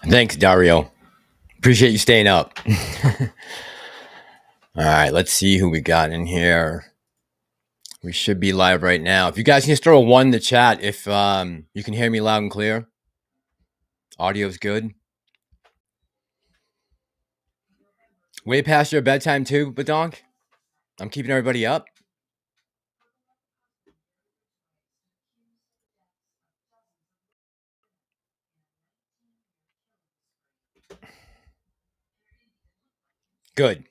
Thanks, Dario. Appreciate you staying up. All right, let's see who we got in here. We should be live right now. If you guys can just throw a one in the chat if you can hear me loud and clear. Audio's good. Way past your bedtime too, Badonk? I'm keeping everybody up. Good.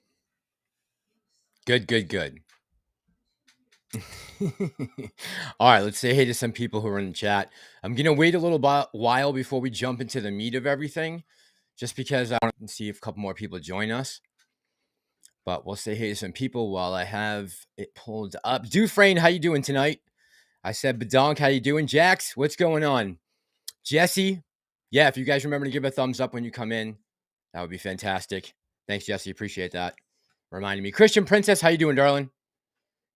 Good. All right, let's say hey to some people who are in the chat. I'm going to wait a little while before we jump into the meat of everything, just because I want to see if a couple more people join us. But we'll say hey to some people while I have it pulled up. Dufresne, how you doing tonight? I said, Badonk, how you doing? Jax, what's going on? Jesse, yeah, if you guys remember to give a thumbs up when you come in, that would be fantastic. Thanks, Jesse. Appreciate that. Reminding me. Christian Princess, how you doing, darling?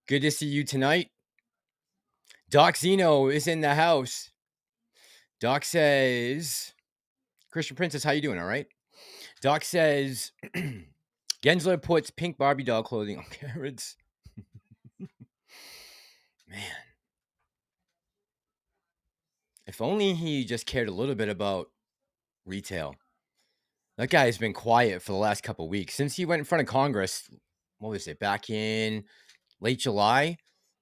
Good to see you tonight. Doc Zeno is in the house. Doc says, Christian Princess, how you doing? All right. Doc says, Gensler puts pink Barbie doll clothing on carrots. Man. If only he just cared a little bit about retail. That guy has been quiet for the last couple of weeks. Since he went in front of Congress, what was it, back in late July,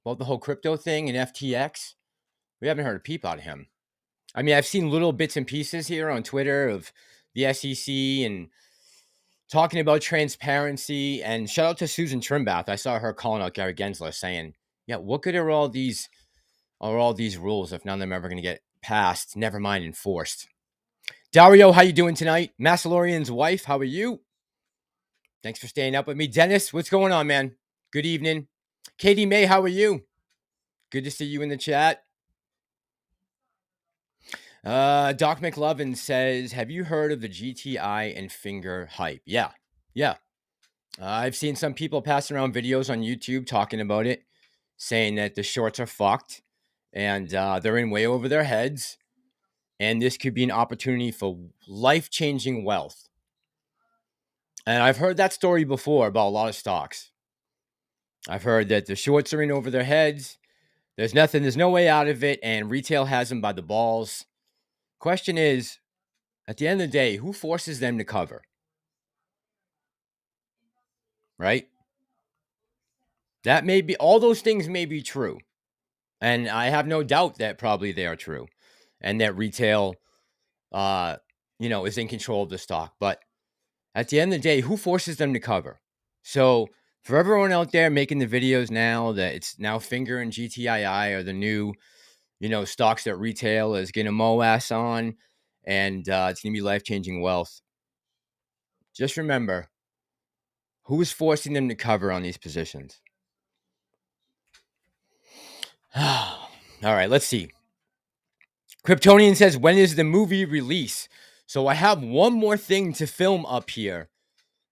about the whole crypto thing and FTX, we haven't heard a peep out of him. I mean, I've seen little bits and pieces here on Twitter of the SEC and talking about transparency. And shout out to Susan Trimbath. I saw her calling out Gary Gensler saying, yeah, what good are all these rules if none of them are ever going to get passed, never mind enforced? Dario, how you doing tonight? Massalorian's wife, how are you? Thanks for staying up with me. Dennis, what's going on, man? Good evening. Katie May, how are you? Good to see you in the chat. Doc McLovin says, have you heard of the GTI and finger hype? Yeah. I've seen some people passing around videos on YouTube talking about it, saying that the shorts are fucked and they're in way over their heads. And this could be an opportunity for life-changing wealth. And I've heard that story before about a lot of stocks. I've heard that the shorts are in over their heads. There's no way out of it, and retail has them by the balls. Question is, at the end of the day, who forces them to cover? Right? That may be, all those things may be true. And I have no doubt that probably they are true. And that retail, is in control of the stock. But at the end of the day, who forces them to cover? So for everyone out there making the videos now that it's now Finger and GTII are the new, stocks that retail is going to mow ass on, and it's going to be life-changing wealth. Just remember, who is forcing them to cover on these positions? All right, let's see. Kryptonian says, when is the movie release? So I have one more thing to film up here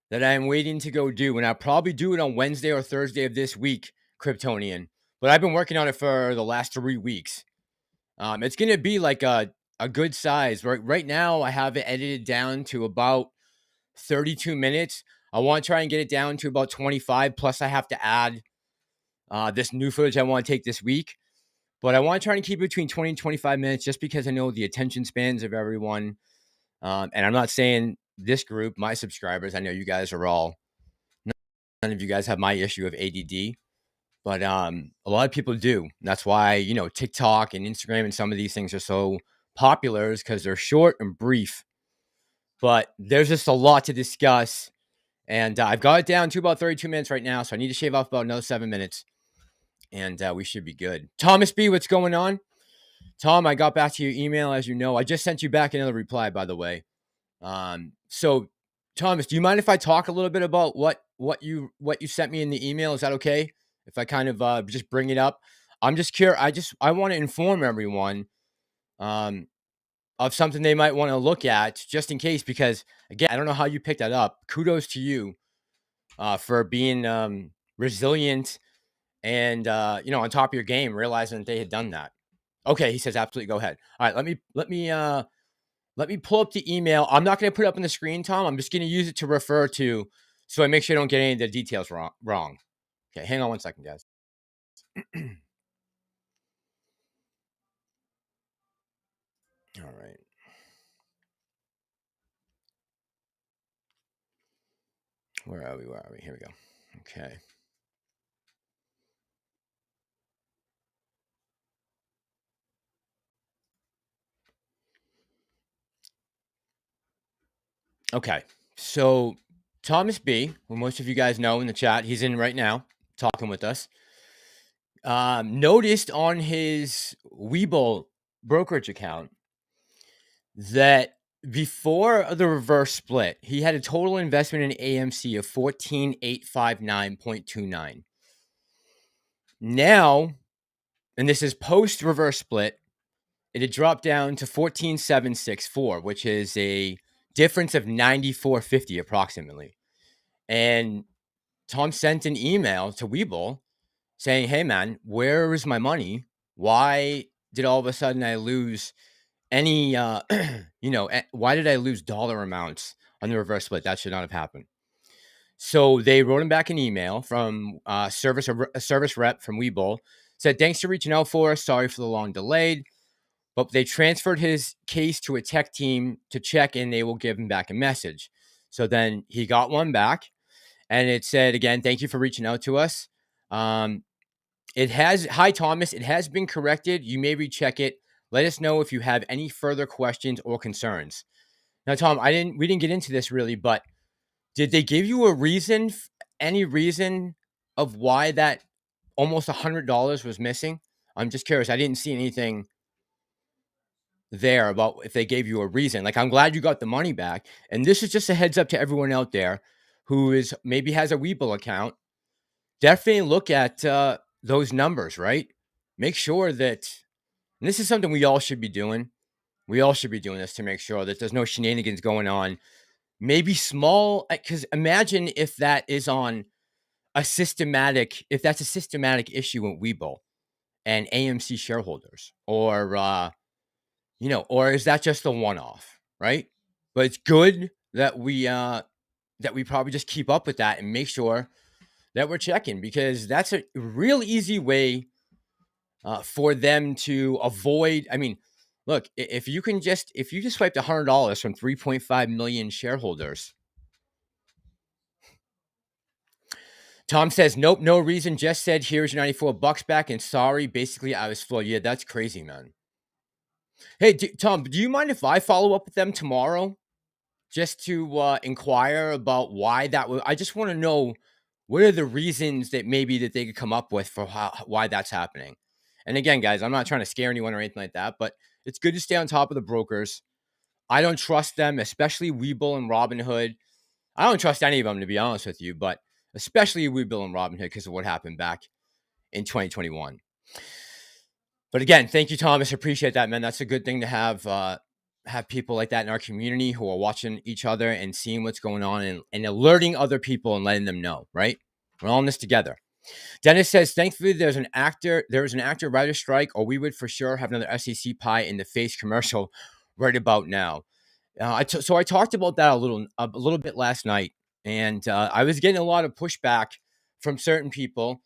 that I'm waiting to go do, and I'll probably do it on Wednesday or Thursday of this week, Kryptonian. But I've been working on it for the last 3 weeks. It's going to be like a good size. Right now, I have it edited down to about 32 minutes. I want to try and get it down to about 25. Plus, I have to add this new footage I want to take this week. But I want to try and keep it between 20 and 25 minutes just because I know the attention spans of everyone. And I'm not saying this group, my subscribers, I know you guys are all, none of you guys have my issue of ADD. But a lot of people do. That's why, TikTok and Instagram and some of these things are so popular, is because they're short and brief. But there's just a lot to discuss. And I've got it down to about 32 minutes right now. So I need to shave off about another 7 minutes. And we should be good. Thomas B., what's going on? Tom, I got back to your email, as you know. I just sent you back another reply, by the way. So, Thomas, do you mind if I talk a little bit about what you sent me in the email? Is that okay? If I kind of just bring it up? I'm just curious. I want to inform everyone of something they might want to look at, just in case, because, again, I don't know how you picked that up. Kudos to you for being resilient and, on top of your game, realizing that they had done that. Okay, he says, absolutely, go ahead. All right, let me Let me pull up the email. I'm not going to put it up on the screen, Tom. I'm just going to use it to refer to so I make sure I don't get any of the details wrong. Okay, hang on one second, guys. All right. Where are we? Where are we? Here we go. Okay. Okay. So Thomas B, who most of you guys know in the chat, he's in right now talking with us. Noticed on his Webull brokerage account that before the reverse split, he had a total investment in AMC of 14,859.29. Now, and this is post reverse split, it had dropped down to 14,764, which is a difference of 94.50 approximately. And Tom sent an email to Webull saying, "Hey man, where is my money? Why did all of a sudden I lose any why did I lose dollar amounts on the reverse split? That should not have happened." So they wrote him back an email from a service rep from Webull, said, "Thanks for reaching out for us. Sorry for the long delay." But they transferred his case to a tech team to check, and they will give him back a message. So then he got one back, and it said, again, "Thank you for reaching out to us. Hi Thomas, it has been corrected. You may recheck it. Let us know if you have any further questions or concerns." Now, Tom, we didn't get into this really, but did they give you a reason, any reason of why that almost $100 was missing? I'm just curious. I didn't see anything there about if they gave you a reason. Like, I'm glad you got the money back. And this is just a heads up to everyone out there who is maybe has a Webull account. Definitely look at those numbers, right? Make sure that, and this is something we all should be doing. We all should be doing this to make sure that there's no shenanigans going on. Maybe small, because imagine if that is on if that's a systematic issue in Webull and AMC shareholders, or is that just a one-off, right? But it's good that we probably just keep up with that and make sure that we're checking, because that's a real easy way for them to avoid. I mean, look, if you just swiped $100 from 3.5 million shareholders. Tom says, "Nope, no reason. Just said, here's your $94 back, and sorry. Basically, I was floored." Yeah, that's crazy, man. Hey, Tom, do you mind if I follow up with them tomorrow just to inquire about why that was? I just want to know what are the reasons that maybe that they could come up with for why that's happening. And again, guys, I'm not trying to scare anyone or anything like that, but it's good to stay on top of the brokers. I don't trust them, especially Webull and Robinhood. I don't trust any of them, to be honest with you, but especially Webull and Robinhood because of what happened back in 2021. But again, thank you, Thomas. Appreciate that, man. That's a good thing to have people like that in our community who are watching each other and seeing what's going on and alerting other people and letting them know, right? We're all in this together. Dennis says, "Thankfully, there was an actor writer strike, or we would for sure have another SEC pie in the face commercial right about now." So I talked about that a little bit last night, and I was getting a lot of pushback from certain people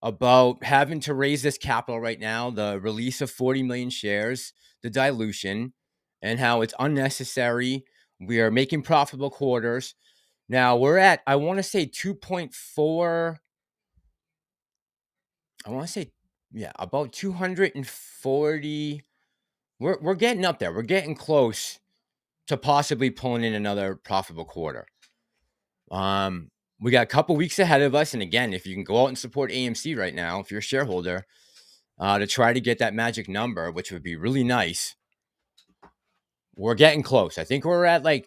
about having to raise this capital right now, the release of 40 million shares, the dilution, and how it's unnecessary. We are making profitable quarters. Now we're at, I want to say 2.4. I want to say, yeah, about 240. We're getting up there. We're getting close to possibly pulling in another profitable quarter. We got a couple weeks ahead of us. And again, if you can go out and support AMC right now, if you're a shareholder, to try to get that magic number, which would be really nice. We're getting close. I think we're at I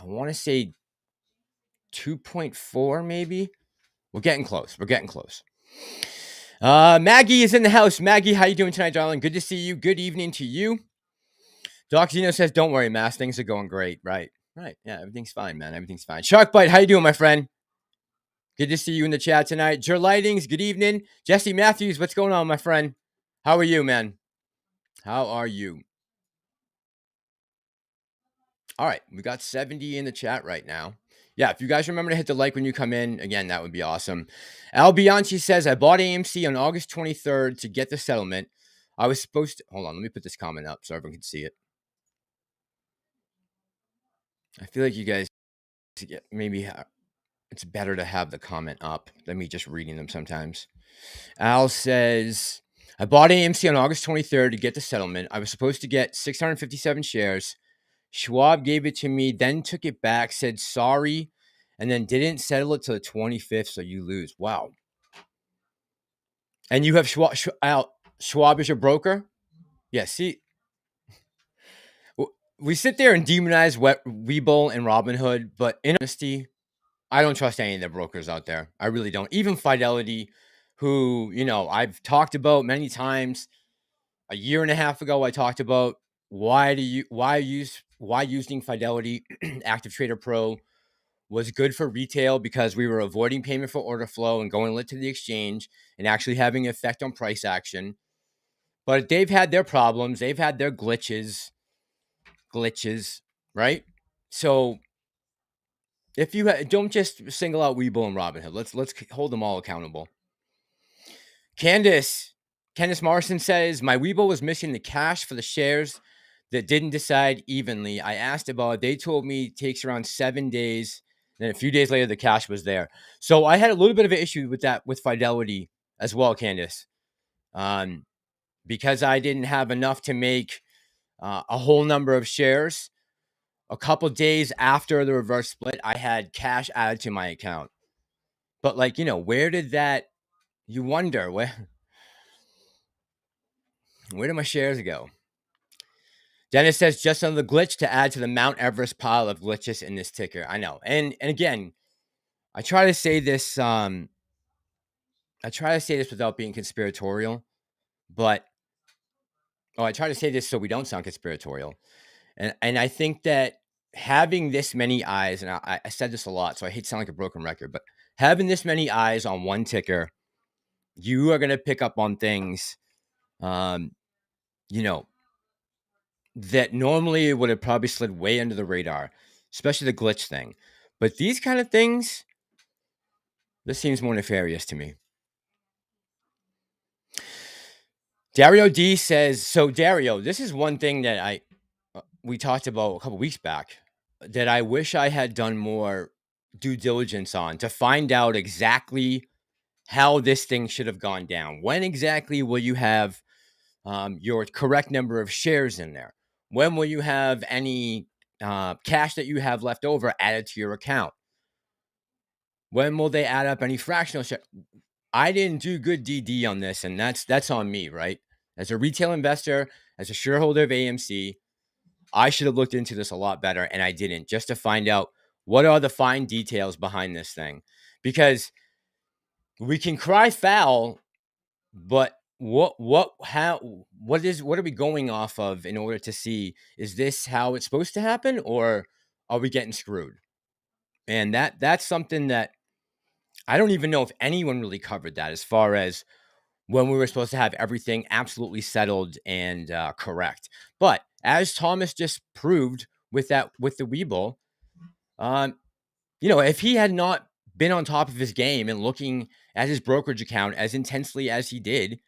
want to say 2.4 maybe. We're getting close. Maggie is in the house. Maggie, how you doing tonight, darling? Good to see you. Good evening to you. Doc Zeno says, "Don't worry, Mass. Things are going great." Right. Yeah, everything's fine, man. Everything's fine. Sharkbite, how you doing, my friend? Good to see you in the chat tonight. Jer Lightings, good evening. Jesse Matthews, what's going on, my friend? How are you, man? How are you? All right, we got 70 in the chat right now. Yeah, if you guys remember to hit the like when you come in, again, that would be awesome. Al Bianchi says, I bought AMC on August 23rd to get the settlement. I was supposed to, hold on, let me put this comment up so everyone can see it. I feel like you guys, maybe it's better to have the comment up than me just reading them sometimes. Al says, I bought AMC on August 23rd to get the settlement. I was supposed to get 657 shares. Schwab gave it to me, then took it back, said sorry, and then didn't settle it till the 25th, so you lose. Wow. And you have Schwab as your broker? Yeah, see, we sit there and demonize Webull and Robinhood, but in honesty, I don't trust any of the brokers out there. I really don't. Even Fidelity, who, I've talked about many times. A year and a half ago, I talked about why using Fidelity Active Trader Pro was good for retail because we were avoiding payment for order flow and going lit to the exchange and actually having an effect on price action. But they've had their problems. They've had their glitches, right? So if you don't just single out Webull and Robinhood, let's hold them all accountable. Candice Morrison says, my Webull was missing the cash for the shares that didn't decide evenly. I asked about it. They told me it takes around 7 days. Then a few days later, the cash was there. So I had a little bit of an issue with that with Fidelity as well, Candice, because I didn't have enough to make a whole number of shares. A couple days after the reverse split, I had cash added to my account. But where did that? You wonder where did my shares go? Dennis says just another glitch to add to the Mount Everest pile of glitches in this ticker. I know, and again, I try to say this. I try to say this without being conspiratorial, but I try to say this so we don't sound conspiratorial, and I think that having this many eyes, and I said this a lot, so I hate to sound like a broken record, but having this many eyes on one ticker, you are going to pick up on things, that normally would have probably slid way under the radar, especially the glitch thing. But these kind of things, this seems more nefarious to me. Dario D says, so Dario, this is one thing that we talked about a couple weeks back that I wish I had done more due diligence on to find out exactly how this thing should have gone down. When exactly will you have your correct number of shares in there? When will you have any cash that you have left over added to your account? When will they add up any fractional share? I didn't do good DD on this, and that's on me, right? As a retail investor, as a shareholder of AMC, I should have looked into this a lot better, and I didn't, just to find out what are the fine details behind this thing. Because we can cry foul, but what are we going off of in order to see, is this how it's supposed to happen, or are we getting screwed? And that's something that I don't even know if anyone really covered that, as far as when we were supposed to have everything absolutely settled and correct. But as Thomas just proved with the Webull, if he had not been on top of his game and looking at his brokerage account as intensely as he did,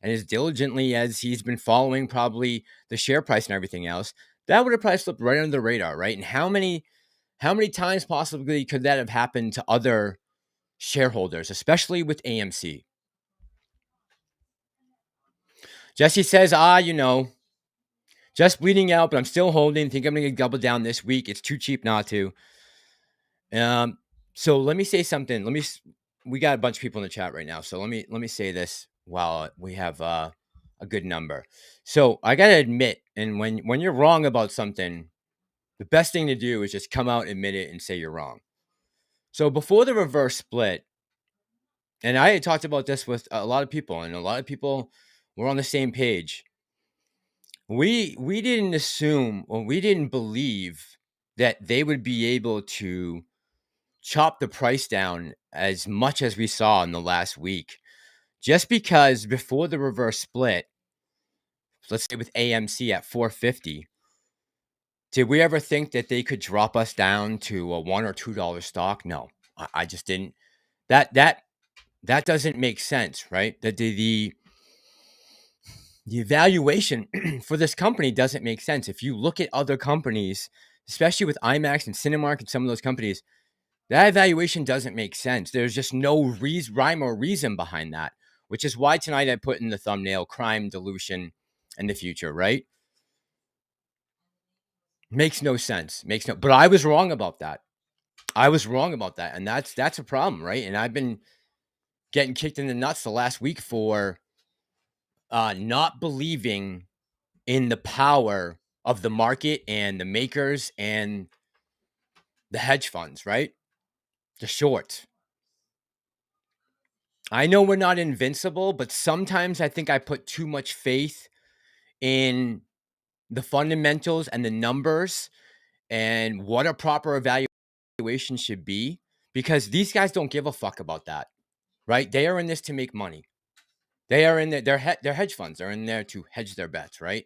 and as diligently as he's been following probably the share price and everything else, that would have probably slipped right under the radar, right? And how many times possibly could that have happened to other shareholders, especially with AMC? Jesse says, just bleeding out, but I'm still holding. Think I'm going to double down this week. It's too cheap not to. So let me say something. We got a bunch of people in the chat right now. So let me say this while we have a good number. So I got to admit, and when you're wrong about something, the best thing to do is just come out, admit it, and say you're wrong. So before the reverse split, and I had talked about this with a lot of people, and a lot of people were on the same page. We didn't assume, or we didn't believe that they would be able to chop the price down as much as we saw in the last week, just because before the reverse split, let's say with AMC at 450, Did we ever think that they could drop us down to a $1 or $2 stock? No, I just didn't. That doesn't make sense, right? The evaluation for this company doesn't make sense. If you look at other companies, especially with IMAX and Cinemark and some of those companies, that evaluation doesn't make sense. There's just no rhyme or reason behind that, which is why tonight I put in the thumbnail crime, dilution, and the future, right? Makes no sense. But I was wrong about that. And that's a problem, right? And I've been getting kicked in the nuts the last week for not believing in the power of the market and the makers and the hedge funds, right? The shorts. I know we're not invincible, but sometimes I think I put too much faith in the fundamentals and the numbers and what a proper evaluation should be, because these guys don't give a fuck about that, right? They are in this to make money. They are in there. They're hedge funds. They're in there to hedge their bets, right?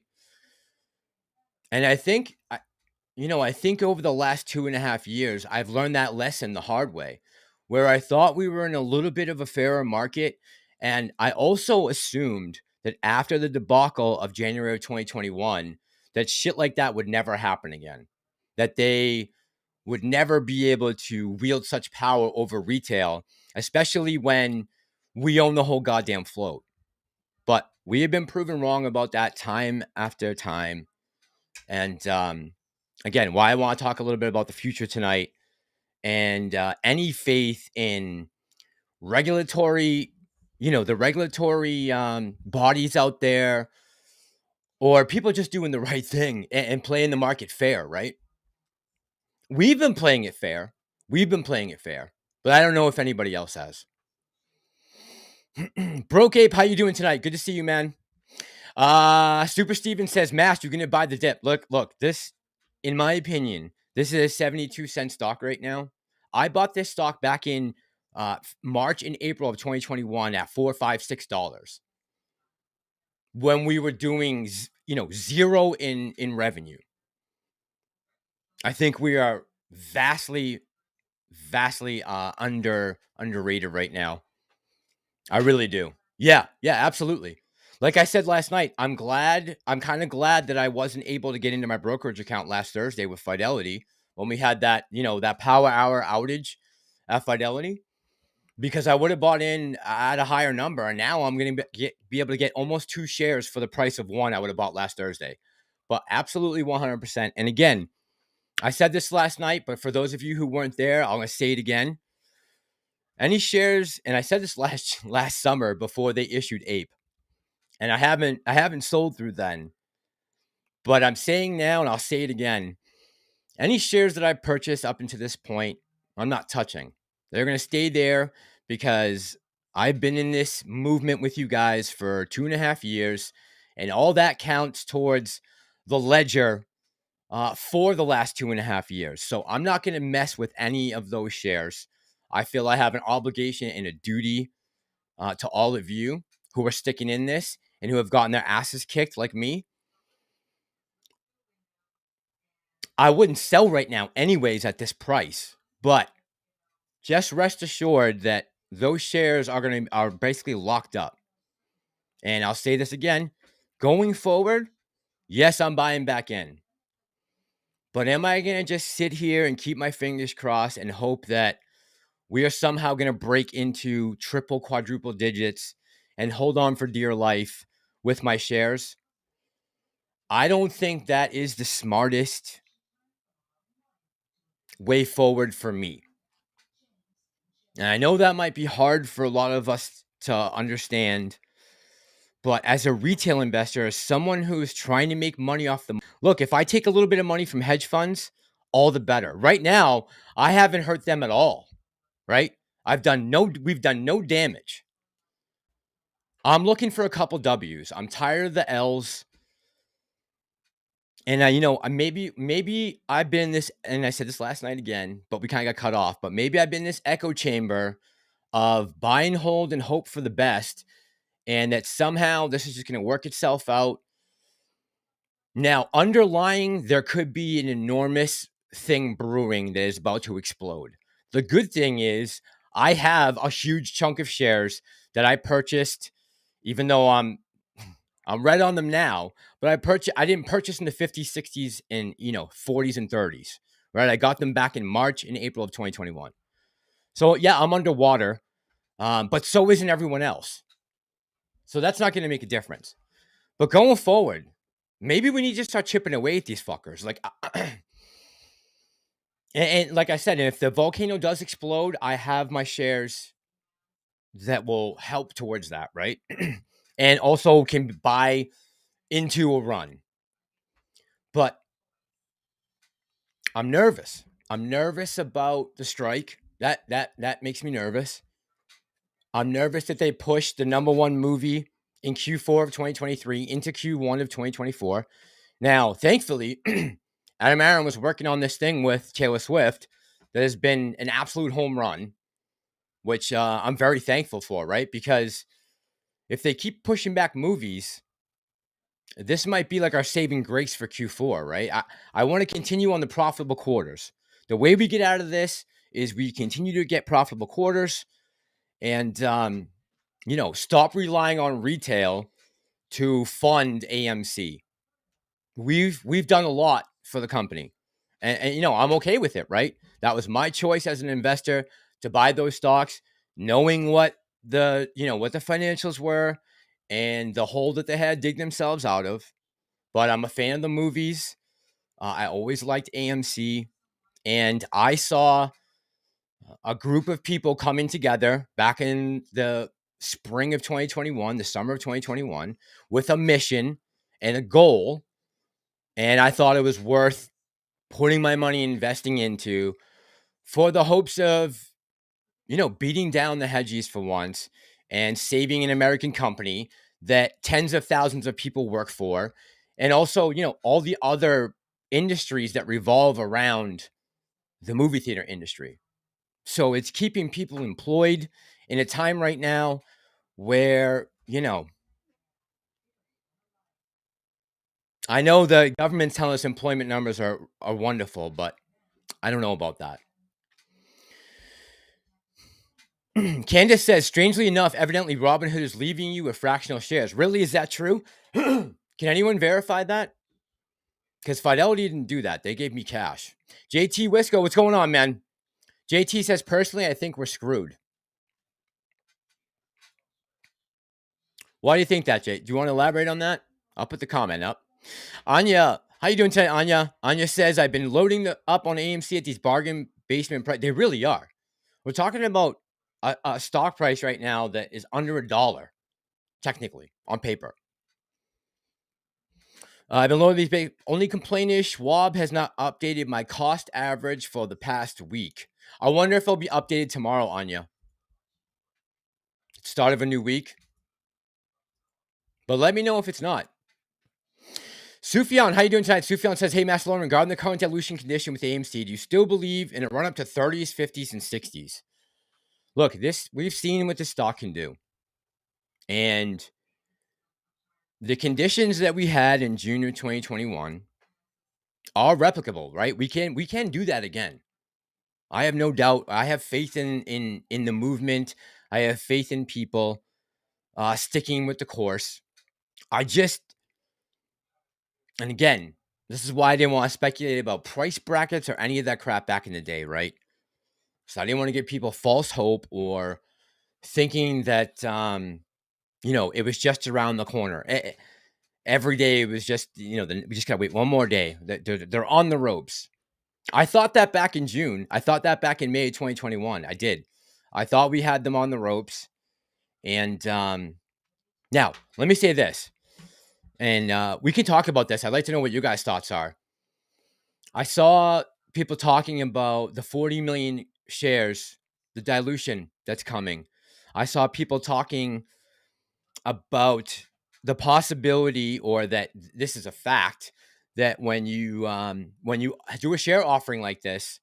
And I think over the last 2.5 years, I've learned that lesson the hard way, where I thought we were in a little bit of a fairer market. And I also assumed that after the debacle of January of 2021, that shit like that would never happen again, that they would never be able to wield such power over retail, especially when we own the whole goddamn float. But we have been proven wrong about that time after time. And again, why I want to talk a little bit about the future tonight and any faith in regulatory, the regulatory bodies out there, or people just doing the right thing and playing the market fair, right? We've been playing it fair. But I don't know if anybody else has. Broke Ape, how you doing tonight? Good to see you, man. Super Steven says, Mask, you're gonna buy the dip. Look, this, in my opinion, this is a 72-cent stock right now. I bought this stock back in March and April of 2021 at $4, $5, $6 when we were doing zero in revenue. I think we are vastly underrated right now. I really do. Yeah, absolutely. Like I said last night, I'm kind of glad that I wasn't able to get into my brokerage account last Thursday with Fidelity when we had that, that power hour outage at Fidelity, because I would have bought in at a higher number. And now I'm going to be able to get almost 2 shares for the price of one I would have bought last Thursday. But absolutely 100%. And again, I said this last night, but for those of you who weren't there, I'm going to say it again. Any shares, and I said this last summer before they issued Ape, and I haven't sold through then, but I'm saying now, and I'll say it again, any shares that I purchased up until this point, I'm not touching. They're going to stay there because I've been in this movement with you guys for 2.5 years, and all that counts towards the ledger for the last 2.5 years. So I'm not going to mess with any of those shares. I feel I have an obligation and a duty to all of you who are sticking in this and who have gotten their asses kicked like me. I wouldn't sell right now anyways at this price, but just rest assured that those shares are basically locked up. And I'll say this again, going forward, yes, I'm buying back in. But am I going to just sit here and keep my fingers crossed and hope that we are somehow going to break into triple, quadruple digits and hold on for dear life with my shares? I don't think that is the smartest way forward for me. And I know that might be hard for a lot of us to understand, but as a retail investor, as someone who is trying to make money off look, if I take a little bit of money from hedge funds, all the better. Right now, I haven't hurt them at all, right? We've done no damage. I'm looking for a couple W's. I'm tired of the L's. And maybe I've been in this, and I said this last night again, but we kind of got cut off. But maybe I've been in this echo chamber of buy and hold and hope for the best, and that somehow this is just going to work itself out. Now, underlying, there could be an enormous thing brewing that is about to explode. The good thing is I have a huge chunk of shares that I purchased, even though I'm red on them now, but I didn't purchase in the 50s, 60s, and 40s and 30s. Right? I got them back in March and April of 2021. So yeah, I'm underwater, but so isn't everyone else. So that's not going to make a difference. But going forward, maybe we need to start chipping away at these fuckers. Like, and like I said, if the volcano does explode, I have my shares that will help towards that, right? And also can buy into a run. But I'm nervous. I'm nervous about the strike. That makes me nervous. I'm nervous that they pushed the number one movie in Q4 of 2023 into Q1 of 2024. Now, thankfully, Aron was working on this thing with Taylor Swift that has been an absolute home run, which I'm very thankful for, right? Because if they keep pushing back movies, this might be like our saving grace for Q4, right? I want to continue on the profitable quarters. The way we get out of this is we continue to get profitable quarters and, stop relying on retail to fund AMC. We've done a lot for the company. And I'm okay with it, right? That was my choice as an investor to buy those stocks, knowing what the financials were and the hole that they had dig themselves out of. But I'm a fan of the movies. I always liked AMC, and I saw a group of people coming together back in the spring of 2021, the summer of 2021, with a mission and a goal. And I thought it was worth putting my money investing into for the hopes of, beating down the hedgies for once and saving an American company that tens of thousands of people work for. And also, all the other industries that revolve around the movie theater industry. So it's keeping people employed in a time right now where, I know the government's telling us employment numbers are wonderful, but I don't know about that. Candace says, strangely enough, evidently Robinhood is leaving you with fractional shares. Really? Is that true? Can anyone verify that? Because Fidelity didn't do that. They gave me cash. JT Wisco, what's going on, man? JT says, personally, I think we're screwed. Why do you think that, Jay? Do you want to elaborate on that? I'll put the comment up. Anya, how you doing today, Anya? Anya says, I've been loading up on AMC at these bargain basement price. They really are. We're talking about a stock price right now that is under $1, technically, on paper. I've been loading these. Only complaint is Schwab has not updated my cost average for the past week. I wonder if it'll be updated tomorrow, Anya. Start of a new week. But let me know if it's not. Sufyan, how you doing tonight? Sufyan says, hey, Massalorian, regarding the current dilution condition with AMC, do you still believe in a run up to 30s, 50s, and 60s? Look, we've seen what this stock can do. And the conditions that we had in June of 2021 are replicable, right? We can do that again. I have no doubt. I have faith in the movement. I have faith in people sticking with the course. And again, this is why I didn't want to speculate about price brackets or any of that crap back in the day, right? So I didn't want to give people false hope or thinking that, it was just around the corner. Every day it was just, we just got to wait one more day. They're on the ropes. I thought that back in June. I thought that back in May 2021. I did. I thought we had them on the ropes. And now, let me say this. And we can talk about this. I'd like to know what you guys' thoughts are. I saw people talking about the 40 million shares, the dilution that's coming. I saw people talking about the possibility, or that this is a fact, that when you do a share offering like this,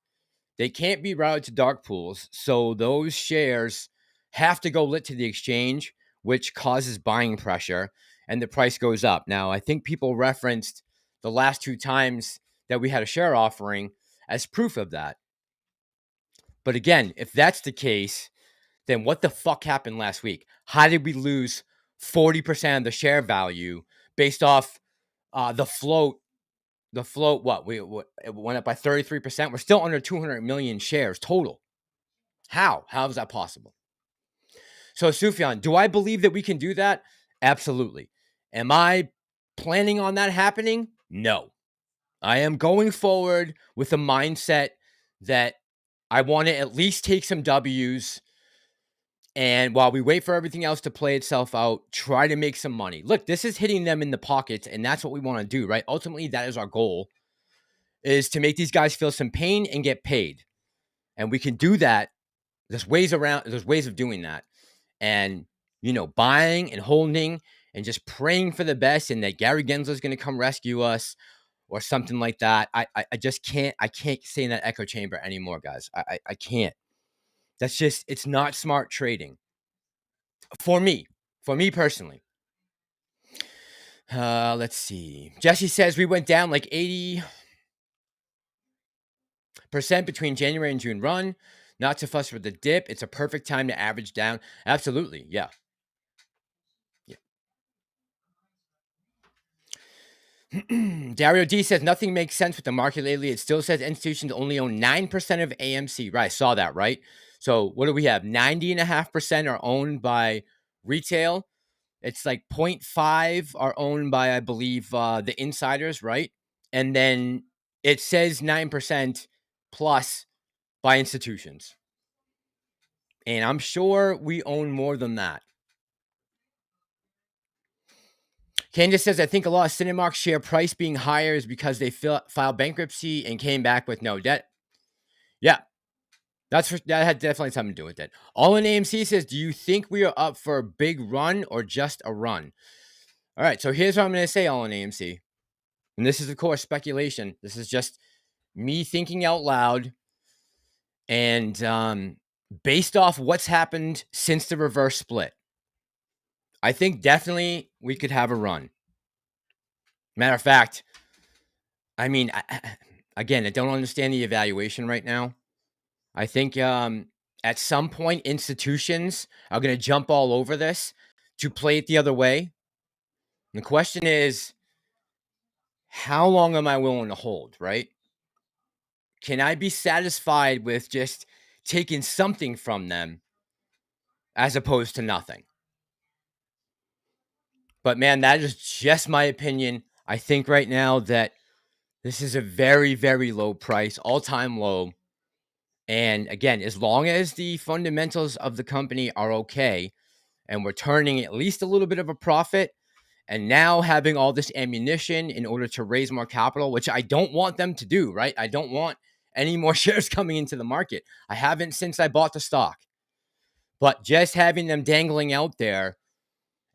they can't be routed to dark pools. So those shares have to go lit to the exchange, which causes buying pressure and the price goes up. Now, I think people referenced the last 2 times that we had a share offering as proof of that. But again, if that's the case, then what the fuck happened last week? How did we lose 40% of the share value based off the float? The float, it went up by 33%. We're still under 200 million shares total. How? How is that possible? So, Sufjan, do I believe that we can do that? Absolutely. Am I planning on that happening? No. I am going forward with a mindset that I want to at least take some W's. And while we wait for everything else to play itself out, try to make some money. Look, this is hitting them in the pockets, and that's what we want to do, right? Ultimately, that is our goal, is to make these guys feel some pain and get paid. And we can do that. There's ways of doing that. And, buying and holding and just praying for the best and that Gary Gensler is going to come rescue us or something like that. I just can't stay in that echo chamber anymore, guys. I can't. That's just, it's not smart trading. For me personally. Let's see. Jesse says we went down like 80% between January and June run. Not to fuss with the dip. It's a perfect time to average down. Absolutely. Yeah. Dario D says nothing makes sense with the market lately. It still says institutions only own 9% of AMC. Right. I saw that, right? So what do we have? 90.5% are owned by retail. It's like 0.5 are owned by, I believe, the insiders, right? And then it says 9% plus by institutions. And I'm sure we own more than that. Candace says, I think a lot of Cinemark's share price being higher is because they filed bankruptcy and came back with no debt. Yeah, that had definitely something to do with it. All in AMC says, do you think we are up for a big run or just a run? All right, so here's what I'm going to say, all in AMC. And this is, of course, speculation. This is just me thinking out loud. And based off what's happened since the reverse split, I think definitely we could have a run. Matter of fact, I mean, again, I don't understand the evaluation right now. I think at some point, institutions are going to jump all over this to play it the other way. And the question is, how long am I willing to hold, right? Can I be satisfied with just taking something from them as opposed to nothing? But man, that is just my opinion. I think right now that this is a very, very low price, all-time low. And again, as long as the fundamentals of the company are okay and we're turning at least a little bit of a profit and now having all this ammunition in order to raise more capital, which I don't want them to do, right? I don't want any more shares coming into the market. I haven't since I bought the stock. But just having them dangling out there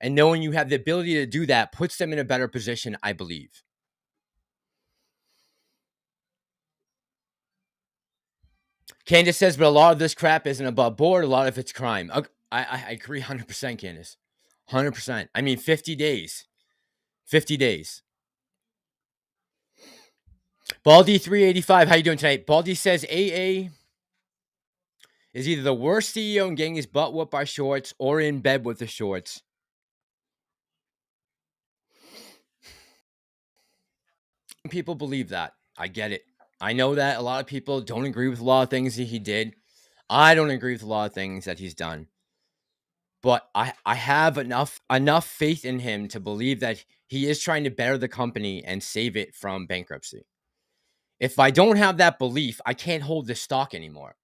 and knowing you have the ability to do that puts them in a better position, I believe. Candace says, but a lot of this crap isn't above board. A lot of it's crime. I agree 100%, Candace. 100%. I mean, 50 days. 50 days. Baldy 385, how you doing tonight? Baldy says AA is either the worst CEO and getting his butt whooped by shorts or in bed with the shorts. People believe that. I get it. I know that a lot of people don't agree with a lot of things that he did. I don't agree with a lot of things that he's done. But I have enough faith in him to believe that he is trying to better the company and save it from bankruptcy. If I don't have that belief, I can't hold this stock anymore.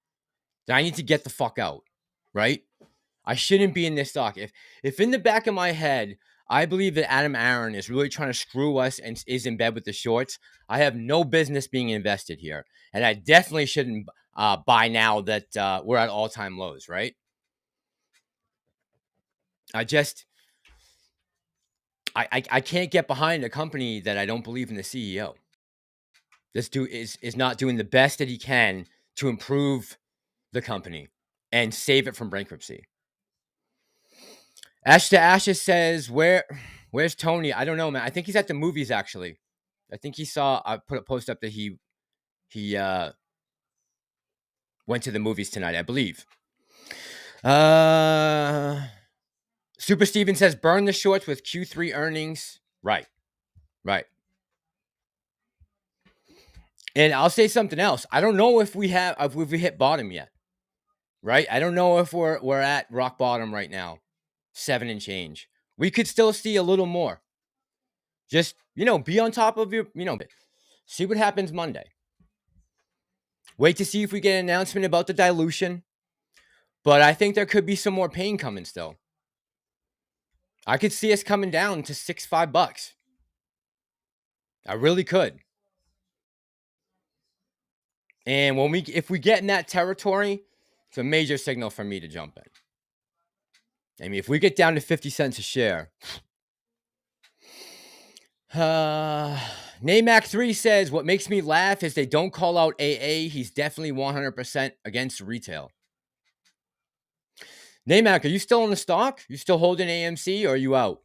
Then I need to get the fuck out, right? I shouldn't be in this stock. If in the back of my head, I believe that Aron is really trying to screw us and is in bed with the shorts, I have no business being invested here. And I definitely shouldn't buy now that we're at all-time lows, right? I can't get behind a company that I don't believe in the CEO. This dude is not doing the best that he can to improve the company and save it from bankruptcy. Ash to Ashes says, where's Tony? I don't know, man. I think he's at the movies, actually. I think he saw. I put a post up that he went to the movies tonight, I believe. Super Steven says burn the shorts with Q3 earnings. Right. And I'll say something else. I don't know if we hit bottom yet. Right? I don't know if we're at rock bottom right now. 7 and change. We could still see a little more. Just, be on top of your, see what happens Monday. Wait to see if we get an announcement about the dilution. But I think there could be some more pain coming still. I could see us coming down to $6-5. I really could. And if we get in that territory, it's a major signal for me to jump in. I mean, if we get down to 50 cents a share. Namac3 says, what makes me laugh is they don't call out AA. He's definitely 100% against retail. Namac, are you still in the stock? You still holding AMC or are you out?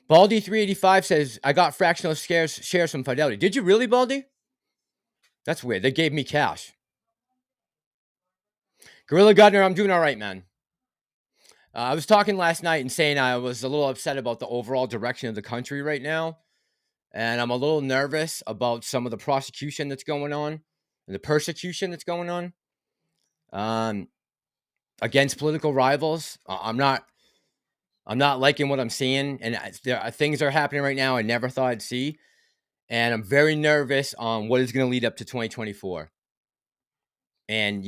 Baldy385 says, I got fractional shares from Fidelity. Did you really, Baldy? That's weird. They gave me cash. Gorilla Gardner, I'm doing all right, man. I was talking last night and saying I was a little upset about the overall direction of the country right now. And I'm a little nervous about some of the prosecution that's going on and the persecution that's going on against political rivals. I'm not liking what I'm seeing. And there are things that are happening right now I never thought I'd see. And I'm very nervous on what is going to lead up to 2024. And,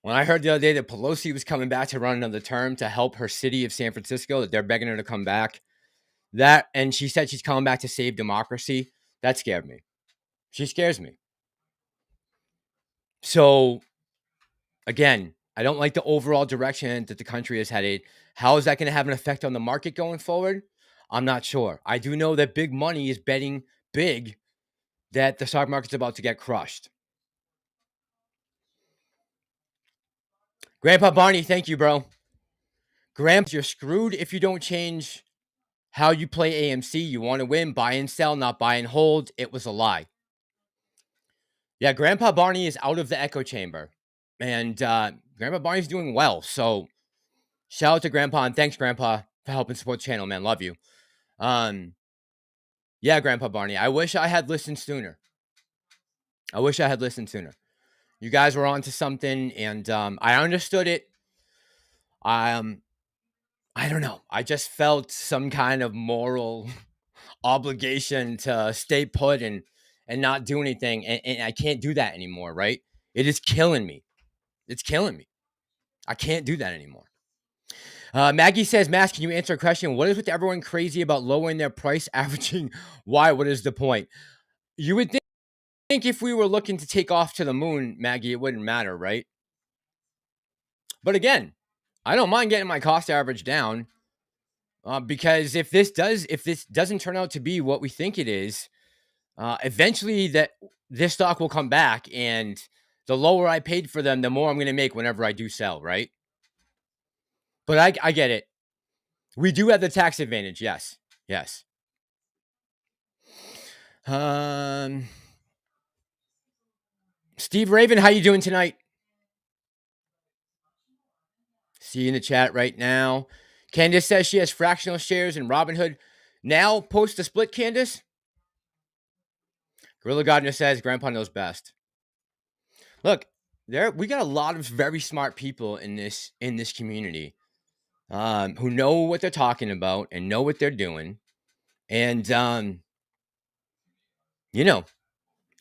when I heard the other day that Pelosi was coming back to run another term to help her city of San Francisco, that they're begging her to come back, and she said she's coming back to save democracy, that scared me. She scares me. So, again, I don't like the overall direction that the country is headed. How is that going to have an effect on the market going forward? I'm not sure. I do know that big money is betting big that the stock market's about to get crushed. Grandpa Barney, thank you, bro. Gramps, you're screwed if you don't change how you play AMC. You want to win, buy and sell, not buy and hold. It was a lie. Yeah, Grandpa Barney is out of the echo chamber. And Grandpa Barney's doing well. So shout out to Grandpa, and thanks, Grandpa, for helping support the channel, man. Love you. Yeah, Grandpa Barney, I wish I had listened sooner. You guys were onto something, and I understood it. I don't know. I just felt some kind of moral obligation to stay put and not do anything, and I can't do that anymore, right? It is killing me. It's killing me. I can't do that anymore. Maggie says, Mass, can you answer a question? What is with everyone crazy about lowering their price averaging? Why? What is the point? You would think if we were looking to take off to the moon, Maggie, it wouldn't matter, right? But again, I don't mind getting my cost average down because if this doesn't turn out to be what we think it is, eventually this stock will come back, and the lower I paid for them, the more I'm going to make whenever I do sell, right? But I get it. We do have the tax advantage. Yes. Steve Raven, how you doing tonight? See you in the chat right now. Candace says she has fractional shares in Robinhood. Now post a split, Candace. Gorilla Gardner says Grandpa knows best. Look, we got a lot of very smart people in this community who know what they're talking about and know what they're doing. And,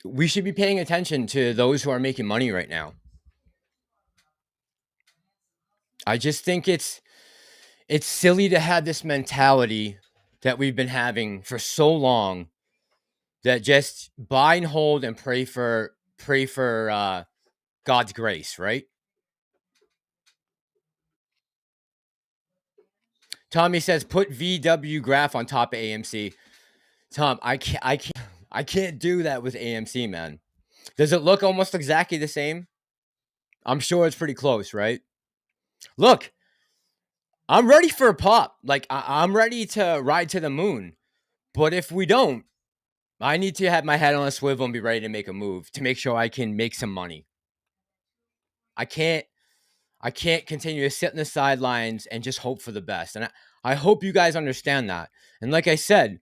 we should be paying attention to those who are making money right now. I just think it's silly to have this mentality that we've been having for so long, that just buy and hold and pray for God's grace, right? Tommy says put VW graph on top of AMC. Tom, I can't do that with AMC, man. Does it look almost exactly the same? I'm sure it's pretty close, right? Look, I'm ready for a pop. Like, I'm ready to ride to the moon. But if we don't, I need to have my head on a swivel and be ready to make a move to make sure I can make some money. I can't continue to sit in the sidelines and just hope for the best. And I hope you guys understand that. And like I said,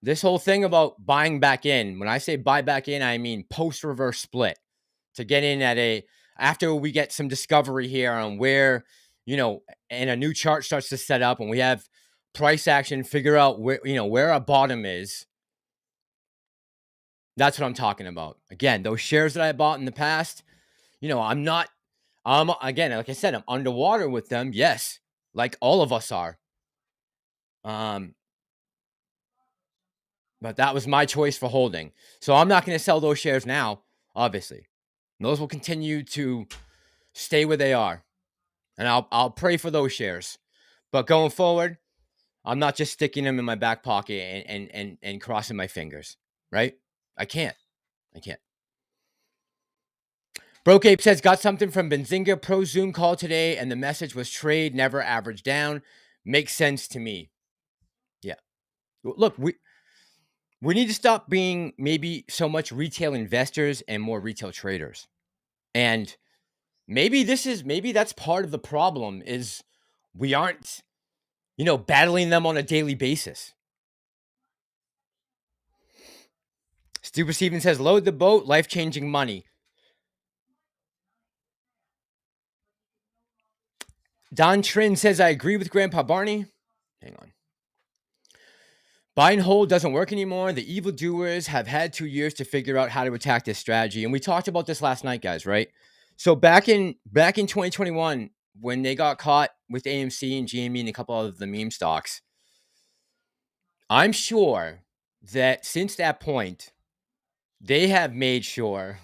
this whole thing about buying back in, when I say buy back in, I mean post reverse split to get in after we get some discovery here on where, and a new chart starts to set up and we have price action, figure out where our bottom is. That's what I'm talking about. Again, those shares that I bought in the past, again, like I said, I'm underwater with them. Yes, like all of us are. But that was my choice for holding. So I'm not going to sell those shares now, obviously. Those will continue to stay where they are. And I'll pray for those shares. But going forward, I'm not just sticking them in my back pocket and crossing my fingers, right? I can't. Broke Ape says, got something from Benzinga Pro Zoom call today, and the message was trade, never average down. Makes sense to me. Yeah. Look, we need to stop being maybe so much retail investors and more retail traders. And maybe that's part of the problem is we aren't, battling them on a daily basis. Stupid Steven says, load the boat, life-changing money. Don Trin says, I agree with Grandpa Barney. Hang on. Buy and hold doesn't work anymore. The evildoers have had 2 years to figure out how to attack this strategy. And we talked about this last night, guys, right? So back in 2021, when they got caught with AMC and GME and a couple of the meme stocks, I'm sure that since that point, they have made sure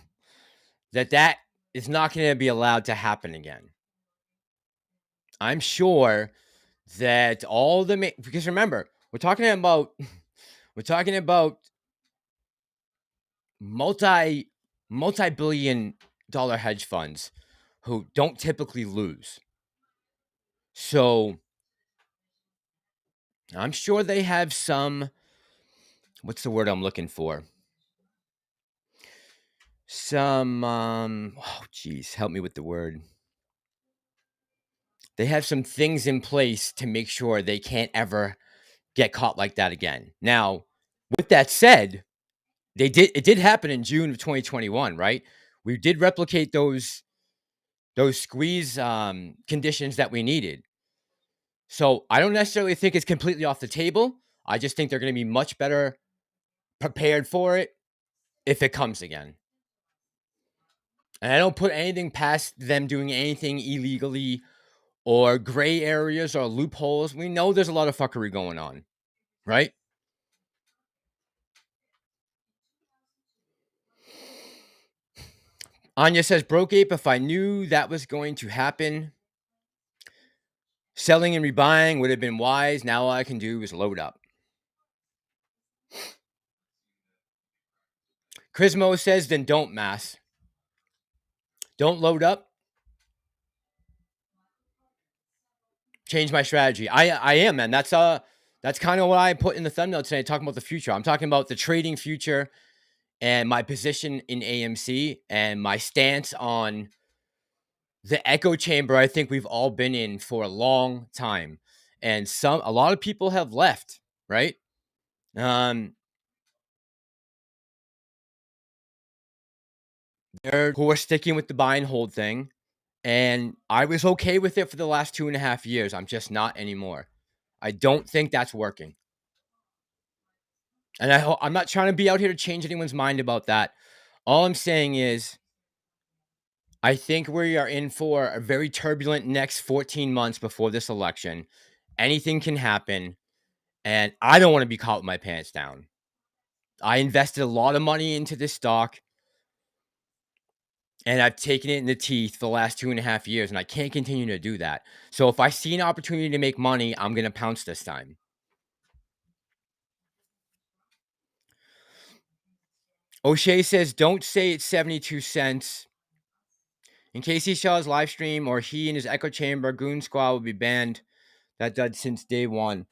that is not going to be allowed to happen again. I'm sure that because remember, we're talking about multi-billion dollar hedge funds who don't typically lose. So I'm sure they have some, what's the word I'm looking for? Some, help me with the word. They have some things in place to make sure they can't ever get caught like that again. Now, with that said, it did happen in June of 2021, right? We did replicate those squeeze conditions that we needed. So I don't necessarily think it's completely off the table. I just think they're going to be much better prepared for it if it comes again. And I don't put anything past them doing anything illegally or gray areas or loopholes. We know there's a lot of fuckery going on, right? Anya says, Broke Ape, if I knew that was going to happen, selling and rebuying would have been wise. Now all I can do is load up. Chrismo says, then don't mass. Don't load up. Change my strategy. I am, man. That's kind of what I put in the thumbnail today, talking about the future. I'm talking about the trading future and my position in AMC and my stance on the echo chamber I think we've all been in for a long time. And a lot of people have left, right? Who are sticking with the buy and hold thing. And I was okay with it for the last 2.5 years. I'm just not anymore. I don't think that's working. And I'm not trying to be out here to change anyone's mind about that. All I'm saying is I think we are in for a very turbulent next 14 months before this election. Anything can happen. And I don't want to be caught with my pants down. I invested a lot of money into this stock. And I've taken it in the teeth for the last 2.5 years. And I can't continue to do that. So if I see an opportunity to make money, I'm going to pounce this time. O'Shea says, don't say it's 72 cents. In case he saw his live stream or he and his echo chamber goon squad will be banned. that dud since day one.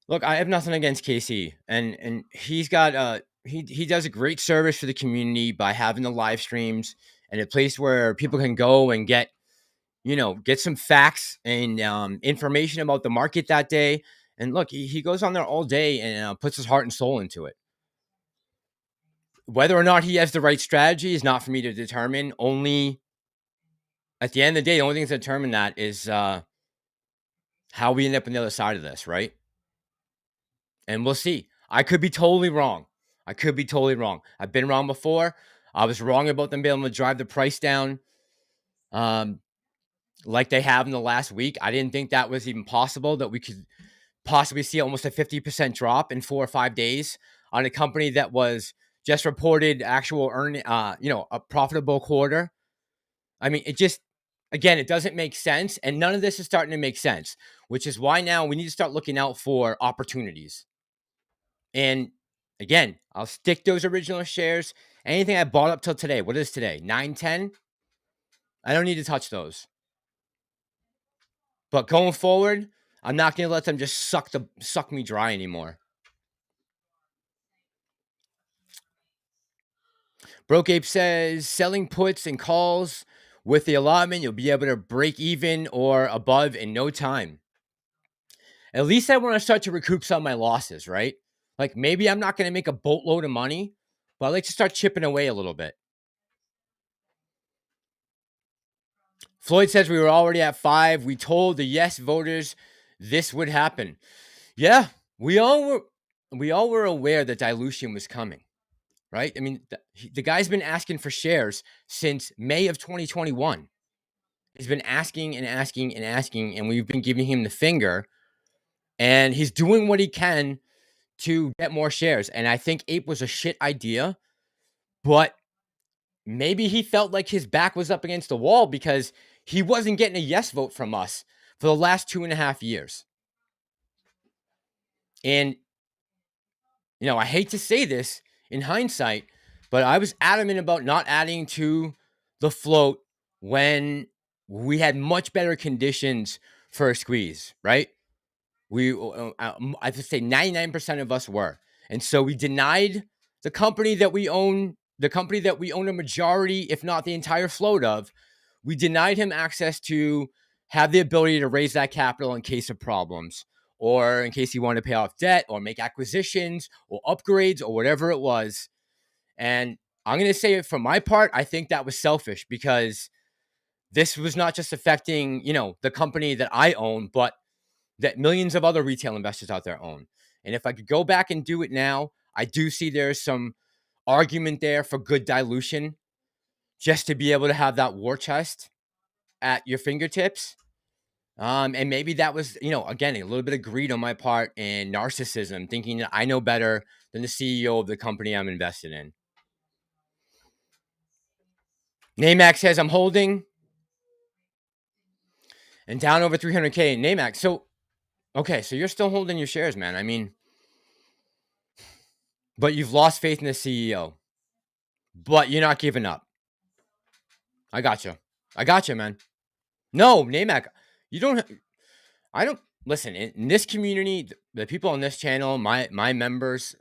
Look, I have nothing against KC, and he's got he does a great service for the community by having the live streams and a place where people can go and get get some facts and information about the market that day. And look, he goes on there all day and puts his heart and soul into it. Whether or not he has the right strategy is not for me to determine. Only at the end of the day, the only thing to determine that is how we end up on the other side of this, right? And we'll see. I could be totally wrong. I've been wrong before. I was wrong about them being able to drive the price down, like they have in the last week. I didn't think that was even possible, that we could possibly see almost a 50% drop in 4 or 5 days on a company that was just reported actual a profitable quarter. I mean, again, it doesn't make sense. And none of this is starting to make sense, which is why now we need to start looking out for opportunities. And again, I'll stick those original shares. Anything I bought up till today. What is today? 9:10. I don't need to touch those. But going forward, I'm not going to let them just suck me dry anymore. Broke Ape says, selling puts and calls with the allotment, you'll be able to break even or above in no time. At least I want to start to recoup some of my losses, right? Like, maybe I'm not going to make a boatload of money, but I like to start chipping away a little bit. Floyd says we were already at 5. We told the yes voters this would happen. Yeah, we all were aware that dilution was coming, right? I mean, the guy's been asking for shares since May of 2021. He's been asking and asking and asking, and we've been giving him the finger, and he's doing what he can to get more shares. And I think Ape was a shit idea, but maybe he felt like his back was up against the wall because he wasn't getting a yes vote from us for the last 2.5 years. And, I hate to say this in hindsight, but I was adamant about not adding to the float when we had much better conditions for a squeeze, right? I would say 99% of us were. And so we denied the company that we own a majority, if not the entire float of. We denied him access to have the ability to raise that capital in case of problems, or in case he wanted to pay off debt or make acquisitions or upgrades or whatever it was. And I'm going to say it from my part, I think that was selfish, because this was not just affecting, the company that I own, but that millions of other retail investors out there own. And if I could go back and do it now, I do see there's some argument there for good dilution, just to be able to have that war chest at your fingertips. And maybe that was, again, a little bit of greed on my part and narcissism, thinking that I know better than the CEO of the company I'm invested in. Namax says I'm holding and down over 300K. Namax, so you're still holding your shares, man. I mean, but you've lost faith in the CEO, but you're not giving up. I gotcha, man. No, Namac, I don't listen in this community. The people on this channel, my members,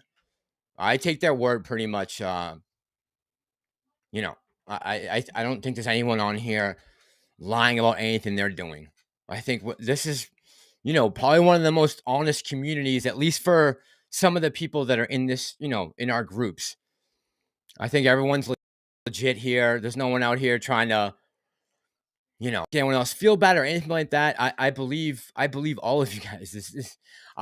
I take their word pretty much. I don't think there's anyone on here lying about anything they're doing. I think this is, probably one of the most honest communities, at least for some of the people that are in this, in our groups. I think everyone's legit here. There's no one out here trying to, get anyone else feel bad or anything like that. I believe all of you guys.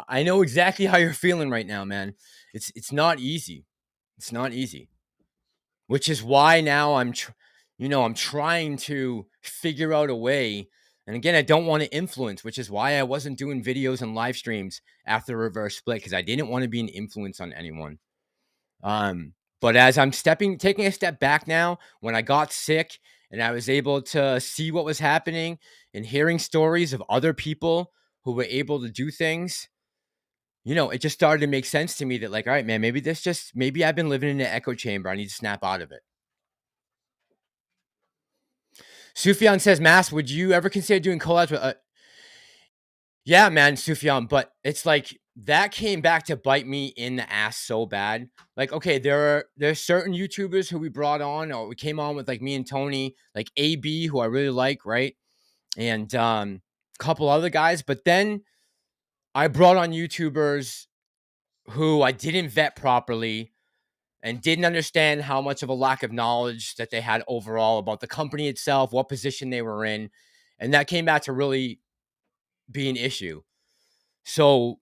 I know exactly how you're feeling right now, man. It's not easy. It's not easy. Which is why now I'm trying to figure out a way. And again, I don't want to influence, which is why I wasn't doing videos and live streams after the reverse split, because I didn't want to be an influence on anyone. But as I'm taking a step back now, when I got sick and I was able to see what was happening and hearing stories of other people who were able to do things, it just started to make sense to me that, like, all right, man, maybe I've been living in an echo chamber. I need to snap out of it. Sufyan says, Mass, would you ever consider doing collabs with Yeah, man, Sufyan, but it's like that came back to bite me in the ass so bad. Like, okay, there's certain YouTubers who we brought on, or we came on with, like me and Tony, like AB, who I really like, right? And a couple other guys, but then I brought on YouTubers who I didn't vet properly and didn't understand how much of a lack of knowledge that they had overall about the company itself, what position they were in, and that came back to really be an issue. So,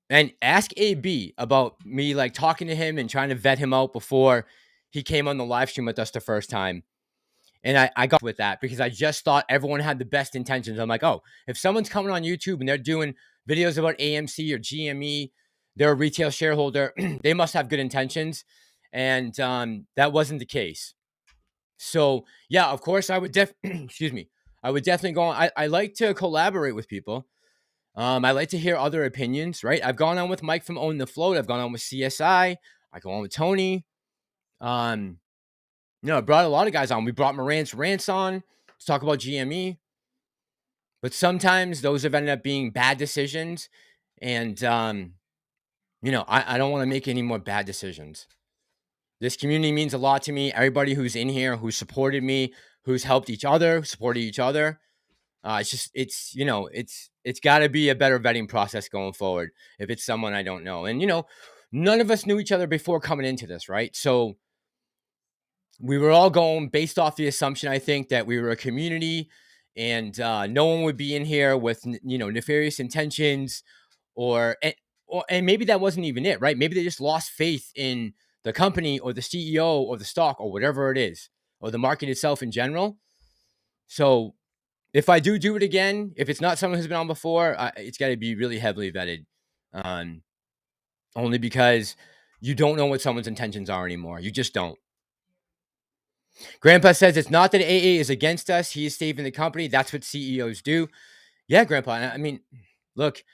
and ask AB about me like talking to him and trying to vet him out before he came on the live stream with us the first time. And I got with that because I just thought everyone had the best intentions. I'm like, oh, if someone's coming on YouTube and they're doing videos about AMC or GME, they're a retail shareholder, they must have good intentions. And that wasn't the case. So yeah, of course I would excuse me. I would definitely go on. I like to collaborate with people. I like to hear other opinions, right? I've gone on with Mike from Own the Float. I've gone on with CSI. I go on with Tony. Um, I brought a lot of guys on. We brought Moran's Rants on to talk about GME. But sometimes those have ended up being bad decisions. And, I don't want to make any more bad decisions. This community means a lot to me. Everybody who's in here, who supported me, who's helped each other, supported each other. It's got to be a better vetting process going forward if it's someone I don't know. And, none of us knew each other before coming into this, right? So we were all going based off the assumption, I think, that we were a community and no one would be in here with, nefarious intentions and maybe that wasn't even it, right? Maybe they just lost faith in the company or the CEO or the stock or whatever it is, or the market itself in general. So if I do it again, if it's not someone who's been on before, it's got to be really heavily vetted. Um, Only because you don't know what someone's intentions are anymore. You just don't. Grandpa says it's not that AA is against us. He is saving the company. That's what CEOs do. Yeah, Grandpa. I mean, look,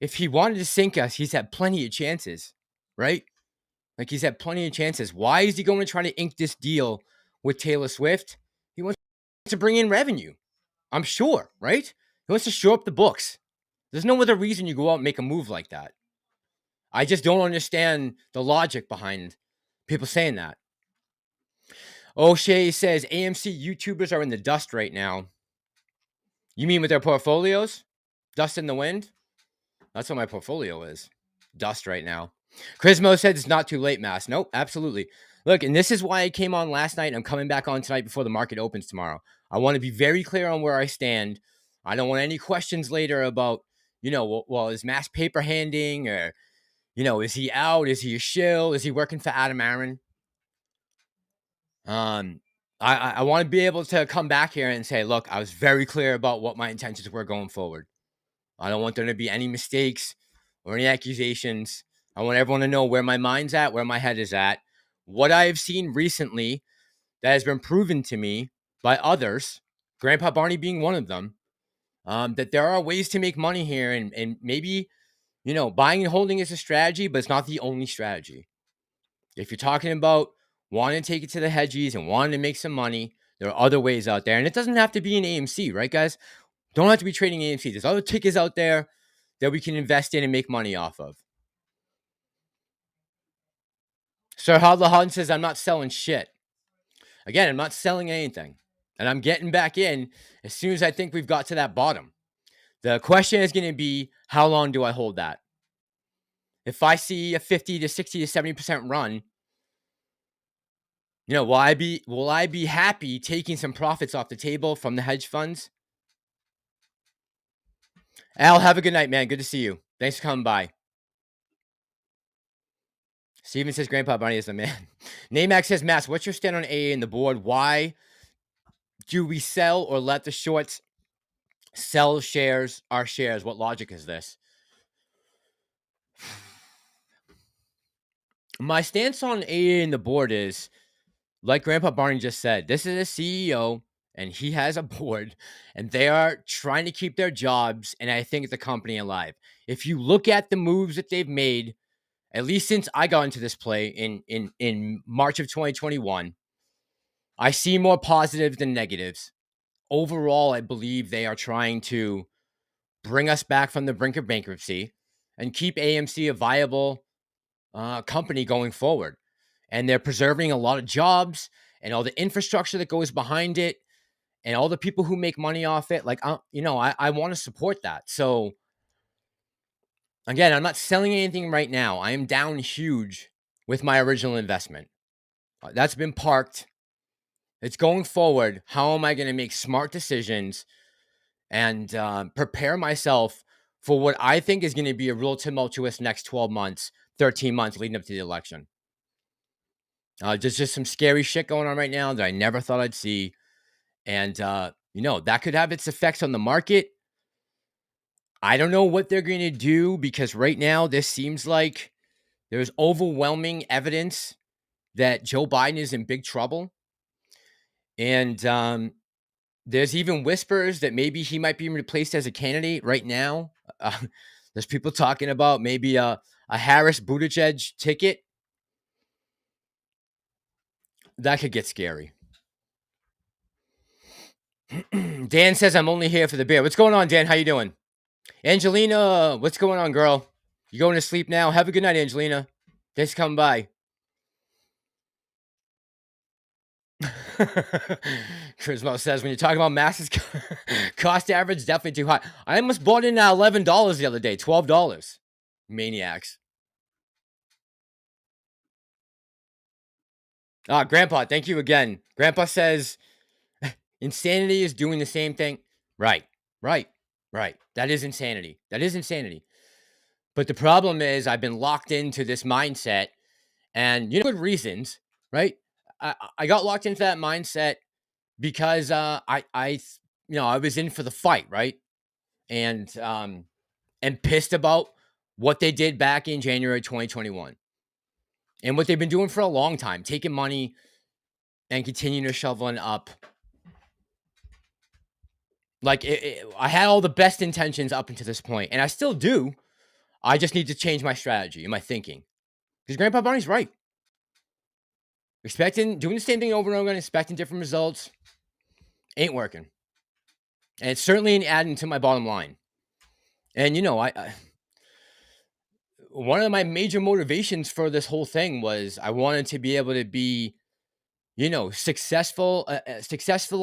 if he wanted to sink us, he's had plenty of chances, right? Like he's had plenty of chances. Why is he going to try to ink this deal with Taylor Swift? He wants to bring in revenue. I'm sure, right? He wants to show up the books. There's no other reason you go out and make a move like that. I just don't understand the logic behind people saying that. O'Shea says AMC YouTubers are in the dust right now. You mean with their portfolios? Dust in the wind? That's what my portfolio is. Dust right now. Chrismo said it's not too late, Mass. Nope, absolutely. Look, and this is why I came on last night. I'm coming back on tonight before the market opens tomorrow. I want to be very clear on where I stand. I don't want any questions later about, well, is Mass paper handing or, is he out? Is he a shill? Is he working for Aron? I want to be able to come back here and say, look, I was very clear about what my intentions were going forward. I don't want there to be any mistakes or any accusations. I want everyone to know where my mind's at, where my head is at. What I have seen recently that has been proven to me by others, Grandpa Barney being one of them, that there are ways to make money here. And maybe, buying and holding is a strategy, but it's not the only strategy. If you're talking about wanting to take it to the hedgies and wanting to make some money, there are other ways out there. And it doesn't have to be an AMC, right, guys? Don't have to be trading AMC. There's other tickets out there that we can invest in and make money off of. Sir Hadlahan says, I'm not selling shit. Again, I'm not selling anything. And I'm getting back in as soon as I think we've got to that bottom. The question is going to be, how long do I hold that? If I see a 50 to 60 to 70% run, will I be happy taking some profits off the table from the hedge funds? Al, have a good night, man. Good to see you. Thanks for coming by. Steven says Grandpa Barney is the man. Namax says, Mass, what's your stand on AA and the board? Why do we sell or let the shorts sell our shares? What logic is this? My stance on AA and the board is, like Grandpa Barney just said, this is a CEO and he has a board and they are trying to keep their jobs and I think the company alive. If you look at the moves that they've made, at least since I got into this play in March of 2021, I see more positives than negatives. Overall, I believe they are trying to bring us back from the brink of bankruptcy and keep AMC a viable company going forward. And they're preserving a lot of jobs and all the infrastructure that goes behind it and all the people who make money off it. Like, I want to support that. So again, I'm not selling anything right now. I am down huge with my original investment. That's been parked. It's going forward. How am I going to make smart decisions and prepare myself for what I think is going to be a real tumultuous next 12 months, 13 months leading up to the election? There's just some scary shit going on right now that I never thought I'd see. And, that could have its effects on the market. I don't know what they're going to do because right now this seems like there's overwhelming evidence that Joe Biden is in big trouble. And there's even whispers that maybe he might be replaced as a candidate right now. There's people talking about maybe a Harris Buttigieg ticket. That could get scary. Dan says, I'm only here for the beer. What's going on, Dan? How you doing? Angelina, what's going on, girl? You going to sleep now? Have a good night, Angelina. Thanks for coming by. Charisma says, when you're talking about masses, cost average definitely too high. I almost bought in at $11 the other day, $12. Maniacs. Grandpa, thank you again. Grandpa says, insanity is doing the same thing. Right. That is insanity. But the problem is I've been locked into this mindset and good reasons, right? I got locked into that mindset because I was in for the fight, right? And pissed about what they did back in January 2021 and what they've been doing for a long time, taking money and continuing to shoveling up. Like I had all the best intentions up until this point, and I still do. I just need to change my strategy and my thinking. Because Grandpa Barney's right. Doing the same thing over and over again, expecting different results, ain't working. And it's certainly ain't adding to my bottom line. And one of my major motivations for this whole thing was I wanted to be able to be, successful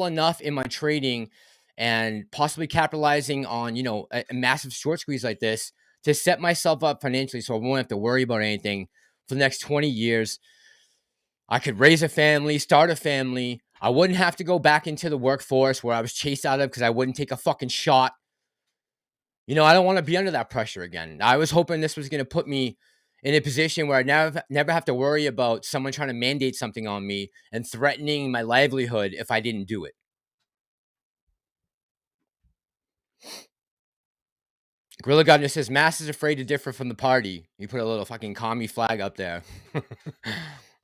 enough in my trading and possibly capitalizing on, a massive short squeeze like this to set myself up financially so I won't have to worry about anything for the next 20 years. I could raise a family, start a family. I wouldn't have to go back into the workforce where I was chased out of because I wouldn't take a fucking shot. I don't want to be under that pressure again. I was hoping this was going to put me in a position where I never have to worry about someone trying to mandate something on me and threatening my livelihood if I didn't do it. Gorilla Governor says, Mass is afraid to differ from the party. You put a little fucking commie flag up there.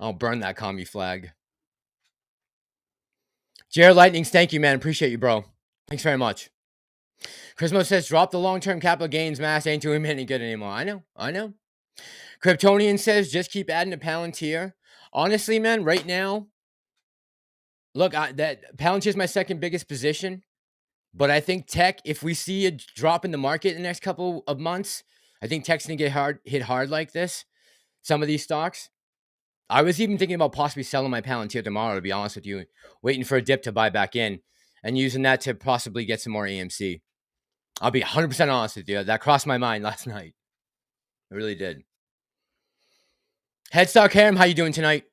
I'll burn that commie flag. Jared Lightnings, thank you, man. Appreciate you, bro. Thanks very much. Chrismo says, drop the long-term capital gains. Mass ain't doing any good anymore. I know. Kryptonian says, just keep adding to Palantir. Honestly, man, right now, look, that Palantir is my second biggest position. But I think tech, if we see a drop in the market in the next couple of months, I think tech's going to get hit hard like this. Some of these stocks. I was even thinking about possibly selling my Palantir tomorrow, to be honest with you, waiting for a dip to buy back in and using that to possibly get some more AMC. I'll be 100% honest with you. That crossed my mind last night. It really did. Headstock Harem, how you doing tonight?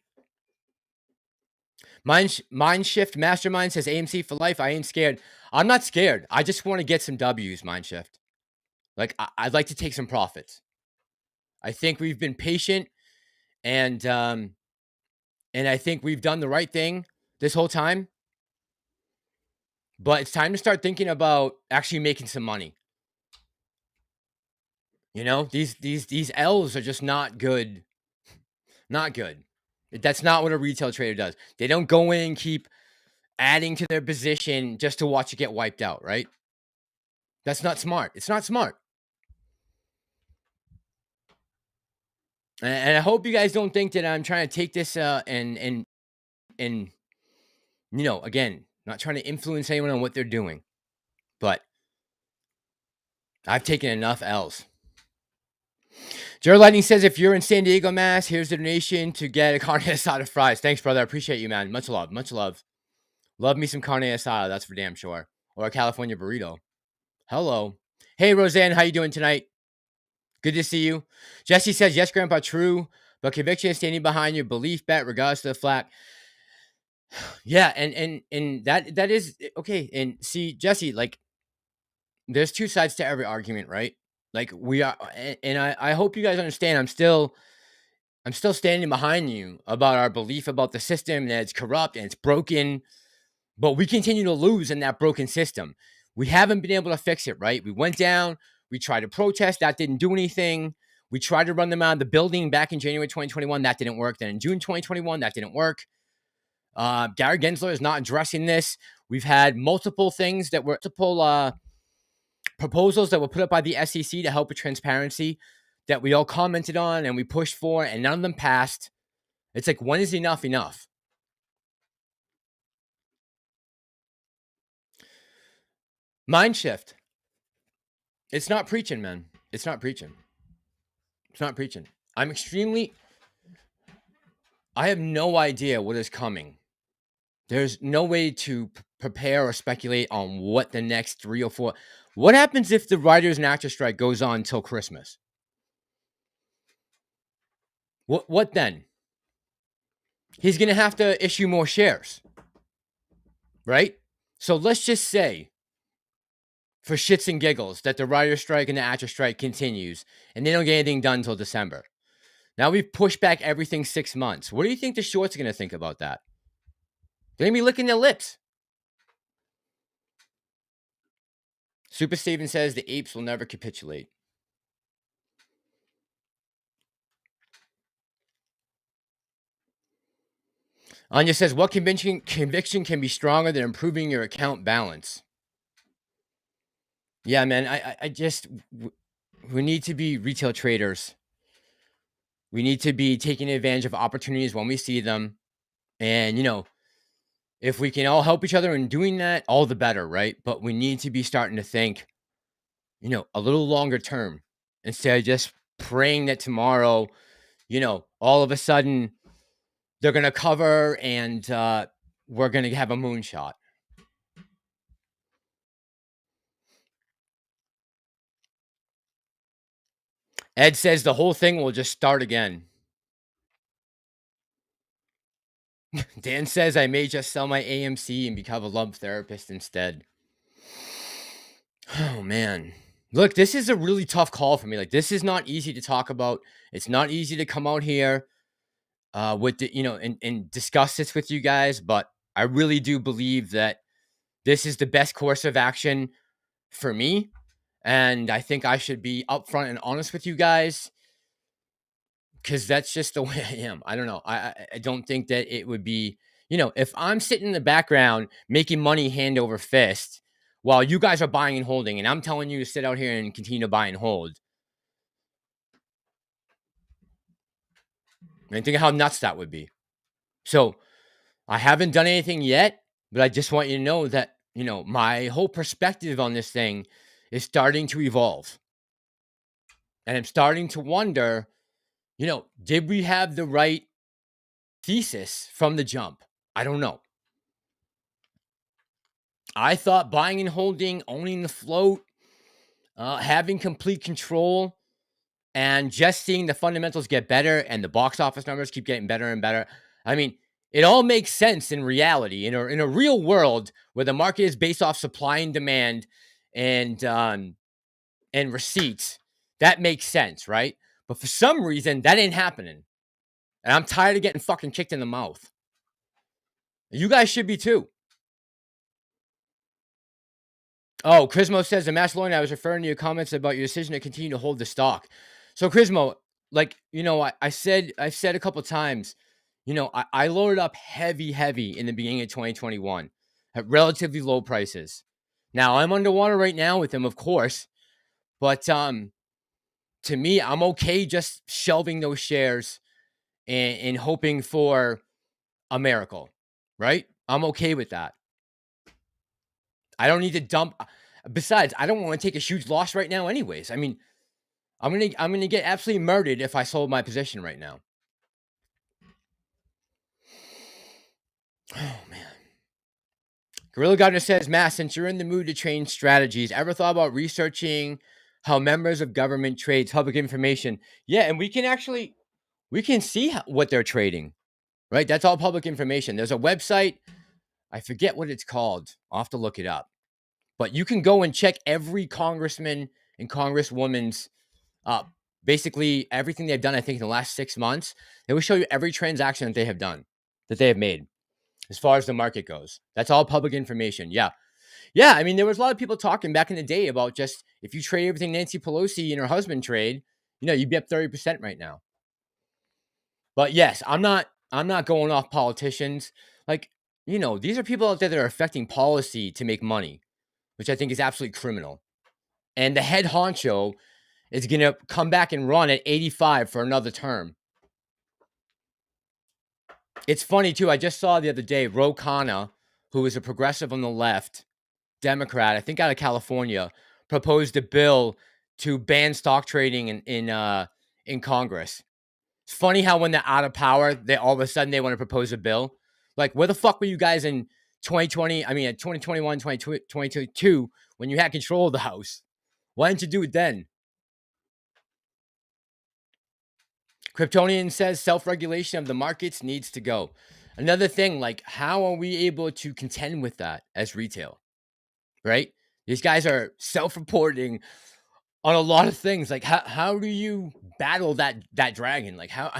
Mindshift Mastermind says AMC for life. I ain't scared. I'm not scared. I just want to get some W's, Mindshift. Like, I'd like to take some profits. I think we've been patient and I think we've done the right thing this whole time. But it's time to start thinking about actually making some money. These L's are just not good. Not good. That's not what a retail trader does. They don't go in and keep adding to their position just to watch it get wiped out, right? That's not smart. It's not smart. And I hope you guys don't think that I'm trying to take this and again, not trying to influence anyone on what they're doing. But I've taken enough L's. Jared Lightning says, if you're in San Diego, Mass, here's the donation to get a carne asada fries. Thanks, brother. I appreciate you, man. Much love. Much love. Love me some carne asada. That's for damn sure. Or a California burrito. Hello. Hey, Roseanne. How you doing tonight? Good to see you. Jesse says, yes, Grandpa, true. But conviction is standing behind your belief bet regardless of the flack. Yeah, and that is okay. And see, Jesse, like, there's two sides to every argument, right? Like we are, and I hope you guys understand. I'm still standing behind you about our belief about the system that it's corrupt and it's broken, but we continue to lose in that broken system. We haven't been able to fix it, right? We went down, we tried to protest, that didn't do anything. We tried to run them out of the building back in January 2021, that didn't work. Then in June 2021, that didn't work. Gary Gensler is not addressing this. We've had multiple things that were proposals that were put up by the SEC to help with transparency that we all commented on and we pushed for, and none of them passed. It's like, when is enough enough? Mind shift. It's not preaching, man. It's not preaching. It's not preaching. I have no idea what is coming. There's no way to prepare or speculate on what the next 3 or 4. What happens if the writers and actors strike goes on until Christmas? What then? He's going to have to issue more shares, right? So let's just say, for shits and giggles, that the writer's strike and the actor strike continues, and they don't get anything done until December. Now we've pushed back everything 6 months. What do you think the shorts are going to think about that? They're going to be licking their lips. Super Steven says the apes will never capitulate. Anya says, what conviction can be stronger than improving your account balance? Yeah, man, I just, we need to be retail traders. We need to be taking advantage of opportunities when we see them. And, if we can all help each other in doing that, all the better, right? But we need to be starting to think, a little longer term instead of just praying that tomorrow, all of a sudden they're going to cover and we're going to have a moonshot. Ed says the whole thing will just start again. Dan says I may just sell my AMC and become a love therapist instead. Oh, man. Look, this is a really tough call for me. Like, this is not easy to talk about. It's not easy to come out here with the, and discuss this with you guys. But I really do believe that this is the best course of action for me. And I think I should be upfront and honest with you guys, because that's just the way I am. I don't know. I don't think that it would be, if I'm sitting in the background making money hand over fist while you guys are buying and holding, and I'm telling you to sit out here and continue to buy and hold. And think of how nuts that would be. So I haven't done anything yet, but I just want you to know that, my whole perspective on this thing is starting to evolve. And I'm starting to wonder, did we have the right thesis from the jump? I don't know. I thought buying and holding, owning the float, having complete control, and just seeing the fundamentals get better and the box office numbers keep getting better and better. I mean, it all makes sense in reality. In a real world where the market is based off supply and demand and receipts, that makes sense, right? But for some reason, that ain't happening. And I'm tired of getting fucking kicked in the mouth. You guys should be too. Oh, Chrismo says, the Massalorian, I was referring to your comments about your decision to continue to hold the stock. So, Chrismo, like, I've said a couple times, I loaded up heavy in the beginning of 2021 at relatively low prices. Now, I'm underwater right now with them, of course. But to me, I'm okay just shelving those shares and hoping for a miracle, right? I'm okay with that. I don't need to dump. Besides, I don't want to take a huge loss right now anyways. I mean, I'm gonna get absolutely murdered if I sold my position right now. Oh man. Gorilla Governor says, Matt, since you're in the mood to change strategies, ever thought about researching how members of government trades public information? Yeah, and we can see what they're trading, right? That's all public information. There's a website, I forget what it's called. I'll have to look it up. But you can go and check every congressman and congresswoman's basically everything they've done, I think, in the last 6 months. They will show you every transaction that they have done, that they have made, as far as the market goes. That's all public information. Yeah. Yeah. I mean, there was a lot of people talking back in the day about just if you trade everything Nancy Pelosi and her husband trade, you'd be up 30% right now. But yes, I'm not going off politicians. Like, these are people out there that are affecting policy to make money, which I think is absolutely criminal. And the head honcho is going to come back and run at 85 for another term. It's funny, too. I just saw the other day, Ro Khanna, who is a progressive on the left, Democrat, I think out of California, proposed a bill to ban stock trading in Congress. It's funny how when they're out of power, they all of a sudden they want to propose a bill. Like, where the fuck were you guys in 2020? I mean, 2021, 2022, when you had control of the House? Why didn't you do it then? Kryptonian says self-regulation of the markets needs to go. Another thing, like, how are we able to contend with that as retail? Right? These guys are self-reporting on a lot of things. Like, how do you battle that dragon? Like, how?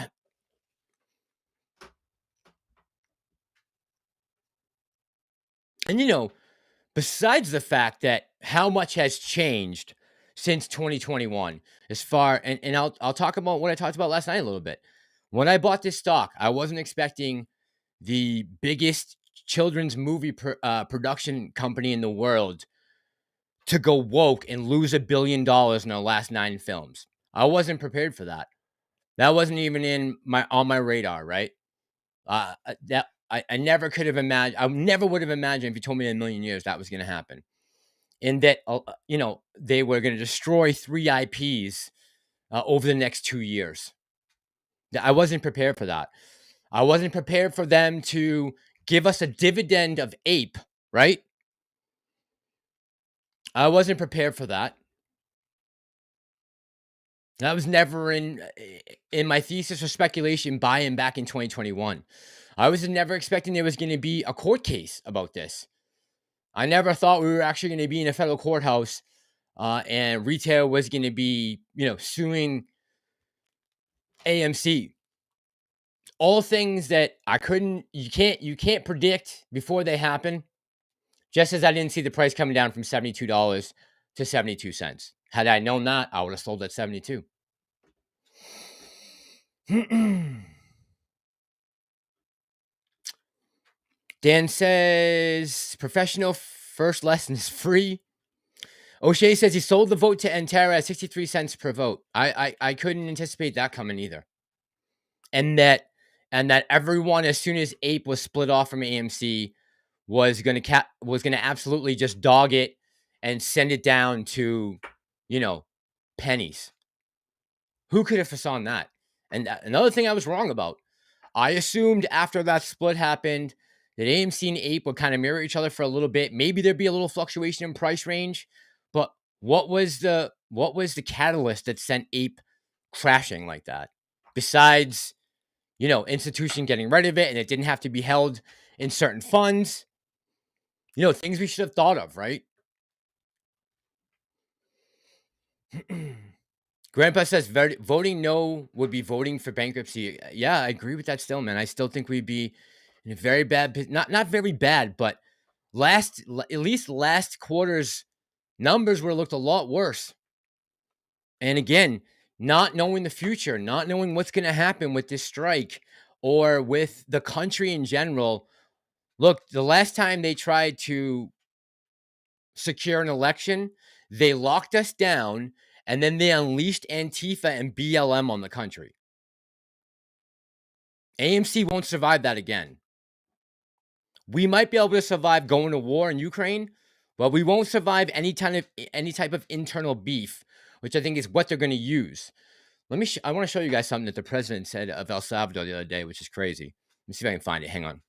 And besides the fact that how much has changed since 2021, as far and I'll talk about what I talked about last night a little bit. When I bought this stock, I wasn't expecting the biggest children's movie production company in the world to go woke and lose $1 billion in their last 9 films. I wasn't prepared for that. That wasn't even on my radar, right? That I never could have imagined. I never would have imagined if you told me in a million years that was going to happen. And that they were going to destroy 3 IPs over the next 2 years. I wasn't prepared for that. I wasn't prepared for them to give us a dividend of ape, right? I wasn't prepared for that. That was never in my thesis or speculation buying back in 2021. I was never expecting there was going to be a court case about this. I never thought we were actually going to be in a federal courthouse and retail was going to be, suing AMC. All things that you can't predict before they happen. Just as I didn't see the price coming down from $72 to 72 cents. Had I known that, I would have sold at 72. Dan says professional first lesson is free. O'Shea says he sold the vote to Entera at 63 cents per vote. I couldn't anticipate that coming either. And that everyone, as soon as Ape was split off from AMC, was gonna absolutely just dog it and send it down to, pennies. Who could have foreseen that? And another thing I was wrong about. I assumed after that split happened that AMC and Ape would kind of mirror each other for a little bit. Maybe there'd be a little fluctuation in price range, but what was the catalyst that sent Ape crashing like that? Besides, institution getting rid of it and it didn't have to be held in certain funds. Things we should have thought of, right? Grandpa says voting no would be voting for bankruptcy. Yeah, I agree with that still, man. I still think we'd be in a very bad, not very bad, but at least last quarter's numbers would have looked a lot worse. And again, not knowing the future, not knowing what's going to happen with this strike or with the country in general. Look, the last time they tried to secure an election, they locked us down and then they unleashed Antifa and BLM on the country. AMC won't survive that again. We might be able to survive going to war in Ukraine, Well, we won't survive any type of internal beef, which I think is what they're going to use. I want to show you guys something that the president said of El Salvador the other day, which is crazy. Let me see if I can find it. Hang on.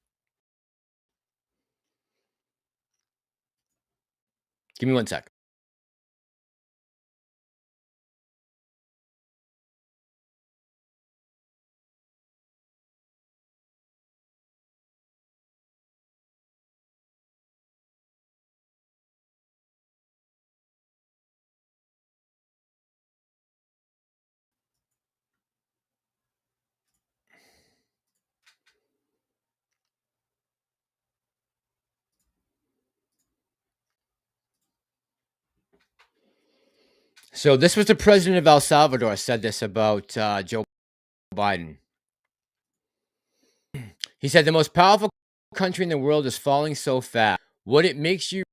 Give me one sec. So this was the president of El Salvador said this about Joe Biden. He said the most powerful country in the world is falling so fast. It makes you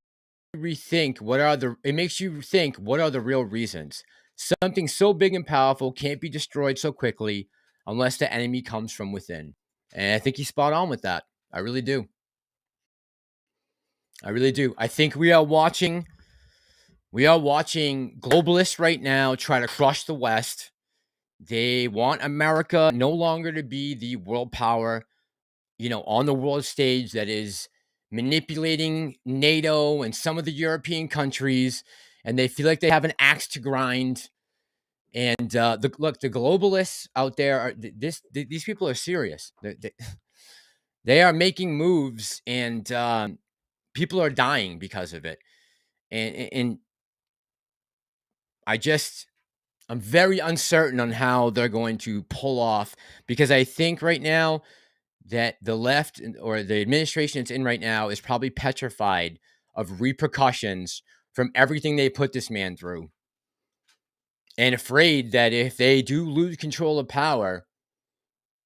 think what are the real reasons. Something so big and powerful can't be destroyed so quickly unless the enemy comes from within. And I think he's spot on with that. I really do. I think we are watching globalists right now try to crush the West. They want America no longer to be the world power, on the world stage that is manipulating NATO and some of the European countries, and they feel like they have an axe to grind. And the globalists out there these people are serious. They are making moves, and people are dying because of it. And I'm very uncertain on how they're going to pull off, because I think right now that the left or the administration it's in right now is probably petrified of repercussions from everything they put this man through, and afraid that if they do lose control of power,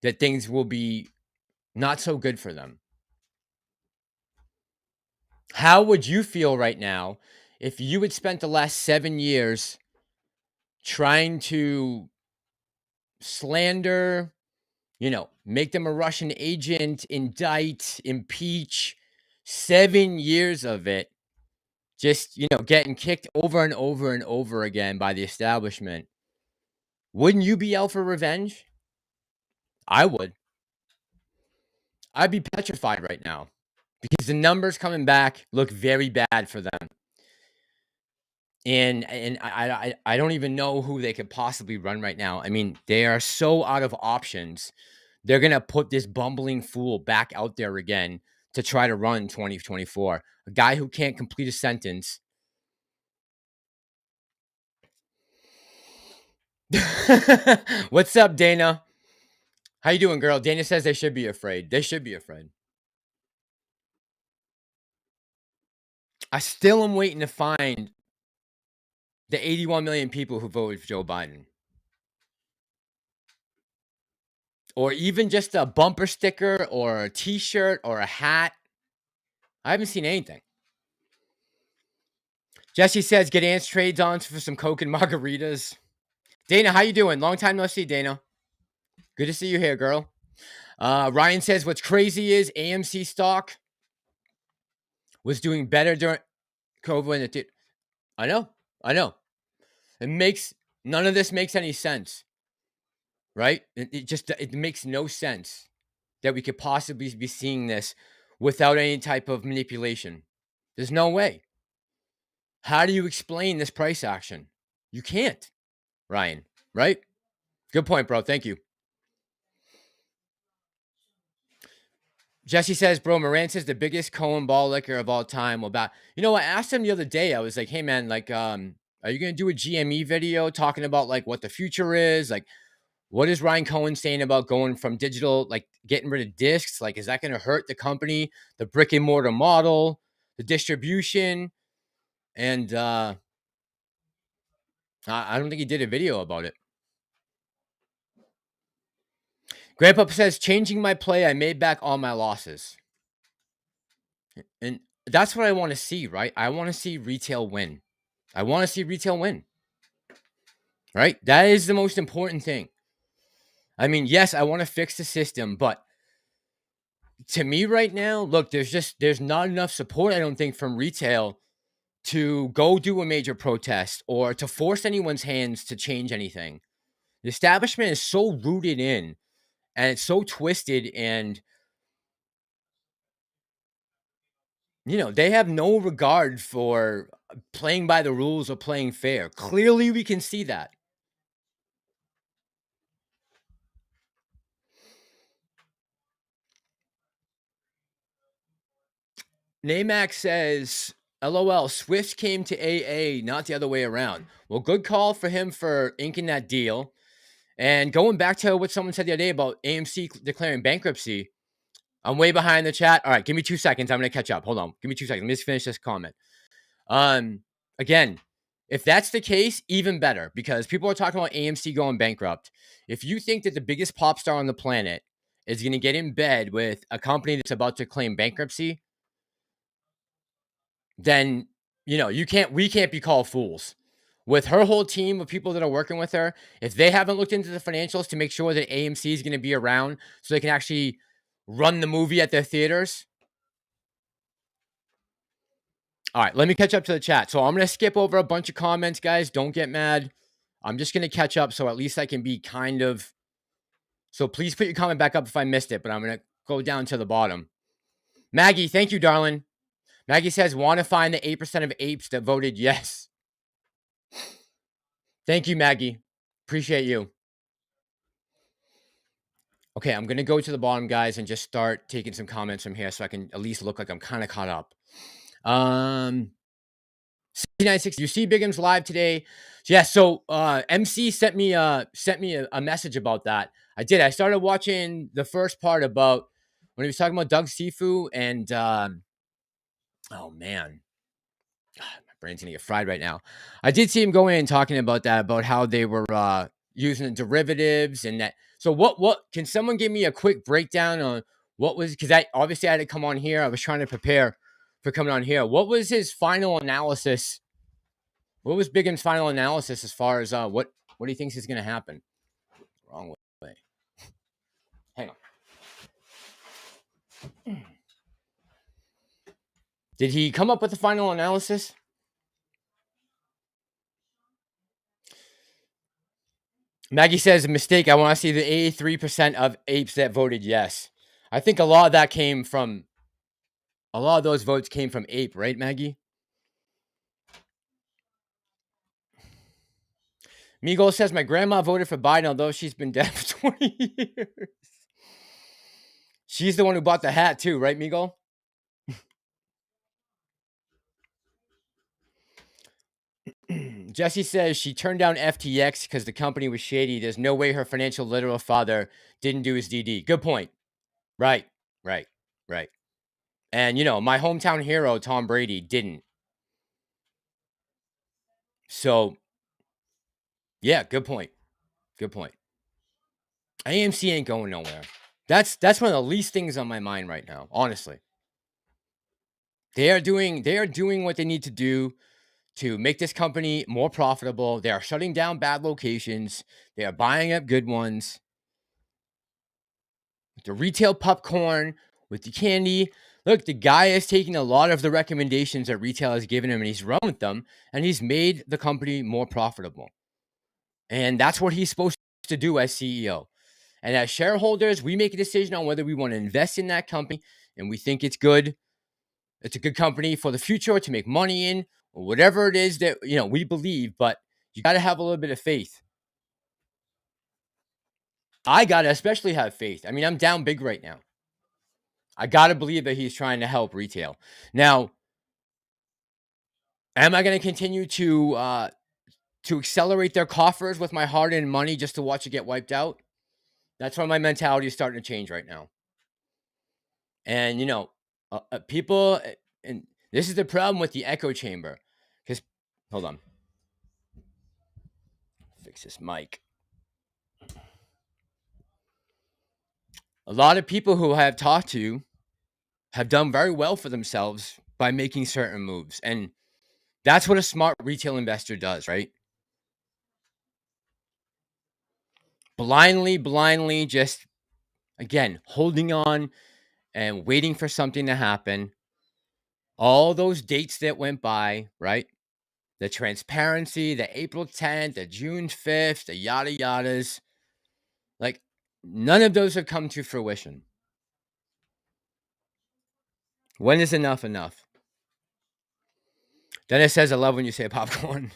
that things will be not so good for them. How would you feel right now if you had spent the last 7 years trying to slander, make them a Russian agent, indict, impeach, 7 years of it, just, getting kicked over and over and over again by the establishment? Wouldn't you be out for revenge? I would. I'd be petrified right now because the numbers coming back look very bad for them. And I don't even know who they could possibly run right now. I mean, they are so out of options. They're going to put this bumbling fool back out there again to try to run 2024. A guy who can't complete a sentence. What's up, Dana? How you doing, girl? Dana says they should be afraid. They should be afraid. I still am waiting to find the 81 million people who voted for Joe Biden. Or even just a bumper sticker or a t-shirt or a hat. I haven't seen anything. Jesse says, get Ants trades on for some Coke and margaritas. Dana, how you doing? Long time no see, Dana. Good to see you here, girl. Ryan says, what's crazy is AMC stock was doing better during COVID. I know. None of this makes any sense, right? It makes no sense that we could possibly be seeing this without any type of manipulation. There's no way. How do you explain this price action? You can't, Ryan, right? Good point, bro. Thank you. Jesse says, bro, Moran says the biggest Cohen ball liquor of all time. Well, I asked him the other day, I was like, hey, man, like, are you going to do a GME video talking about, like, what the future is? Like, what is Ryan Cohen saying about going from digital, like, getting rid of discs? Like, is that going to hurt the company, the brick and mortar model, the distribution? And I don't think he did a video about it. Grandpa says, changing my play, I made back all my losses. And that's what I want to see, right? I want to see retail win. Right? That is the most important thing. I mean, yes, I want to fix the system, but to me right now, look, there's not enough support, I don't think, from retail to go do a major protest or to force anyone's hands to change anything. The establishment is so rooted in and it's so twisted, and they have no regard for playing by the rules or playing fair. Clearly, we can see that. Namax says, LOL, Swift came to AA, not the other way around. Well, good call for him for inking that deal. And going back to what someone said the other day about AMC declaring bankruptcy, I'm way behind the chat. All right, give me 2 seconds. I'm going to catch up. Hold on. Give me 2 seconds. Let me just finish this comment. Again, if that's the case, even better, because people are talking about AMC going bankrupt. If you think that the biggest pop star on the planet is going to get in bed with a company that's about to claim bankruptcy, then we can't be called fools. With her whole team of people that are working with her, if they haven't looked into the financials to make sure that AMC is going to be around so they can actually run the movie at their theaters. All right, let me catch up to the chat. So I'm going to skip over a bunch of comments, guys. Don't get mad. I'm just going to catch up so at least I can be kind of... So please put your comment back up if I missed it, but I'm going to go down to the bottom. Maggie, thank you, darling. Maggie says, want to find the 8% of apes that voted yes. Thank you, Maggie. Appreciate you. Okay, I'm going to go to the bottom, guys, and just start taking some comments from here so I can at least look like I'm kind of caught up. 6960, you see Bigham's live today? Yeah, so MC sent me a message about that. I did. I started watching the first part about when he was talking about Doug Sifu and oh man, my brain's gonna get fried right now. I did see him go in talking about that, about how they were using the derivatives and that. So what can someone give me a quick breakdown on what was, because I obviously had to come on here. I was trying to prepare for coming on here. What was his final analysis? What was Bigham's final analysis as far as what he thinks is going to happen? Wrong way. Hang on. Did he come up with the final analysis? Maggie says, a mistake. I want to see the 83% of apes that voted yes. I think a lot of that came from, a lot of those votes came from ape, right, Maggie? Miguel says, my grandma voted for Biden, although she's been dead for 20 years. She's the one who bought the hat too, right, Miguel? Jesse says she turned down FTX because the company was shady. There's no way her financial literal father didn't do his DD. Good point. Right. And, my hometown hero, Tom Brady, didn't. So, yeah, good point. AMC ain't going nowhere. That's one of the least things on my mind right now, honestly. They are doing what they need to do to make this company more profitable. They are shutting down bad locations. They are buying up good ones. With the retail popcorn, with the candy. Look, the guy is taking a lot of the recommendations that retail has given him and he's run with them, and he's made the company more profitable. And that's what he's supposed to do as CEO. And as shareholders, we make a decision on whether we want to invest in that company and we think it's good. It's a good company for the future to make money in, or whatever it is that, we believe, but you got to have a little bit of faith. I got to especially have faith. I mean, I'm down big right now. I got to believe that he's trying to help retail. Now, am I going to continue to accelerate their coffers with my hard-earned money just to watch it get wiped out? That's why my mentality is starting to change right now. And, people, and this is the problem with the echo chamber. Because, hold on. Fix this mic. A lot of people who I have talked to have done very well for themselves by making certain moves. And that's what a smart retail investor does, right? Blindly, just, again, holding on and waiting for something to happen. all those dates that went by, right? The transparency, the April 10th, the June 5th, the yada yadas. Like, none of those have come to fruition. When is enough enough? Then it says, I love when you say popcorn.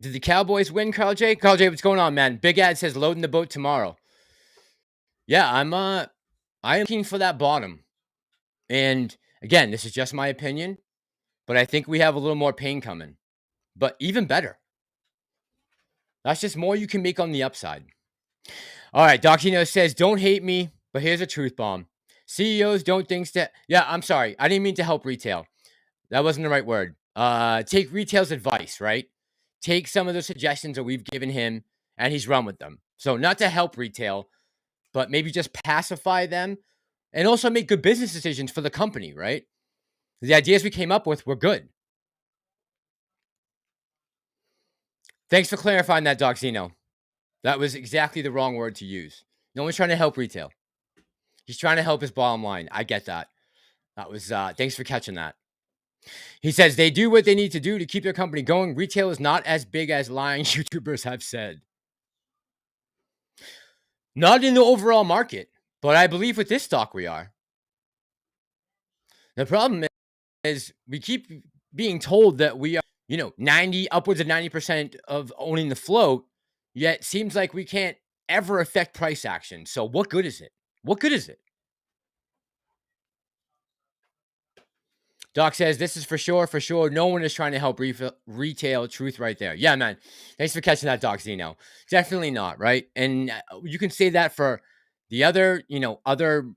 Did the Cowboys win, Carl J? Carl J, what's going on, man? Big Ad says loading the boat tomorrow. Yeah, I am looking for that bottom. And again, this is just my opinion, but I think we have a little more pain coming. But even better. That's just more you can make on the upside. All right, Docino says, don't hate me, but here's a truth bomb. CEOs don't think that. Yeah, I'm sorry. I didn't mean to help retail. That wasn't the right word. Take retail's advice, right? Take some of the suggestions that we've given him, and he's run with them. So not to help retail, but maybe just pacify them and also make good business decisions for the company, right? The ideas we came up with were good. Thanks for clarifying that, Doxino. That was exactly the wrong word to use. No one's trying to help retail. He's trying to help his bottom line. I get that. That was thanks for catching that. He says they do what they need to do to keep their company going. Retail is not as big as lying YouTubers have said. Not in the overall market, but I believe with this stock we are. The problem is we keep being told that we are, 90 upwards of 90% of owning the float, yet seems like we can't ever affect price action. So what good is it? What good is it? Doc says, this is for sure, for sure. No one is trying to help retail. Truth right there. Yeah, man. Thanks for catching that, Doc Zeno. Definitely not, right? And you can say that for the other, other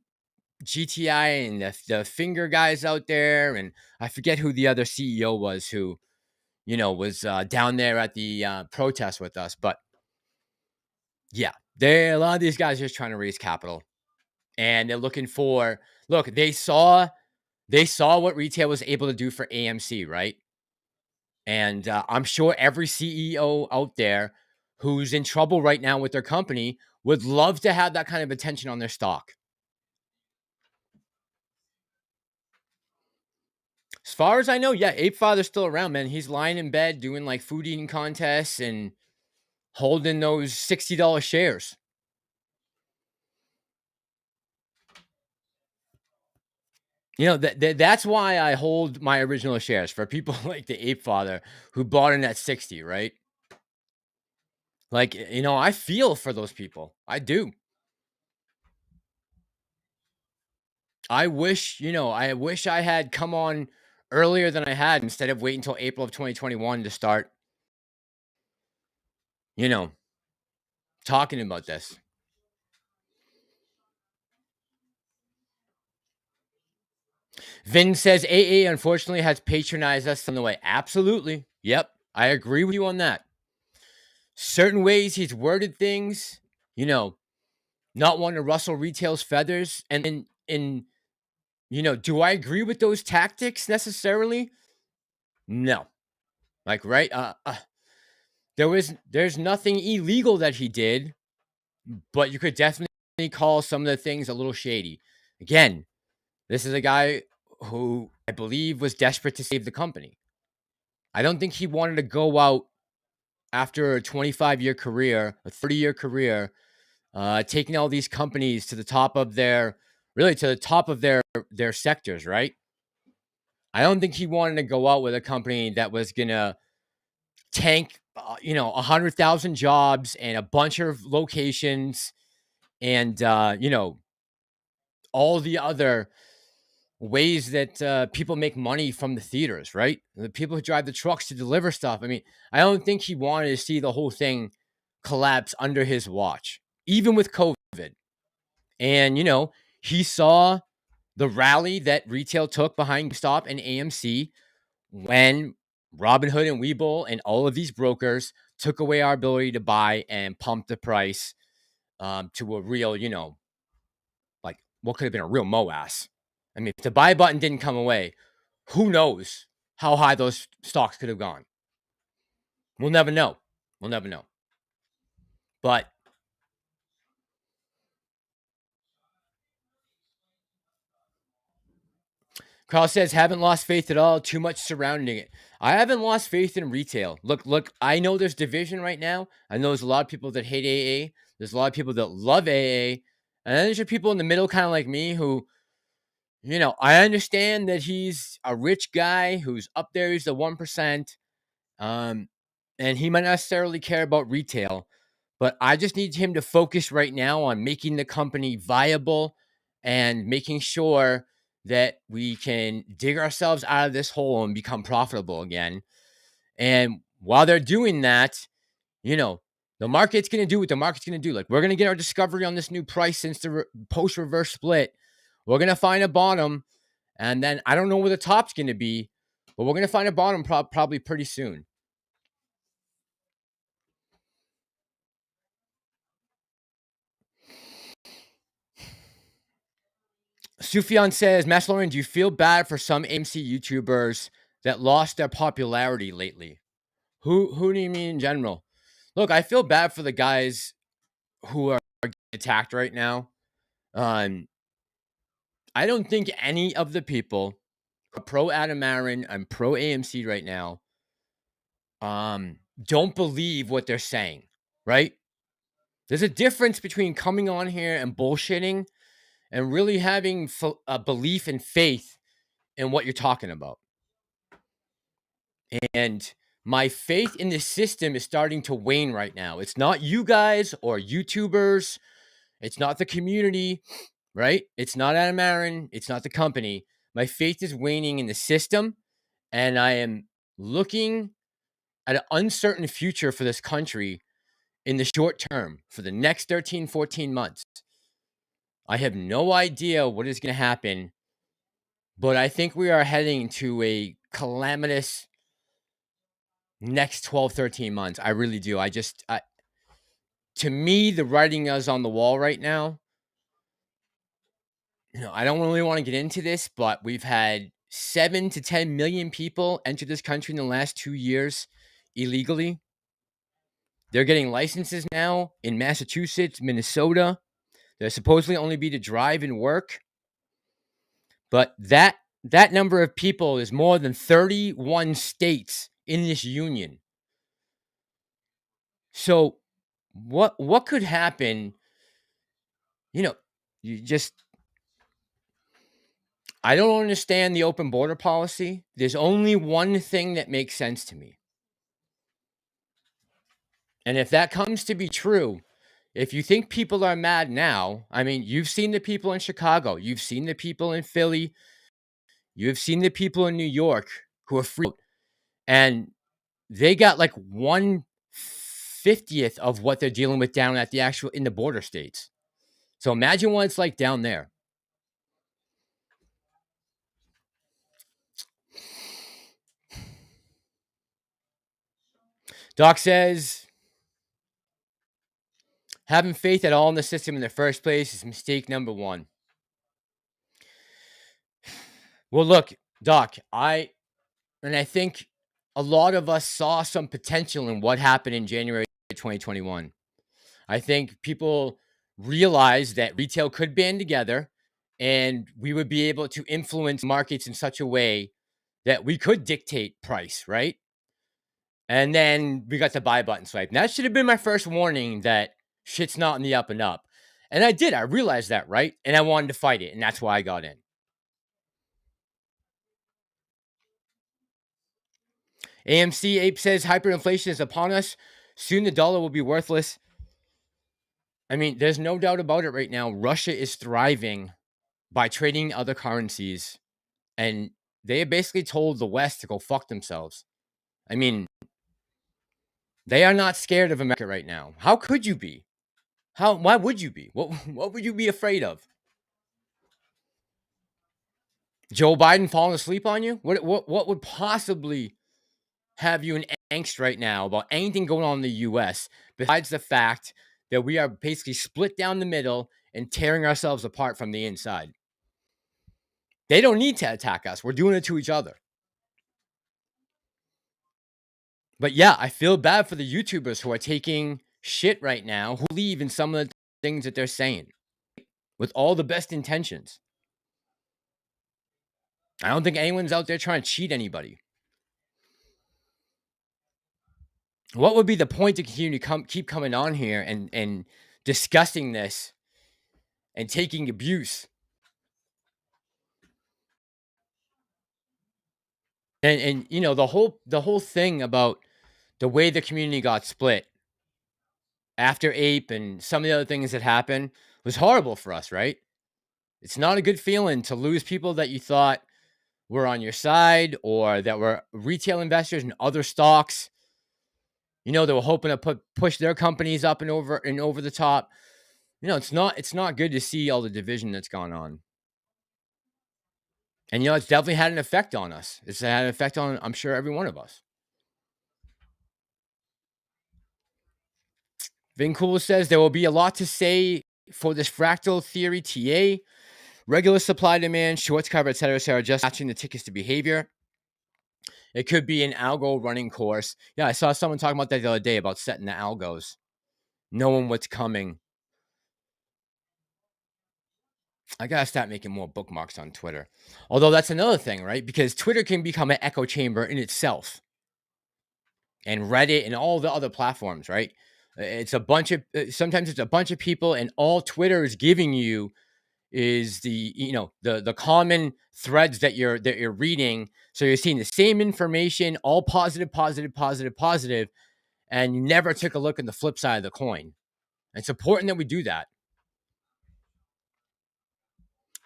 GTI and the finger guys out there. And I forget who the other CEO was who, was down there at the protest with us. But yeah, a lot of these guys are just trying to raise capital. And they're looking for, look, they saw what retail was able to do for AMC, right? And I'm sure every CEO out there who's in trouble right now with their company would love to have that kind of attention on their stock. As far as I know, yeah, Ape Father's still around, man. He's lying in bed doing like food eating contests and holding those $60 shares. That's why I hold my original shares for people like the Ape Father who bought in at 60, right? Like, I feel for those people. I do. I wish I had come on earlier than I had instead of waiting until April of 2021 to start, talking about this. Vin says AA unfortunately has patronized us on the way. Absolutely. Yep. I agree with you on that. Certain ways he's worded things, not wanting to rustle retail's feathers. And do I agree with those tactics necessarily? No. Like, right? There's nothing illegal that he did, but you could definitely call some of the things a little shady. Again, this is a guy who I believe was desperate to save the company. I don't think he wanted to go out after a 25-year career, a 30-year career, taking all these companies to the top of their sectors, right? I don't think he wanted to go out with a company that was gonna tank, 100,000 jobs and a bunch of locations, and all the other ways that people make money from the theaters, right? The people who drive the trucks to deliver stuff. I mean, I don't think he wanted to see the whole thing collapse under his watch, even with COVID. And, he saw the rally that retail took behind GameStop and AMC when Robinhood and Webull and all of these brokers took away our ability to buy and pump the price to a real, like what could have been a real MOAS. I mean, if the buy button didn't come away, who knows how high those stocks could have gone? We'll never know. We'll never know. But Carl says, haven't lost faith at all. Too much surrounding it. I haven't lost faith in retail. Look, I know there's division right now. I know there's a lot of people that hate AA. There's a lot of people that love AA. And then there's people in the middle, kind of like me, who, I understand that he's a rich guy who's up there. He's the 1%. And he might not necessarily care about retail. But I just need him to focus right now on making the company viable and making sure that we can dig ourselves out of this hole and become profitable again. And while they're doing that, the market's going to do what the market's going to do. Like, we're going to get our discovery on this new price since the post-reverse split. We're going to find a bottom. And then I don't know where the top's going to be, but we're going to find a bottom probably pretty soon. Sufyan says, Massalorian, do you feel bad for some AMC YouTubers that lost their popularity lately? Who do you mean in general? Look, I feel bad for the guys who are getting attacked right now. I don't think any of the people pro Aron and pro AMC right now don't believe what they're saying, right? There's a difference between coming on here and bullshitting and really having a belief and faith in what you're talking about. And my faith in this system is starting to wane right now. It's not you guys or YouTubers. It's not the community, right? It's not Aron. It's not the company. My faith is waning in the system. And I am looking at an uncertain future for this country in the short term for the next 13, 14 months. I have no idea what is going to happen, but I think we are heading to a calamitous next 12, 13 months. I really do. To me, the writing is on the wall right now. I don't really want to get into this, but we've had 7 to 10 million people enter this country in the last 2 years illegally. They're getting licenses now in Massachusetts, Minnesota. They're supposedly only be to drive and work. But that number of people is more than 31 states in this union. So what could happen? I don't understand the open border policy. There's only one thing that makes sense to me. And if that comes to be true, if you think people are mad now, I mean, you've seen the people in Chicago, you've seen the people in Philly, you've seen the people in New York who are free, and they got like 1/50th of what they're dealing with down at in the border states. So imagine what it's like down there. Doc says, having faith at all in the system in the first place is mistake number one. Well, look, Doc, I think a lot of us saw some potential in what happened in January 2021. I think people realized that retail could band together and we would be able to influence markets in such a way that we could dictate price, right? And then we got the buy button swipe. And that should have been my first warning that shit's not in the up and up. And I did. I realized that, right? And I wanted to fight it. And that's why I got in. AMC Ape says hyperinflation is upon us. Soon the dollar will be worthless. I mean, there's no doubt about it right now. Russia is thriving by trading other currencies. And they basically told the West to go fuck themselves. I mean, they are not scared of America right now. How could you be? Why would you be? What would you be afraid of? Joe Biden falling asleep on you? What would possibly have you in angst right now about anything going on in the US besides the fact that we are basically split down the middle and tearing ourselves apart from the inside? They don't need to attack us. We're doing it to each other. But yeah, I feel bad for the YouTubers who are taking shit right now, who believe in some of the things that they're saying with all the best intentions. I don't think anyone's out there trying to cheat anybody. What would be the point to continue to keep coming on here and discussing this and taking abuse? And you know, the whole thing about the way the community got split after Ape and some of the other things that happened was horrible for us, right? It's not a good feeling to lose people that you thought were on your side or that were retail investors in other stocks. You know, they were hoping to push their companies up and over the top. You know, it's not good to see all the division that's gone on. And you know, it's definitely had an effect on us. It's had an effect on, I'm sure, every one of us. Vincool says there will be a lot to say for this fractal theory TA. Regular supply demand, shorts cover, etc., just matching the tickets to behavior. It could be an algo running course. Yeah, I saw someone talking about that the other day about setting the algos, knowing what's coming. I gotta start making more bookmarks on Twitter. Although that's another thing, right? Because Twitter can become an echo chamber in itself. And Reddit and all the other platforms, right? It's a bunch of sometimes it's a bunch of people, and all Twitter is giving you is the common threads that you're reading. So you're seeing the same information, all positive, positive, positive, positive, and you never took a look at the flip side of the coin. It's important that we do that.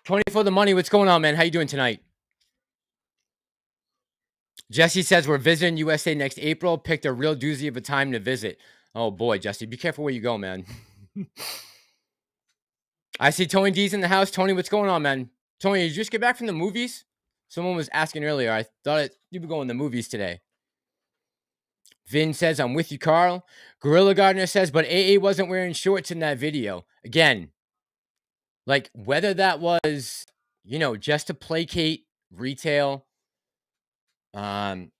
20 for the money. What's going on, man? How you doing tonight? Jesse says we're visiting USA next April. Picked a real doozy of a time to visit. Oh boy, Jesse, be careful where you go, man. I see Tony D's in the house. Tony, what's going on, man? Tony, did you just get back from the movies? Someone was asking earlier. I thought you were going to the movies today. Vin says, I'm with you, Carl. Gorilla Gardener says, but AA wasn't wearing shorts in that video. Again, like whether that was, just to placate retail. We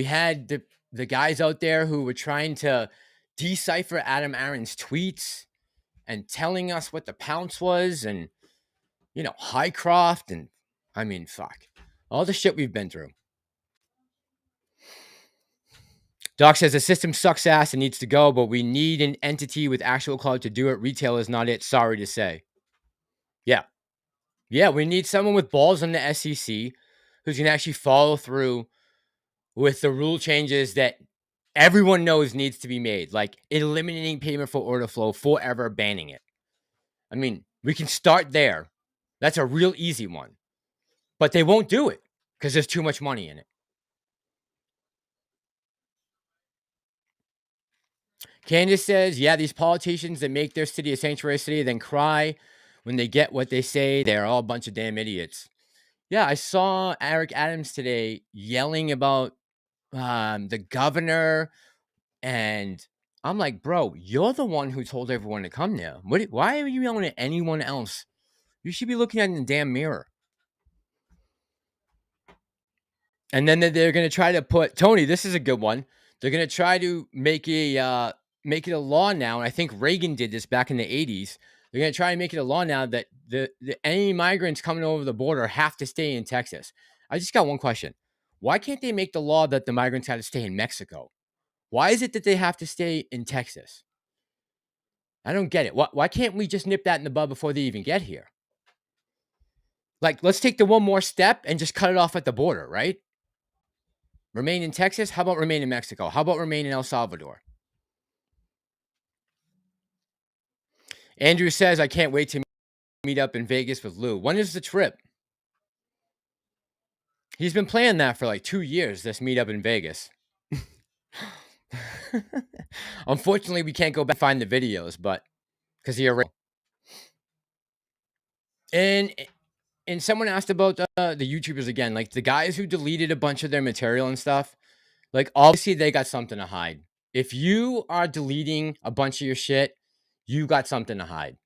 had the guys out there who were trying to decipher Aron's tweets and telling us what the pounce was, and Highcroft, and I mean, fuck, all the shit we've been through. Doc says the system sucks ass and needs to go, but we need an entity with actual clout to do it. Retail is not it. Sorry to say. Yeah, we need someone with balls on the SEC who's going to actually follow through with the rule changes that everyone knows needs to be made, like eliminating payment for order flow, forever banning it. I mean, we can start there. That's a real easy one. But they won't do it because there's too much money in it. Candace says, yeah, these politicians that make their city a sanctuary city then cry when they get what they say. They're all a bunch of damn idiots. Yeah, I saw Eric Adams today yelling about the governor, and I'm like, bro, you're the one who told everyone to come there. Why are you yelling at anyone else? You should be looking at it in the damn mirror. And then they're going to try to put Tony. This is a good one. They're going to try to make it a law now. And I think Reagan did this back in the 80s. They're going to try and make it a law now that any migrants coming over the border have to stay in Texas. I just got one question. Why can't they make the law that the migrants have to stay in Mexico? Why is it that they have to stay in Texas? I don't get it. Why can't we just nip that in the bud before they even get here? Like, let's take the one more step and just cut it off at the border, right? Remain in Texas? How about remain in Mexico? How about remain in El Salvador? Andrew says, I can't wait to meet up in Vegas with Lou. When is the trip? He's been planning that for like 2 years, this meetup in Vegas. Unfortunately, we can't go back and find the videos, but because he already. And someone asked about the YouTubers again, like the guys who deleted a bunch of their material and stuff. Like, obviously, they got something to hide. If you are deleting a bunch of your shit, you got something to hide.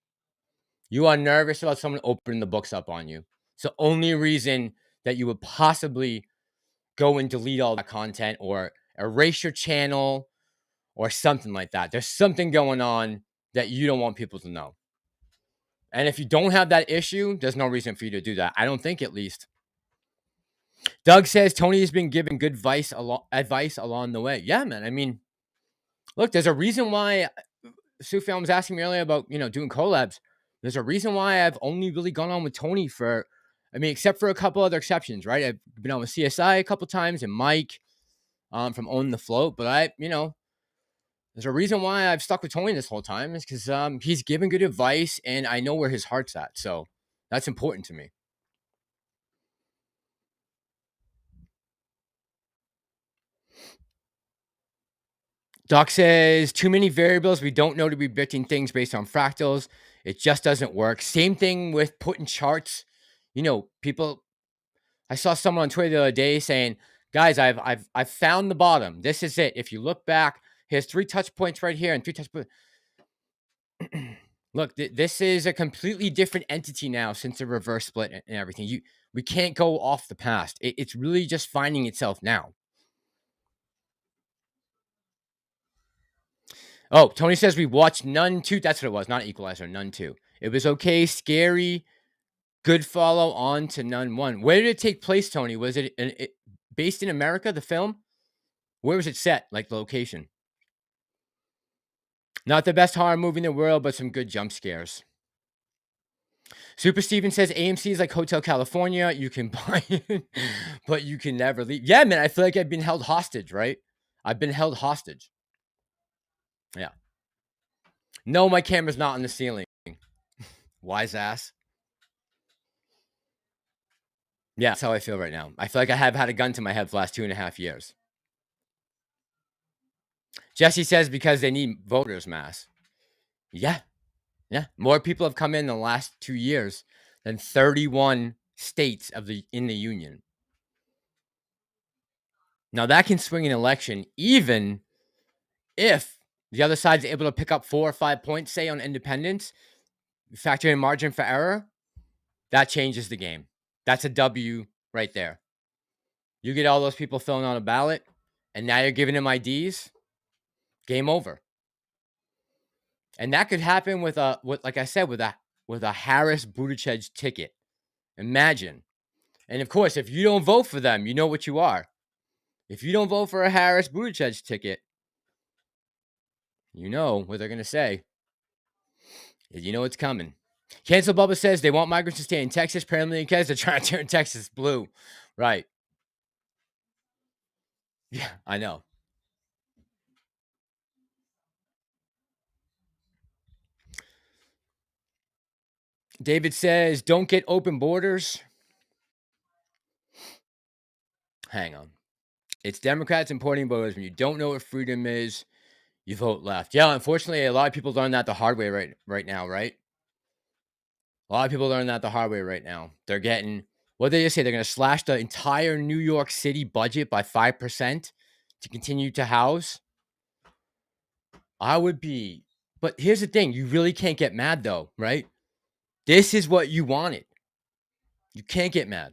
You are nervous about someone opening the books up on you. It's the only reason that you would possibly go and delete all that content or erase your channel or something like that. There's something going on that you don't want people to know. And if you don't have that issue, there's no reason for you to do that. I don't think, at least. Doug says Tony has been giving good advice along the way. Yeah, man. I mean, look, there's a reason why Sufjan was asking me earlier about, doing collabs. There's a reason why I've only really gone on with Tony except for a couple other exceptions, right? I've been on with CSI a couple times and Mike from Own the Float, but there's a reason why I've stuck with Tony this whole time is because he's giving good advice and I know where his heart's at. So that's important to me. Doc says, too many variables. We don't know to be predicting things based on fractals. It just doesn't work. Same thing with putting charts. People, I saw someone on Twitter the other day saying, guys, I've found the bottom. This is it. If you look back, here's 3 touch points right here and 3 touch points. Look, this is a completely different entity now since the reverse split and everything. We can't go off the past. It's really just finding itself now. Oh, Tony says we watched Nun 2. That's what it was, not Equalizer, Nun 2. It was okay, scary, good follow on to Nun 1. Where did it take place, Tony? Was it based in America, the film? Where was it set, like the location? Not the best horror movie in the world, but some good jump scares. Super Steven says AMC is like Hotel California. You can buy it, but you can never leave. Yeah, man, I feel like I've been held hostage, right? I've been held hostage. Yeah. No, my camera's not on the ceiling. Wise ass. Yeah, that's how I feel right now. I feel like I have had a gun to my head for the last 2.5 years. Jesse says because they need voters mass. Yeah. Yeah. More people have come in the last 2 years than 31 states in the union. Now that can swing an election even if the other side's able to pick up 4 or 5 points, say, on independence, factor in margin for error, that changes the game. That's a W right there. You get all those people filling out a ballot, and now you're giving them IDs, game over. And that could happen with like I said, with a Harris Buttigieg ticket. Imagine. And of course, if you don't vote for them, you know what you are. If you don't vote for a Harris Buttigieg ticket, you know what they're going to say. You know it's coming. Cancel Bubba says they want migrants to stay in Texas, apparently because they're trying to turn Texas blue. Right. Yeah, I know. David says, don't get open borders. Hang on. It's Democrats importing voters. When you don't know what freedom is, you vote left. Yeah, unfortunately, a lot of people learn that the hard way right now, right? A lot of people learn that the hard way right now. They're getting, what did they just say? They're going to slash the entire New York City budget by 5% to continue to house. I would be, but here's the thing. You really can't get mad though, right? This is what you wanted. You can't get mad.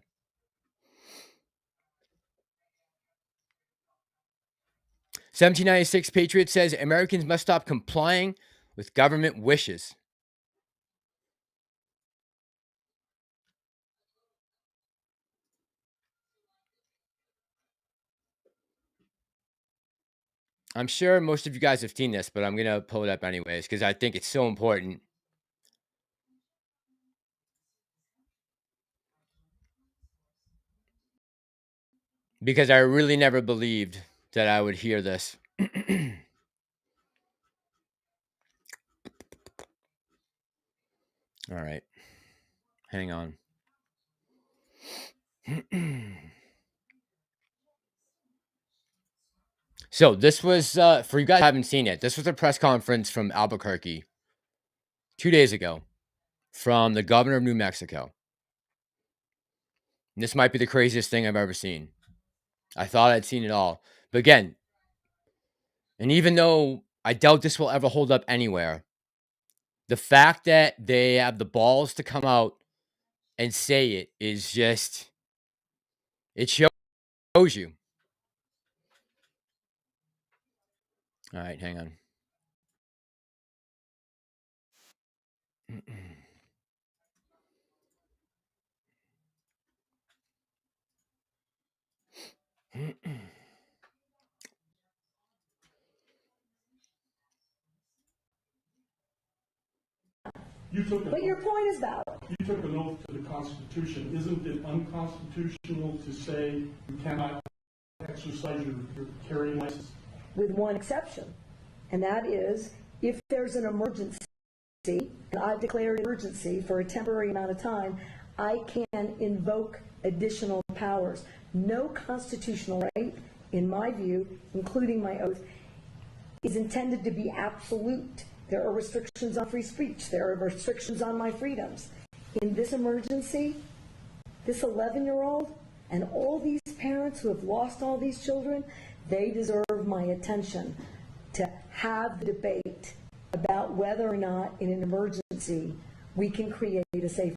$17.96 Patriot says Americans must stop complying with government wishes. I'm sure most of you guys have seen this, but I'm going to pull it up anyways because I think it's so important. Because I really never believed that I would hear this. All right. Hang on. So this was, for you guys who haven't seen it, this was a press conference from Albuquerque 2 days ago from the governor of New Mexico. And this might be the craziest thing I've ever seen. I thought I'd seen it all. But again, and even though I doubt this will ever hold up anywhere, the fact that they have the balls to come out and say it is just, it shows you. All right, hang on. But your point is valid. You took an oath to the Constitution. Isn't it unconstitutional to say you cannot exercise your carrying license? With one exception, and that is if there's an emergency, and I've declared emergency for a temporary amount of time, I can invoke additional powers. No constitutional right, in my view, including my oath, is intended to be absolute. There are restrictions on free speech. There are restrictions on my freedoms. In this emergency, this 11-year-old and all these parents who have lost all these children, they deserve my attention to have the debate about whether or not in an emergency we can create a safer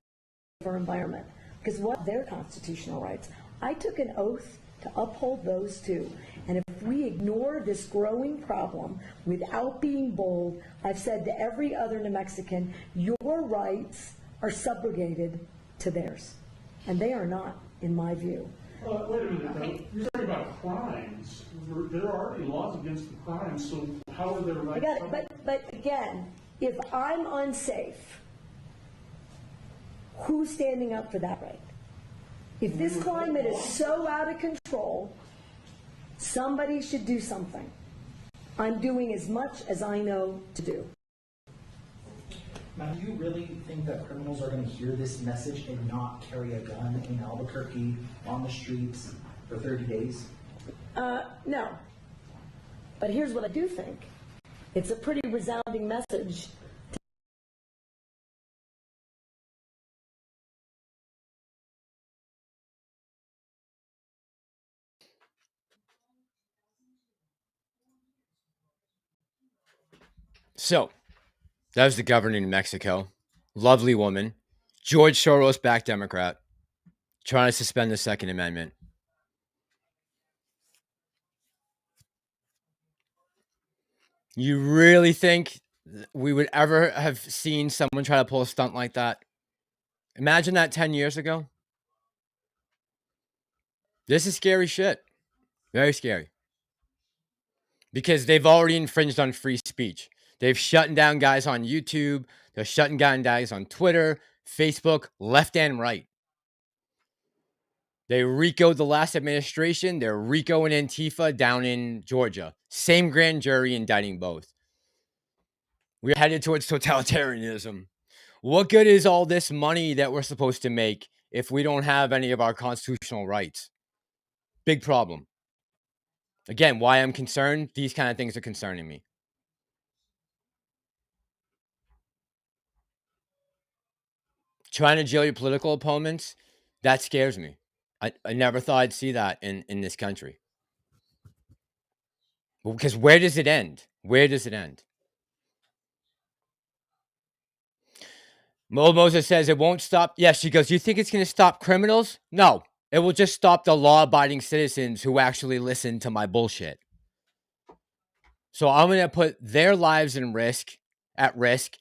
environment. Because what are their constitutional rights? I took an oath to uphold those too. And if we ignore this growing problem without being bold, I've said to every other New Mexican, your rights are subrogated to theirs. And they are not, in my view. Wait a minute, you're talking about crimes. There are already laws against the crimes, so how are their rights? I got it, but again, if I'm unsafe, who's standing up for that right? If this climate is so out of control, somebody should do something. I'm doing as much as I know to do. Now, do you really think that criminals are going to hear this message and not carry a gun in Albuquerque on the streets for 30 days? No. But here's what I do think. It's a pretty resounding message. So, that was the governor in Mexico. Lovely woman. George Soros backed Democrat. Trying to suspend the Second Amendment. You really think we would ever have seen someone try to pull a stunt like that? Imagine that 10 years ago. This is scary shit. Very scary. Because they've already infringed on free speech. They've shut down guys on YouTube. They're shutting down guys on Twitter, Facebook, left and right. They RICO'd the last administration. They're RICO and Antifa down in Georgia. Same grand jury indicting both. We're headed towards totalitarianism. What good is all this money that we're supposed to make if we don't have any of our constitutional rights? Big problem. Again, why I'm concerned, these kind of things are concerning me. Trying to jail your political opponents, that scares me. I never thought I'd see that in this country. Because where does it end? Where does it end? Mo Moses says it won't stop. Yes, she goes, you think it's going to stop criminals? No, it will just stop the law-abiding citizens who actually listen to my bullshit. So I'm going to put their lives at risk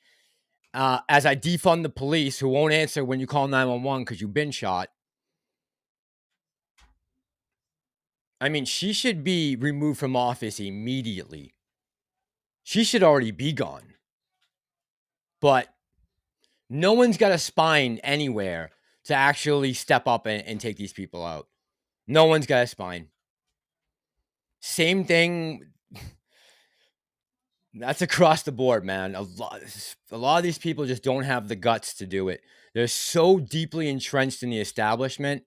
as I defund the police who won't answer when you call 911 because you've been shot. I mean, she should be removed from office immediately. She should already be gone. But no one's got a spine anywhere to actually step up and take these people out. No one's got a spine. Same thing. That's across the board, man. A lot of these people just don't have the guts to do it. They're so deeply entrenched in the establishment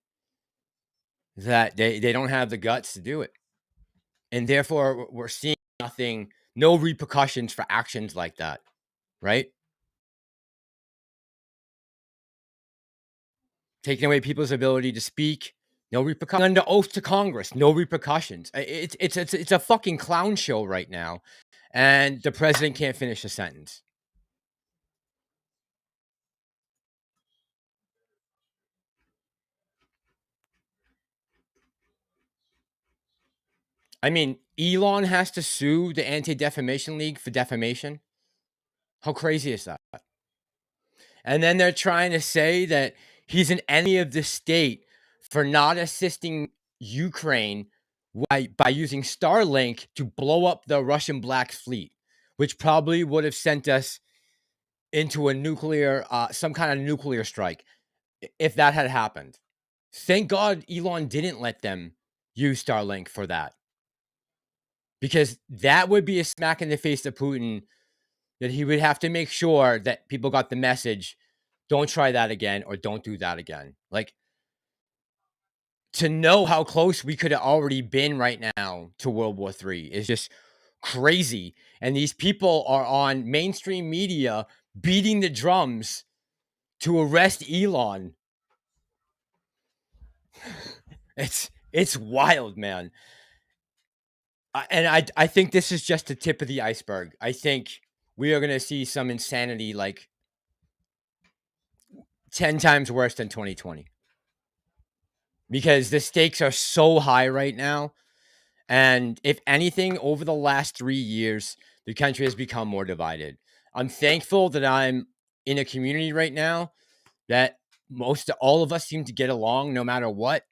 that they don't have the guts to do it. And therefore, we're seeing nothing, no repercussions for actions like that, right? Taking away people's ability to speak, no repercussions. Under oath to Congress, no repercussions. It's a fucking clown show right now, and the president can't finish a sentence. I mean, Elon has to sue the Anti-Defamation League for defamation. How crazy is that? And then they're trying to say that he's an enemy of the state for not assisting Ukraine by using Starlink to blow up the Russian Black Fleet, which probably would have sent us into a nuclear, some kind of nuclear strike, if that had happened. Thank God Elon didn't let them use Starlink for that. Because that would be a smack in the face to Putin, that he would have to make sure that people got the message, don't try that again, or don't do that again. Like, to know how close we could have already been right now to World War III is just crazy. And these people are on mainstream media beating the drums to arrest Elon. It's wild, man. I think this is just the tip of the iceberg. I think we are going to see some insanity like 10 times worse than 2020. Because the stakes are so high right now. And if anything, over the last 3 years, the country has become more divided. I'm thankful that I'm in a community right now that all of us seem to get along no matter what.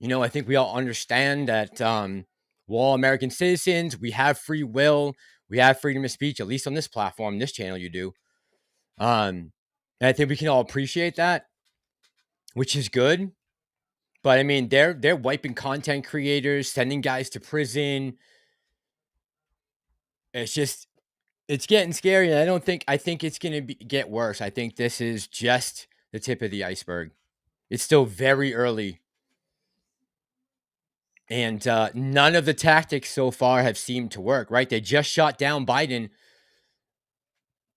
You know, I think we all understand that we're all American citizens. We have free will. We have freedom of speech, at least on this platform, this channel you do. And I think we can all appreciate that, which is good. But I mean, they're wiping content creators, sending guys to prison. It's getting scary. And I think it's going to get worse. I think this is just the tip of the iceberg. It's still very early. And none of the tactics so far have seemed to work, right? They just shot down Biden.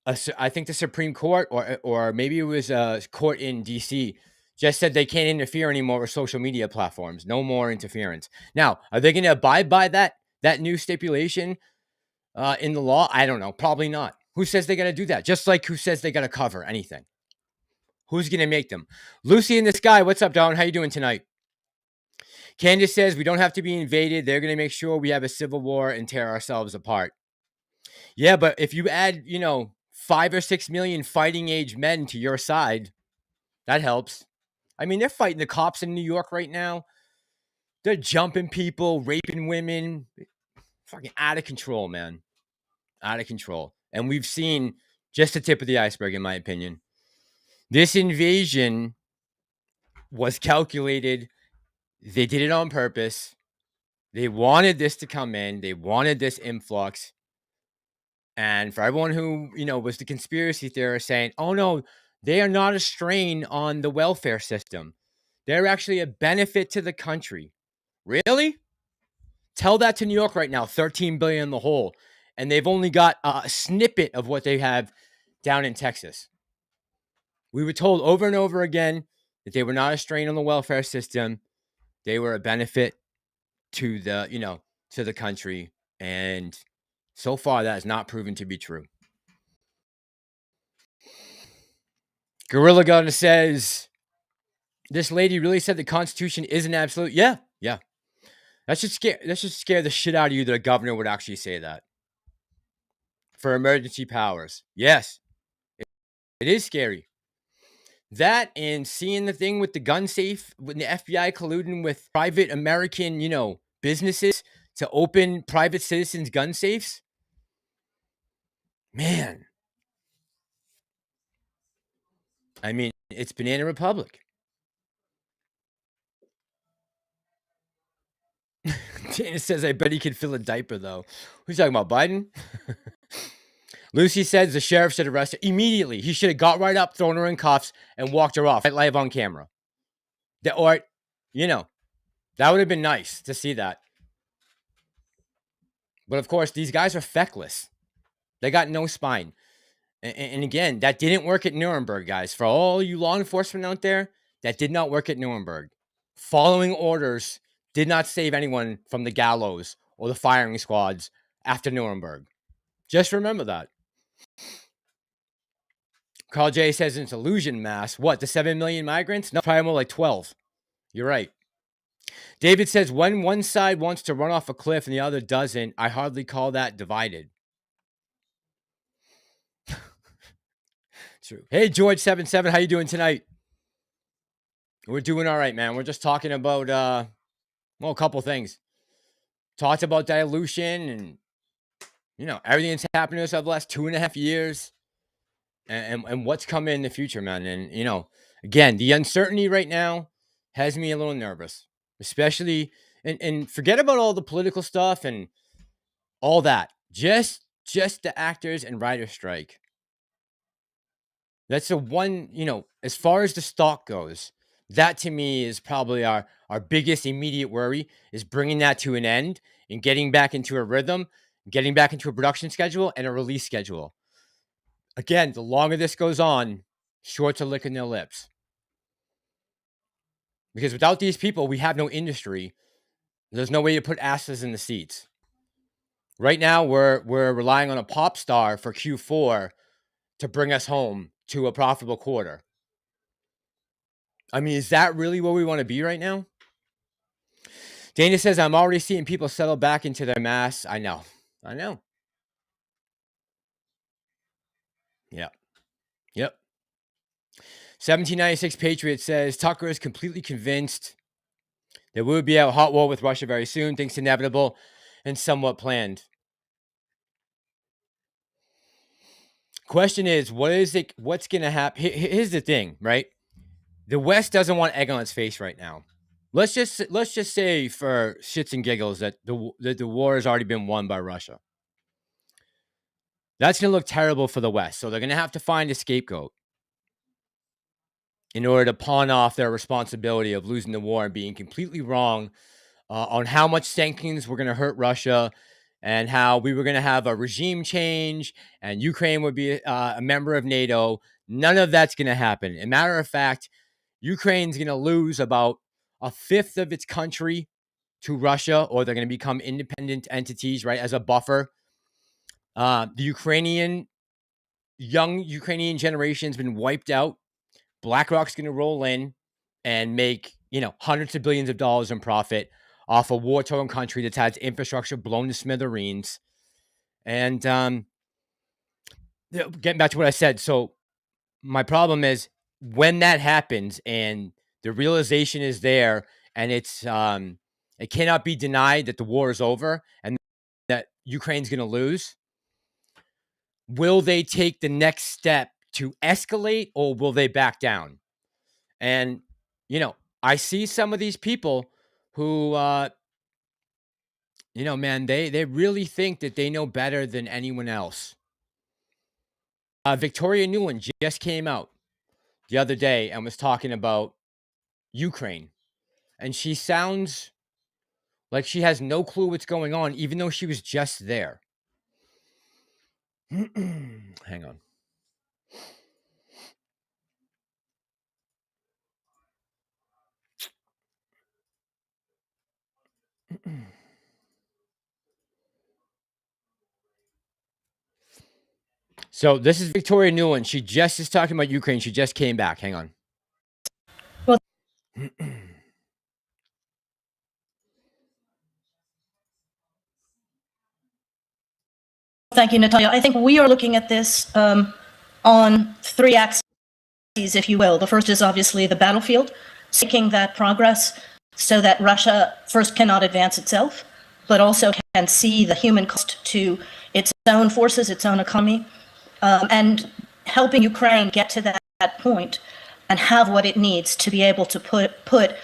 I think the Supreme Court or maybe it was a court in D.C. just said they can't interfere anymore with social media platforms. No more interference. Now, are they going to abide by that new stipulation in the law? I don't know. Probably not. Who says they got to do that? Just like who says they got to cover anything? Who's going to make them? Lucy in the Sky, what's up, Don? How you doing tonight? Candace says we don't have to be invaded. They're going to make sure we have a civil war and tear ourselves apart. Yeah, but if you add, 5 or 6 million fighting age men to your side, that helps. I mean, they're fighting the cops in New York right now. They're jumping people, raping women. Fucking out of control, man. Out of control. And we've seen just the tip of the iceberg, in my opinion. This invasion was calculated. They did it on purpose. They wanted this to come in. They wanted this influx. And for everyone who, was the conspiracy theorist saying, oh, no, they are not a strain on the welfare system. They're actually a benefit to the country. Really? Tell that to New York right now, $13 billion in the hole. And they've only got a snippet of what they have down in Texas. We were told over and over again that they were not a strain on the welfare system. They were a benefit to the, to the country. And so far, that has not proven to be true. Gorilla Gun says, this lady really said the Constitution isn't absolute. Yeah. That should scare the shit out of you that a governor would actually say that. For emergency powers. Yes. It is scary. That and seeing the thing with the gun safe, when the FBI colluding with private American, businesses to open private citizens' gun safes. Man. I mean, it's Banana Republic. Dana says, I bet he could fill a diaper, though. Who's talking about, Biden? Lucy says the sheriff should arrest her immediately. He should have got right up, thrown her in cuffs, and walked her off live on camera. That would have been nice to see that. But of course, these guys are feckless. They got no spine. And again, that didn't work at Nuremberg, guys. For all you law enforcement out there, that did not work at Nuremberg. Following orders did not save anyone from the gallows or the firing squads after Nuremberg. Just remember that. Carl J says it's illusion mass. What, the 7 million migrants? No, probably more like 12. You're right. David says, when one side wants to run off a cliff and the other doesn't, I hardly call that divided. True. Hey, George77, how you doing tonight? We're doing all right, man. We're just talking about, a couple things. Talked about dilution and, everything that's happened to us over the last 2.5 years. and what's coming in the future, man. And again, the uncertainty right now has me a little nervous, especially and forget about all the political stuff and all that. Just the actors and writers strike. That's the one, as far as the stock goes, that to me is probably our biggest immediate worry, is bringing that to an end and getting back into a rhythm, getting back into a production schedule and a release schedule. Again, the longer this goes on, shorts are licking their lips. Because without these people, we have no industry. There's no way to put asses in the seats. Right now, we're relying on a pop star for Q4 to bring us home to a profitable quarter. I mean, is that really where we want to be right now? Dana says, I'm already seeing people settle back into their masks. I know. Yeah. Yep. 1796 Patriot says, Tucker is completely convinced there will be a hot war with Russia very soon. Thinks inevitable and somewhat planned. Question is, what's going to happen? Here's the thing, right? The West doesn't want egg on its face right now. Let's just say for shits and giggles that the war has already been won by Russia. That's going to look terrible for the West. So they're going to have to find a scapegoat in order to pawn off their responsibility of losing the war and being completely wrong on how much sanctions were going to hurt Russia and how we were going to have a regime change and Ukraine would be a member of NATO. None of that's going to happen. As a matter of fact, Ukraine's going to lose about a fifth of its country to Russia, or they're going to become independent entities, right, as a buffer. The young Ukrainian generation has been wiped out. BlackRock's going to roll in and make, hundreds of billions of dollars in profit off a war-torn country that's had its infrastructure blown to smithereens. And getting back to what I said, so my problem is when that happens and the realization is there and it's it cannot be denied that the war is over and that Ukraine's going to lose, will they take the next step to escalate or will they back down? And, I see some of these people who, man, they really think that they know better than anyone else. Victoria Nuland just came out the other day and was talking about Ukraine. And she sounds like she has no clue what's going on, even though she was just there. Hang on. So this is Victoria Nuland. She just is talking about Ukraine. She just came back. Hang on. Well, thank you, Natalia. I think we are looking at this on three axes, if you will. The first is obviously the battlefield, making that progress so that Russia first cannot advance itself, but also can see the human cost to its own forces, its own economy, and helping Ukraine get to that point and have what it needs to be able to put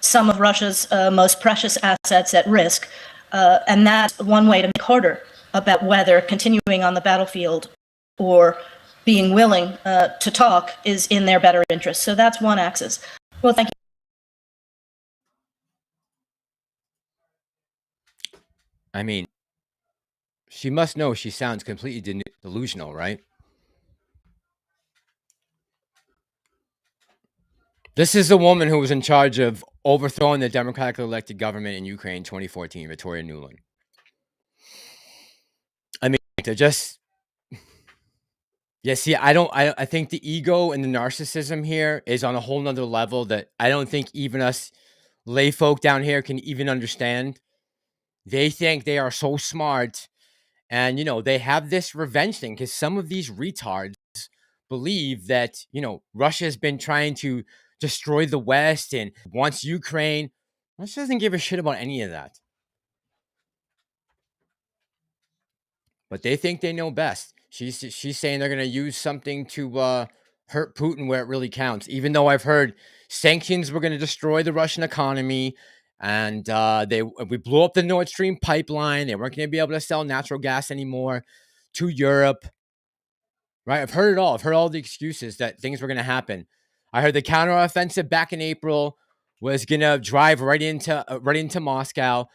some of Russia's most precious assets at risk. And that's one way to make harder about whether continuing on the battlefield or being willing to talk is in their better interest. So that's one axis. Well, thank you. I mean, she must know she sounds completely delusional, right? This is the woman who was in charge of overthrowing the democratically elected government in Ukraine in 2014, Victoria Nuland. I mean, they're just... Yeah, see, I think the ego and the narcissism here is on a whole nother level that I don't think even us lay folk down here can even understand. They think they are so smart and, they have this revenge thing because some of these retards believe that, Russia has been trying to destroy the West and wants Ukraine. Russia doesn't give a shit about any of that. But they think they know best. She's saying they're going to use something to hurt Putin where it really counts. Even though I've heard sanctions were going to destroy the Russian economy, and we blew up the Nord Stream pipeline. They weren't going to be able to sell natural gas anymore to Europe. Right? I've heard it all. I've heard all the excuses that things were going to happen. I heard the counteroffensive back in April was going to drive right into Moscow.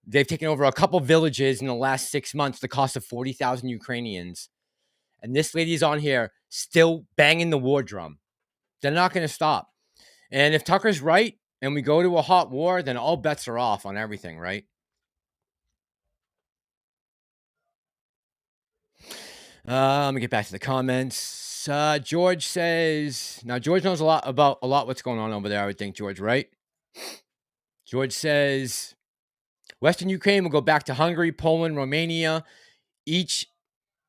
They've taken over a couple villages in the last 6 months, the cost of 40,000 Ukrainians. And this lady's on here still banging the war drum. They're not going to stop. And if Tucker's right and we go to a hot war, then all bets are off on everything, right? Let me get back to the comments. George says, now George knows a lot what's going on over there, I would think, George, right? George says, Western Ukraine will go back to Hungary, Poland, Romania, east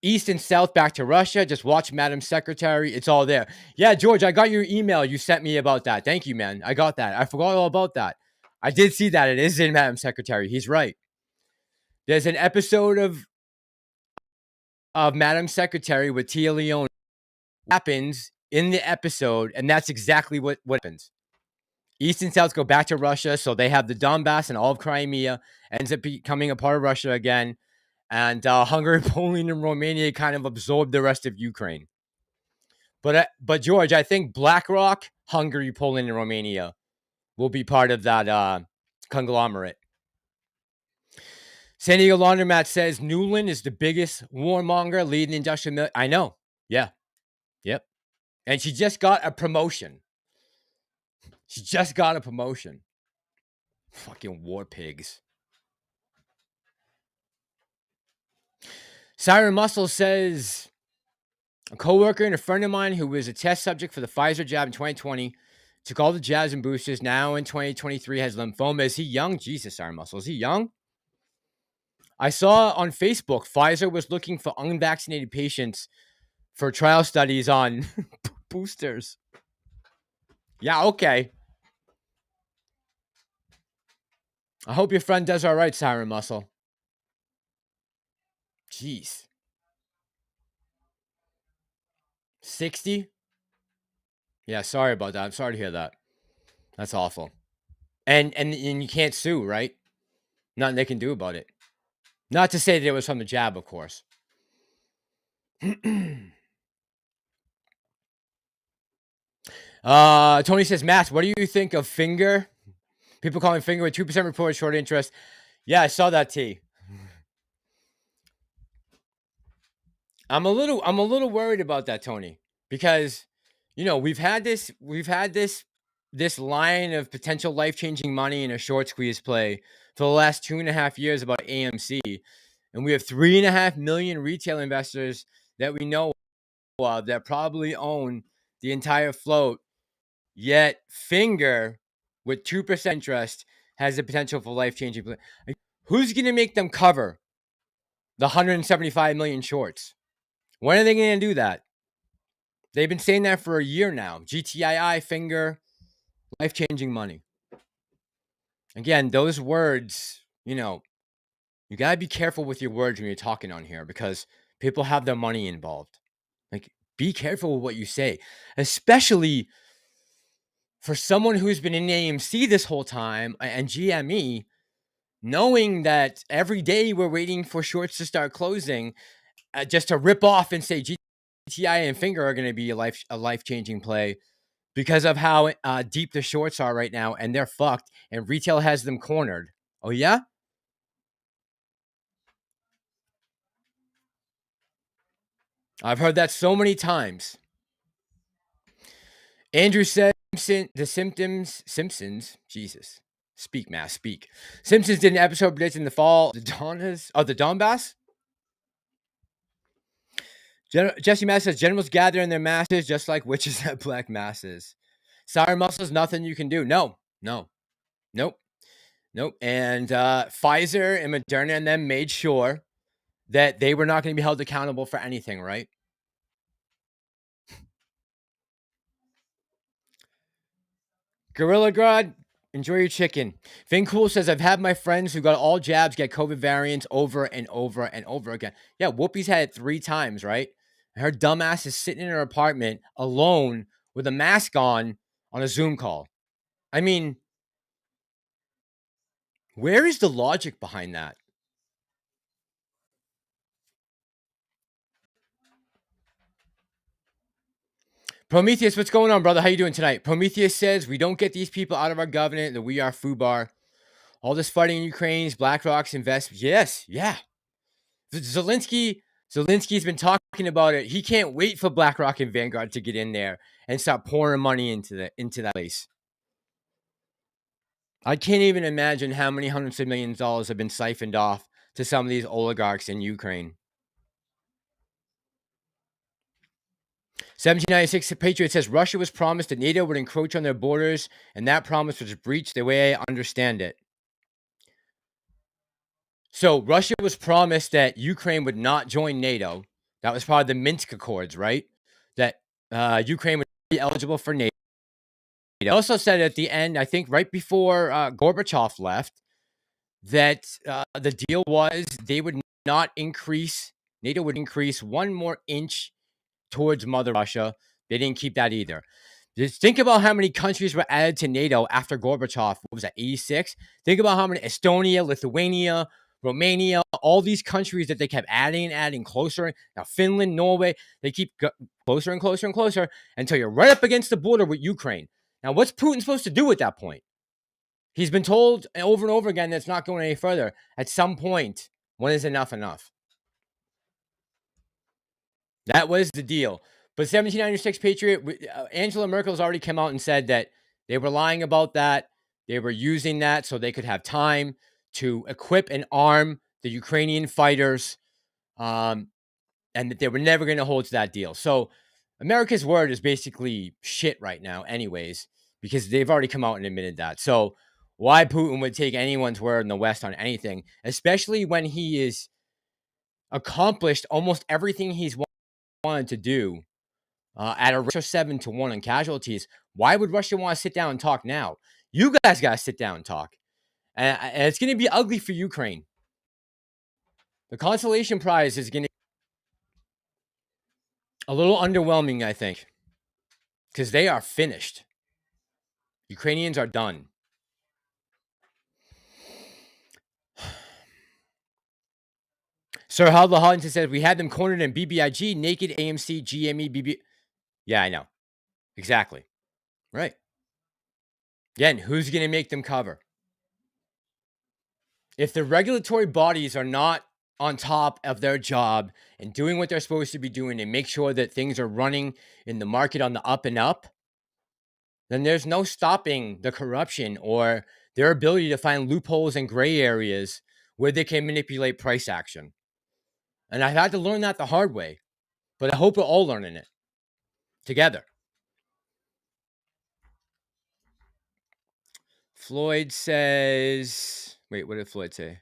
and south back to Russia. Just watch Madam Secretary. It's all there. Yeah, George, I got your email you sent me about that. Thank you, man. I got that. I forgot all about that. I did see that. It is in Madam Secretary. He's right. There's an episode of Madam Secretary with Tia Leone happens in the episode, and that's exactly what happens. East and South go back to Russia, so they have the Donbass and all of Crimea ends up becoming a part of Russia again, and Hungary, Poland, and Romania kind of absorb the rest of Ukraine. But George, I think BlackRock, Hungary, Poland, and Romania will be part of that conglomerate. San Diego Laundromat says Newland is the biggest warmonger leading industrial. I know. Yeah. Yep. And she just got a promotion. Fucking war pigs. Siren Muscle says a coworker and a friend of mine who was a test subject for the Pfizer jab in 2020 took all the jabs and boosters. Now in 2023 has lymphoma. Is he young? Jesus, Siren Muscle. Is he young? I saw on Facebook Pfizer was looking for unvaccinated patients for trial studies on boosters. Yeah, okay. I hope your friend does all right, Siren Muscle. Jeez. 60? Yeah, sorry about that. I'm sorry to hear that. That's awful. And you can't sue, right? Nothing they can do about it. Not to say that it was from the jab, of course. Tony says, Matt, what do you think of Finger? People calling Finger with 2% reported short interest. Yeah, I saw that, T. I'm a little worried about that, Tony, because we've had this line of potential life-changing money in a short squeeze play for the last 2.5 years about AMC, and we have 3.5 million retail investors that we know of that probably own the entire float. Yet Finger with 2% interest has the potential for life-changing play. Who's going to make them cover the 175 million shorts? When are they going to do that? They've been saying that for a year now. GTII, Finger, life-changing money. Again, those words, you got to be careful with your words when you're talking on here because people have their money involved. Like, be careful with what you say, especially for someone who's been in AMC this whole time and GME, knowing that every day we're waiting for shorts to start closing, just to rip off and say GTI and Finger are going to be a life-changing play because of how deep the shorts are right now, and they're fucked, and retail has them cornered. Oh, yeah? I've heard that so many times. Andrew said the Simpsons, Jesus. Speak, Matt, speak. Simpsons did an episode predicting the fall of the Donbass. Jesse Mass says generals gather in their masses just like witches have black masses. Siren Muscle's nothing you can do. Nope. And Pfizer and Moderna and them made sure that they were not going to be held accountable for anything, right? Gorilla God, Enjoy your chicken. Vin Cool says, I've had my friends who got all jabs get COVID variants over and over and over again. Yeah, Whoopi's had it 3 times, right? Her dumbass is sitting in her apartment alone with a mask on a Zoom call. I mean, where is the logic behind that? Prometheus, what's going on, brother? How you doing tonight? Prometheus says, we don't get these people out of our government, that we are FUBAR. All this fighting in Ukraine's BlackRock's investment. Yes, yeah. Zelensky's been talking about it. He can't wait for BlackRock and Vanguard to get in there and start pouring money into that place. I can't even imagine how many hundreds of millions of dollars have been siphoned off to some of these oligarchs in Ukraine. 1796 Patriot says Russia was promised that NATO would encroach on their borders, and that promise was breached the way I understand it. So Russia was promised that Ukraine would not join NATO. That was part of the Minsk Accords, right? That Ukraine would be eligible for NATO. It also said at the end, I think right before Gorbachev left, that the deal was they would not increase, NATO would increase 1 more inch towards Mother Russia. They didn't keep that either. Just think about how many countries were added to NATO after Gorbachev. What was that, 86? Think about how many, Estonia, Lithuania, Romania, all these countries that they kept adding closer. Now, Finland, Norway, they keep closer and closer and closer until you're right up against the border with Ukraine. Now, what's Putin supposed to do at that point? He's been told over and over again that it's not going any further. At some point, when is enough enough? That was the deal. But 1796 Patriot, Angela Merkel's already come out and said that they were lying about that. They were using that so they could have time to equip and arm the Ukrainian fighters, and that they were never going to hold to that deal. So America's word is basically shit right now anyways, because they've already come out and admitted that. So why Putin would take anyone's word in the West on anything, especially when he is accomplished almost everything he's wanted to do at a ratio 7-1 on casualties. Why would Russia want to sit down and talk now? You guys got to sit down and talk. And it's going to be ugly for Ukraine. The consolation prize is going to be a little underwhelming, I think, because they are finished. Ukrainians are done. Sir Haldla Huntington says, we had them cornered in BBIG, naked, AMC, GME, BB. Yeah, I know. Exactly. Right. Again, who's going to make them cover? If the regulatory bodies are not on top of their job and doing what they're supposed to be doing and make sure that things are running in the market on the up and up, then there's no stopping the corruption or their ability to find loopholes and gray areas where they can manipulate price action. And I've had to learn that the hard way, but I hope we're all learning it together. Floyd says, wait, what did Floyd say?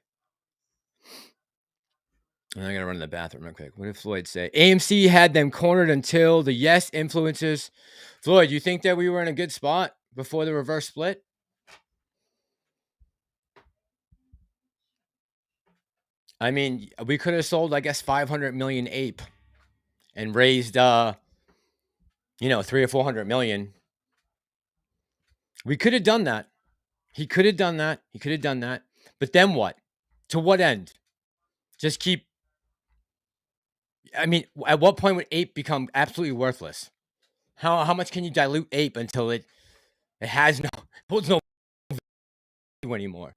I gotta run to the bathroom real quick. What did Floyd say? AMC had them cornered until the yes influencers. Floyd, you think that we were in a good spot before the reverse split? I mean, we could have sold, I guess, 500 million ape and raised, 300 or 400 million. We could have done that. He could have done that. He could have done that. But then what? To what end? Just keep. I mean, at what point would ape become absolutely worthless? How much can you dilute ape until it has no holds no value anymore?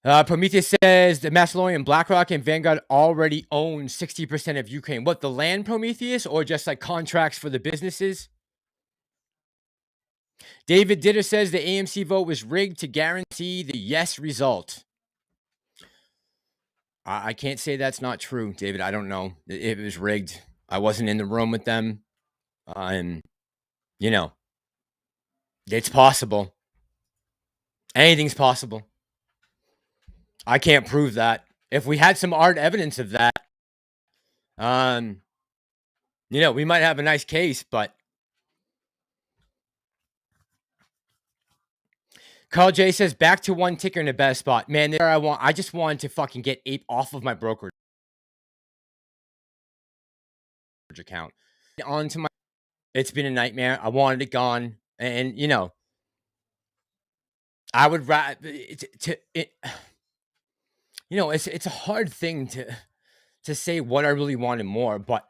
Prometheus says the Massalorian, BlackRock, and Vanguard already own 60% of Ukraine. What, the land, Prometheus, or just like contracts for the businesses? David Ditter says the AMC vote was rigged to guarantee the yes result. I can't say that's not true, David. I don't know if it was rigged. I wasn't in the room with them. It's possible. Anything's possible. I can't prove that. If we had some hard evidence of that, we might have a nice case, but Carl J says back to one ticker in the best spot. Man, there I just wanted to fucking get ape off of my brokerage account. Onto my it's been a nightmare. I wanted it gone. And you know, I would rather you know, it's a hard thing to say what I really wanted more, but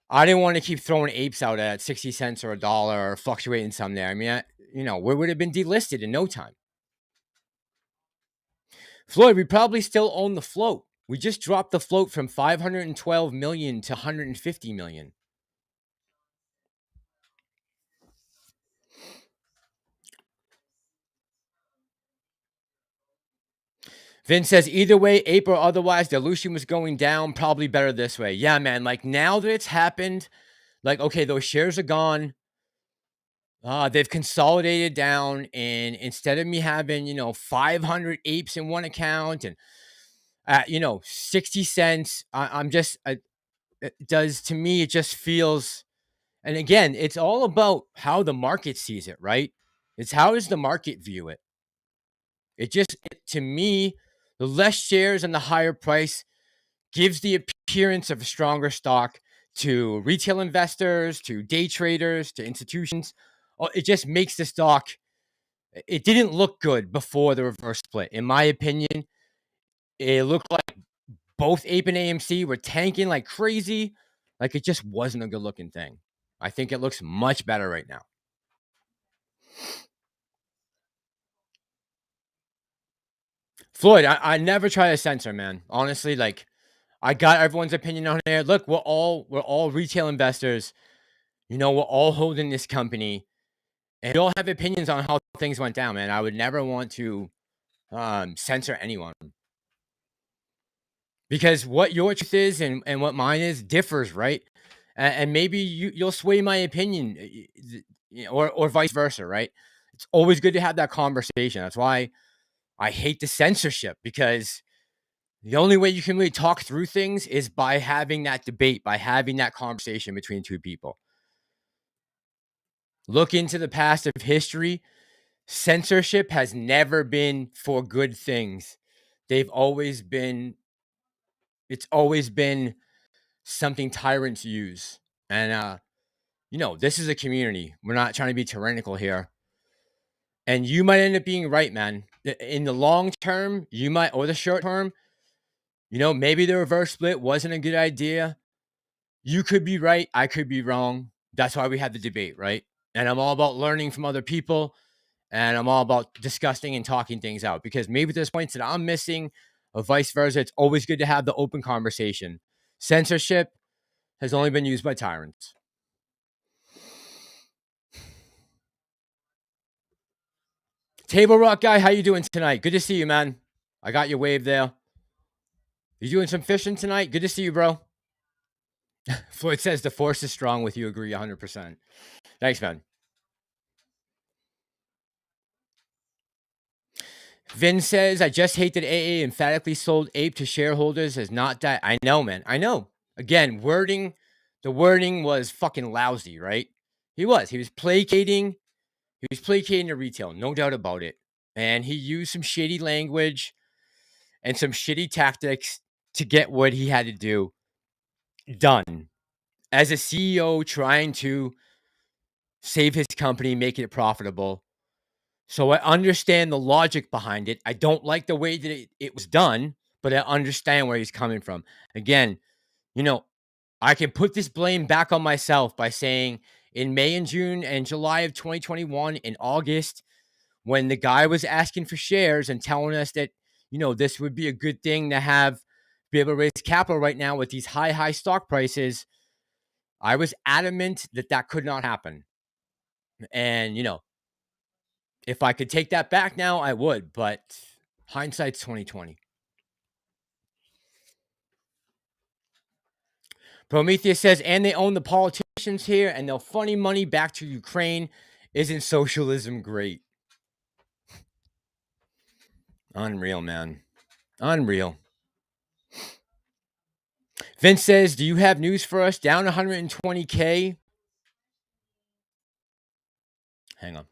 I didn't want to keep throwing apes out at 60 cents or $1 or fluctuating some there. I mean, you know, we would have been delisted in no time. Floyd, we probably still own the float. We just dropped the float from 512 million to 150 million. Vince says either way, ape or otherwise, dilution was going down. Probably better this way. Yeah, man. Like now that it's happened, like, okay, those shares are gone. They've consolidated down, and instead of me having, you know, 500 apes in one account and, you know, 60 cents, I'm just, it does to me, it just feels, and again, it's all about how the market sees it, right? It's how does the market view it? To me, the less shares and the higher price gives the appearance of a stronger stock to retail investors, to day traders, to institutions. It just makes the stock, it didn't look good before the reverse split. In my opinion, it looked like both Ape and AMC were tanking like crazy. Like it just wasn't a good looking thing. I think it looks much better right now. Floyd, I never try to censor, man. Honestly, like I got everyone's opinion on there. Look, we're all retail investors. You know, we're all holding this company, and we all have opinions on how things went down, man. I would never want to censor anyone because what your truth is and what mine is differs, right? And maybe you'll sway my opinion, or vice versa, right? It's always good to have that conversation. That's why I hate the censorship, because the only way you can really talk through things is by having that debate, by having that conversation between two people. Look into the past of history. Censorship has never been for good things. It's always been something tyrants use. And you know, this is a community. We're not trying to be tyrannical here. And you might end up being right, man. In the long term, you might, or the short term, you know, maybe the reverse split wasn't a good idea. You could be right. I could be wrong. That's why we have the debate, right? And I'm all about learning from other people. And I'm all about discussing and talking things out, because maybe there's points that I'm missing or vice versa. It's always good to have the open conversation. Censorship has only been used by tyrants. Table Rock guy, how you doing tonight? Good to see you, man. I got your wave there. You doing some fishing tonight? Good to see you, bro. Floyd says the force is strong with you. Agree 100%. Thanks, man. Vin says, I just hate that AA emphatically sold Ape to shareholders as not that. I know, man. I know. Again, the wording was fucking lousy, right? He was placating. He was placating the retail, no doubt about it. And he used some shady language and some shitty tactics to get what he had to do done. As a CEO trying to save his company, make it profitable. So I understand the logic behind it. I don't like the way that it was done, but I understand where he's coming from. Again, you know, I can put this blame back on myself by saying in May and June and July of 2021, in August, when the guy was asking for shares and telling us that, you know, this would be a good thing to be able to raise capital right now with these high stock prices, I was adamant that could not happen. And, you know, if I could take that back now, I would, but hindsight's 2020. Prometheus says, and they own the politicians here, and they'll funny money back to Ukraine. Isn't socialism great? Unreal, man. Unreal. Vince says, do you have news for us? Down 120K. Hang on.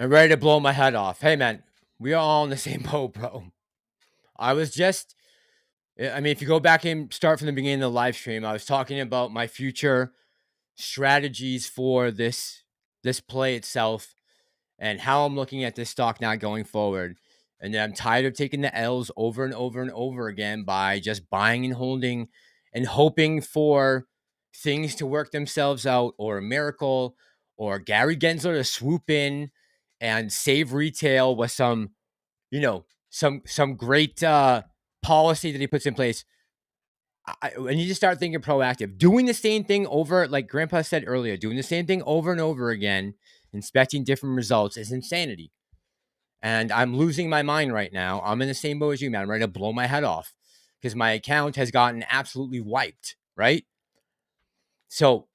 I'm ready to blow my head off. Hey, man, we are all in the same boat, bro. I was just, I mean, if you go back and start from the beginning of the live stream, I was talking about my future strategies for this play itself and how I'm looking at this stock now going forward. And then I'm tired of taking the L's over and over and over again by just buying and holding and hoping for things to work themselves out, or a miracle, or Gary Gensler to swoop in and save retail with some, some great policy that he puts in place. I need to start thinking proactive. Doing the same thing over, like Grandpa said earlier, doing the same thing over and over again, expecting different results is insanity. And I'm losing my mind right now. I'm in the same boat as you, man. I'm ready to blow my head off because my account has gotten absolutely wiped, right? So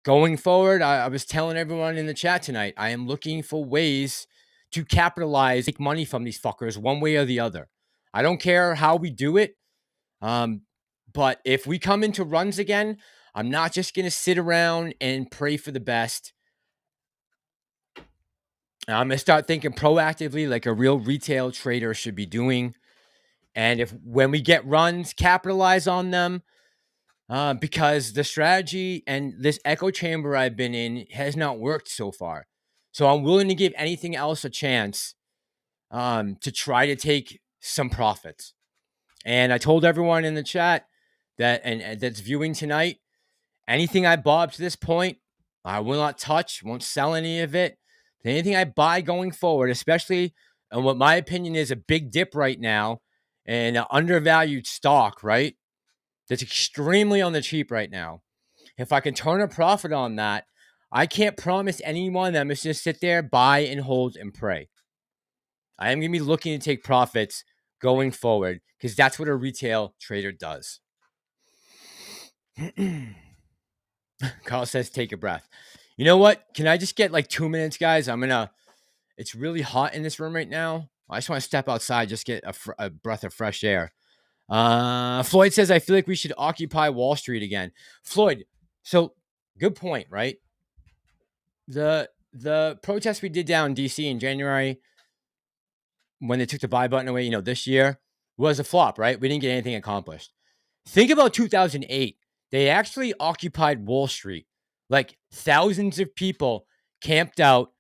going forward, I was telling everyone in the chat tonight, I am looking for ways to capitalize, make money from these fuckers one way or the other. I don't care how we do it. But if we come into runs again, I'm not just going to sit around and pray for the best. I'm going to start thinking proactively like a real retail trader should be doing. And when we get runs, capitalize on them, because the strategy and this echo chamber I've been in has not worked so far. So I'm willing to give anything else a chance to try to take some profits. And I told everyone in the chat that and that's viewing tonight, anything I bought up to this point, I will not touch, won't sell any of it. Anything I buy going forward, especially in what my opinion is a big dip right now and an undervalued stock, right? That's extremely on the cheap right now. If I can turn a profit on that, I can't promise anyone that I'm just going to sit there, buy and hold and pray. I am going to be looking to take profits going forward because that's what a retail trader does. Carl says, take a breath. You know what? Can I just get like 2 minutes, guys? It's really hot in this room right now. I just want to step outside, just get a breath of fresh air. Floyd says, I feel like we should occupy Wall Street again. Floyd, so good point, right? The protest we did down in DC in January when they took the buy button away, this year was a flop, right? We didn't get anything accomplished. Think about 2008. They actually occupied Wall Street. Like thousands of people camped out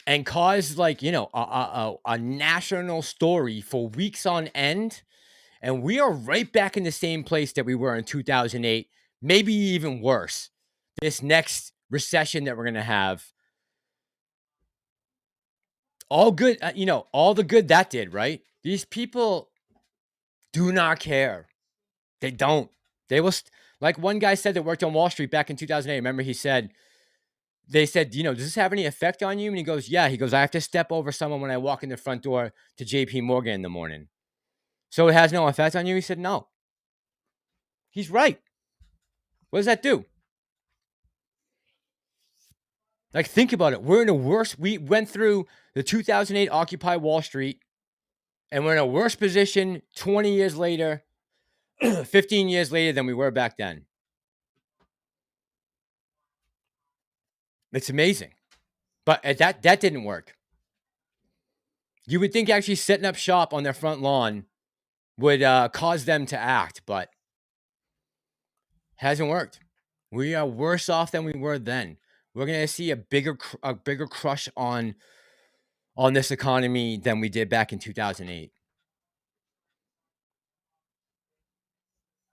and caused a national story for weeks on end. And we are right back in the same place that we were in 2008, maybe even worse. This next recession that we're going to have. All good, all the good that did, right? These people do not care. They don't. They will, like one guy said that worked on Wall Street back in 2008. Remember, they said, does this have any effect on you? And he goes, yeah. He goes, I have to step over someone when I walk in the front door to JP Morgan in the morning. So it has no effect on you? He said, no. He's right. What does that do? Like, think about it. We're in a worse, we went through the 2008 Occupy Wall Street, and we're in a worse position 20 years later, 15 years later than we were back then. It's amazing. But that didn't work. You would think actually setting up shop on their front lawn would cause them to act, but hasn't worked. We are worse off than we were then. We're going to see a bigger crush on this economy than we did back in 2008.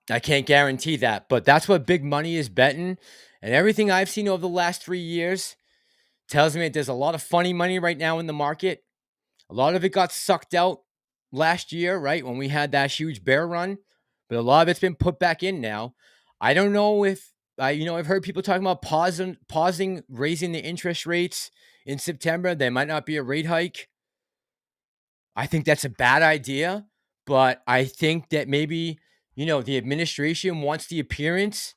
I can't guarantee that, but that's what big money is betting. And everything I've seen over the last 3 years tells me that there's a lot of funny money right now in the market. A lot of it got sucked out last year, right, when we had that huge bear run. But a lot of it's been put back in now. I don't know if, I've heard people talking about pausing raising the interest rates in September. There might not be a rate hike. I think that's a bad idea, but I think that maybe, the administration wants the appearance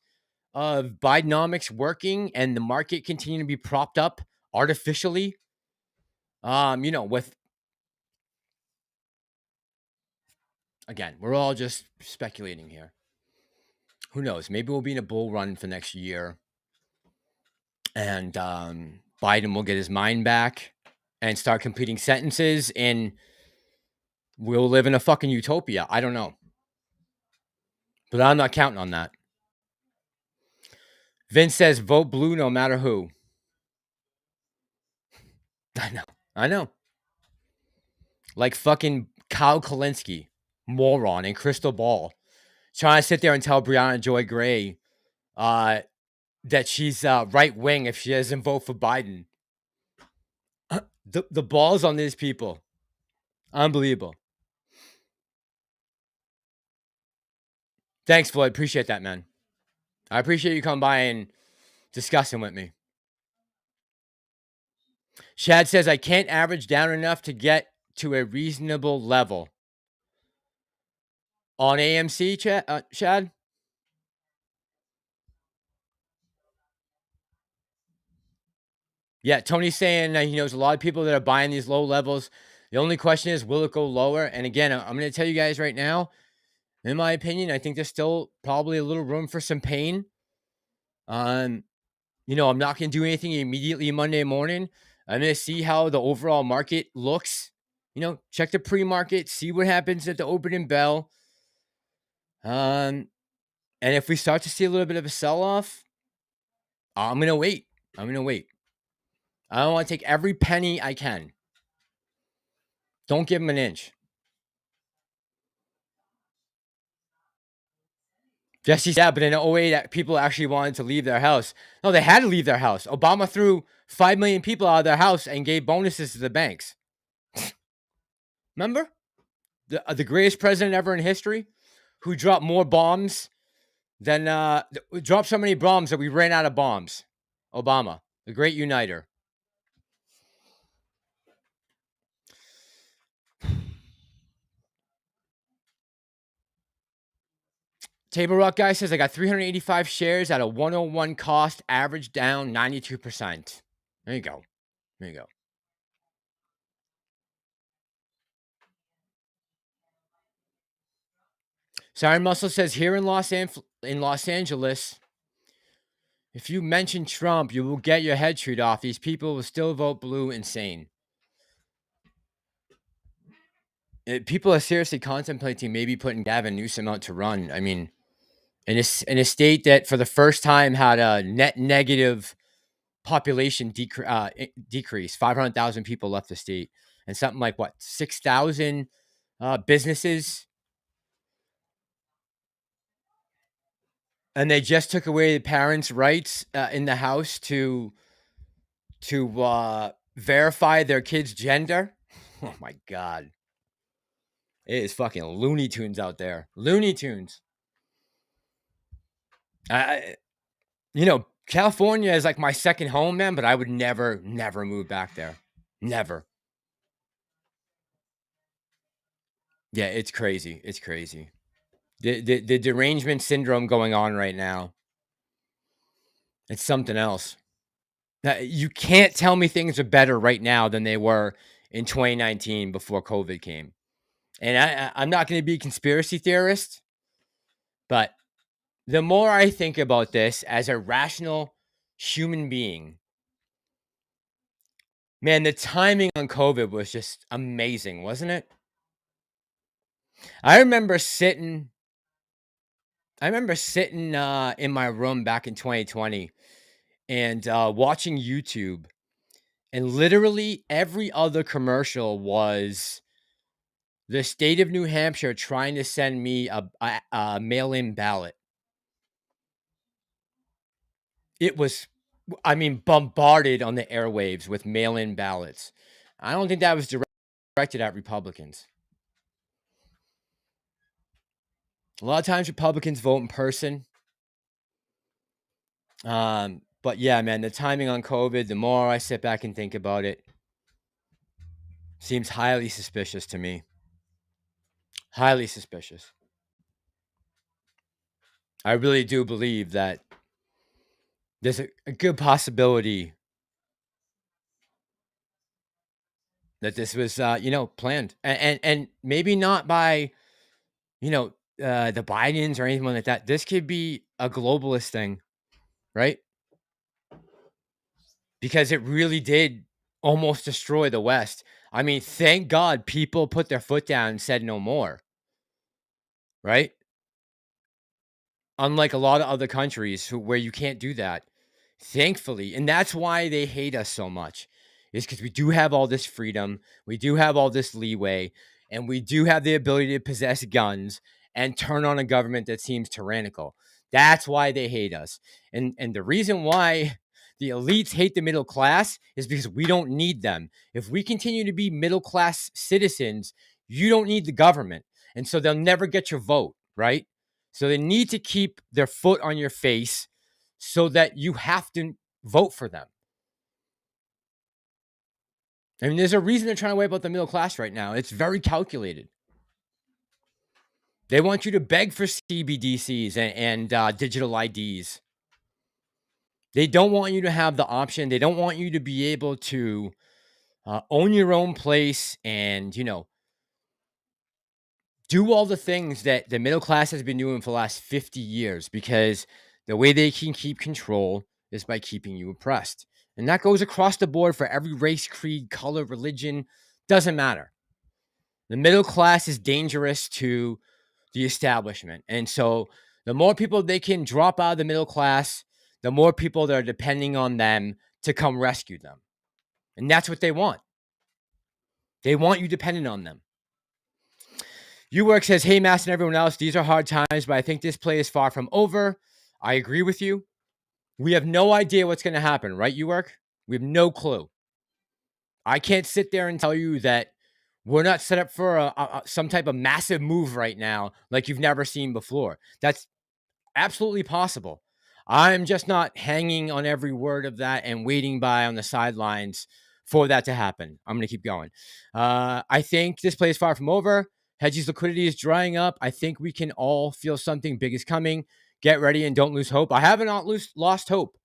of Bidenomics working and the market continuing to be propped up artificially. Again, we're all just speculating here. Who knows? Maybe we'll be in a bull run for next year. And Biden will get his mind back and start completing sentences, and we'll live in a fucking utopia. I don't know. But I'm not counting on that. Vince says, vote blue no matter who. I know. Like fucking Kyle Kalinske, moron, and Crystal Ball, trying to sit there and tell Brianna Joy Gray that she's right wing if she doesn't vote for Biden. The balls on these people, unbelievable. Thanks, Floyd. Appreciate that, man. I appreciate you coming by and discussing with me. Shad says, I can't average down enough to get to a reasonable level. On AMC, Shad? Yeah, Tony's saying he knows a lot of people that are buying these low levels. The only question is, will it go lower? And again, I'm going to tell you guys right now, in my opinion, I think there's still probably a little room for some pain. I'm not going to do anything immediately Monday morning. I'm going to see how the overall market looks. Check the pre-market, see what happens at the opening bell. And if we start to see a little bit of a sell-off, I'm going to wait. I want to take every penny I can. Don't give them an inch. Jesse said, but in 08, people actually wanted to leave their house. No, they had to leave their house. Obama threw 5 million people out of their house and gave bonuses to the banks. Remember? The greatest president ever in history, who dropped more bombs than, dropped so many bombs that we ran out of bombs. Obama, the great uniter. Table Rock guy says, I got 385 shares at a 101 cost, average down 92%. There you go. Siren Muscle says, here in Los Angeles, if you mention Trump, you will get your head chewed off. These people will still vote blue. Insane. People are seriously contemplating maybe putting Gavin Newsom out to run. I mean, in a state that for the first time had a net negative population decrease, 500,000 people left the state, and something like 6,000 businesses. And they just took away the parents' rights in the house to verify their kid's gender. Oh my God. It is fucking Looney Tunes out there. Looney Tunes. California is like my second home, man, but I would never move back there. Never. Yeah, it's crazy. The derangement syndrome going on right now. It's something else. You can't tell me things are better right now than they were in 2019 before COVID came. And I'm not going to be a conspiracy theorist, but the more I think about this as a rational human being, man, the timing on COVID was just amazing, wasn't it? I remember sitting in my room back in 2020 and watching YouTube, and literally every other commercial was the state of New Hampshire trying to send me a mail-in ballot. It was, bombarded on the airwaves with mail-in ballots. I don't think that was directed at Republicans. A lot of times Republicans vote in person. But yeah, man, the timing on COVID, the more I sit back and think about it, seems highly suspicious to me. Highly suspicious. I really do believe that there's a good possibility that this was, planned, and maybe not by, the Bidens or anyone like that. This could be a globalist thing, right? because it really did almost destroy the West. I mean, thank God people put their foot down and said no more, right? Unlike a lot of other countries where you can't do that, thankfully. And that's why they hate us so much, is because we do have all this freedom, we do have all this leeway, and we do have the ability to possess guns and turn on a government that seems tyrannical. That's why they hate us. And the reason why the elites hate the middle class is because we don't need them. If we continue to be middle class citizens, you don't need the government. And so they'll never get your vote, right? So they need to keep their foot on your face so that you have to vote for them. I mean, there's a reason they're trying to wipe out the middle class right now. It's very calculated. They want you to beg for CBDCs and digital IDs. They don't want you to have the option. They don't want you to be able to own your own place and, do all the things that the middle class has been doing for the last 50 years, because the way they can keep control is by keeping you oppressed. And that goes across the board for every race, creed, color, religion, doesn't matter. The middle class is dangerous to the establishment. And so the more people they can drop out of the middle class, the more people that are depending on them to come rescue them. And that's what they want. They want you dependent on them. Uwork says, hey, Mass and everyone else, these are hard times, but I think this play is far from over. I agree with you. We have no idea what's going to happen, right, Uwork? We have no clue. I can't sit there and tell you that we're not set up for some type of massive move right now like you've never seen before. That's absolutely possible. I'm just not hanging on every word of that and waiting by on the sidelines for that to happen. I'm going to keep going. I think this play is far from over. Hedges liquidity is drying up. I think we can all feel something big is coming. Get ready and don't lose hope. I haven't lost hope.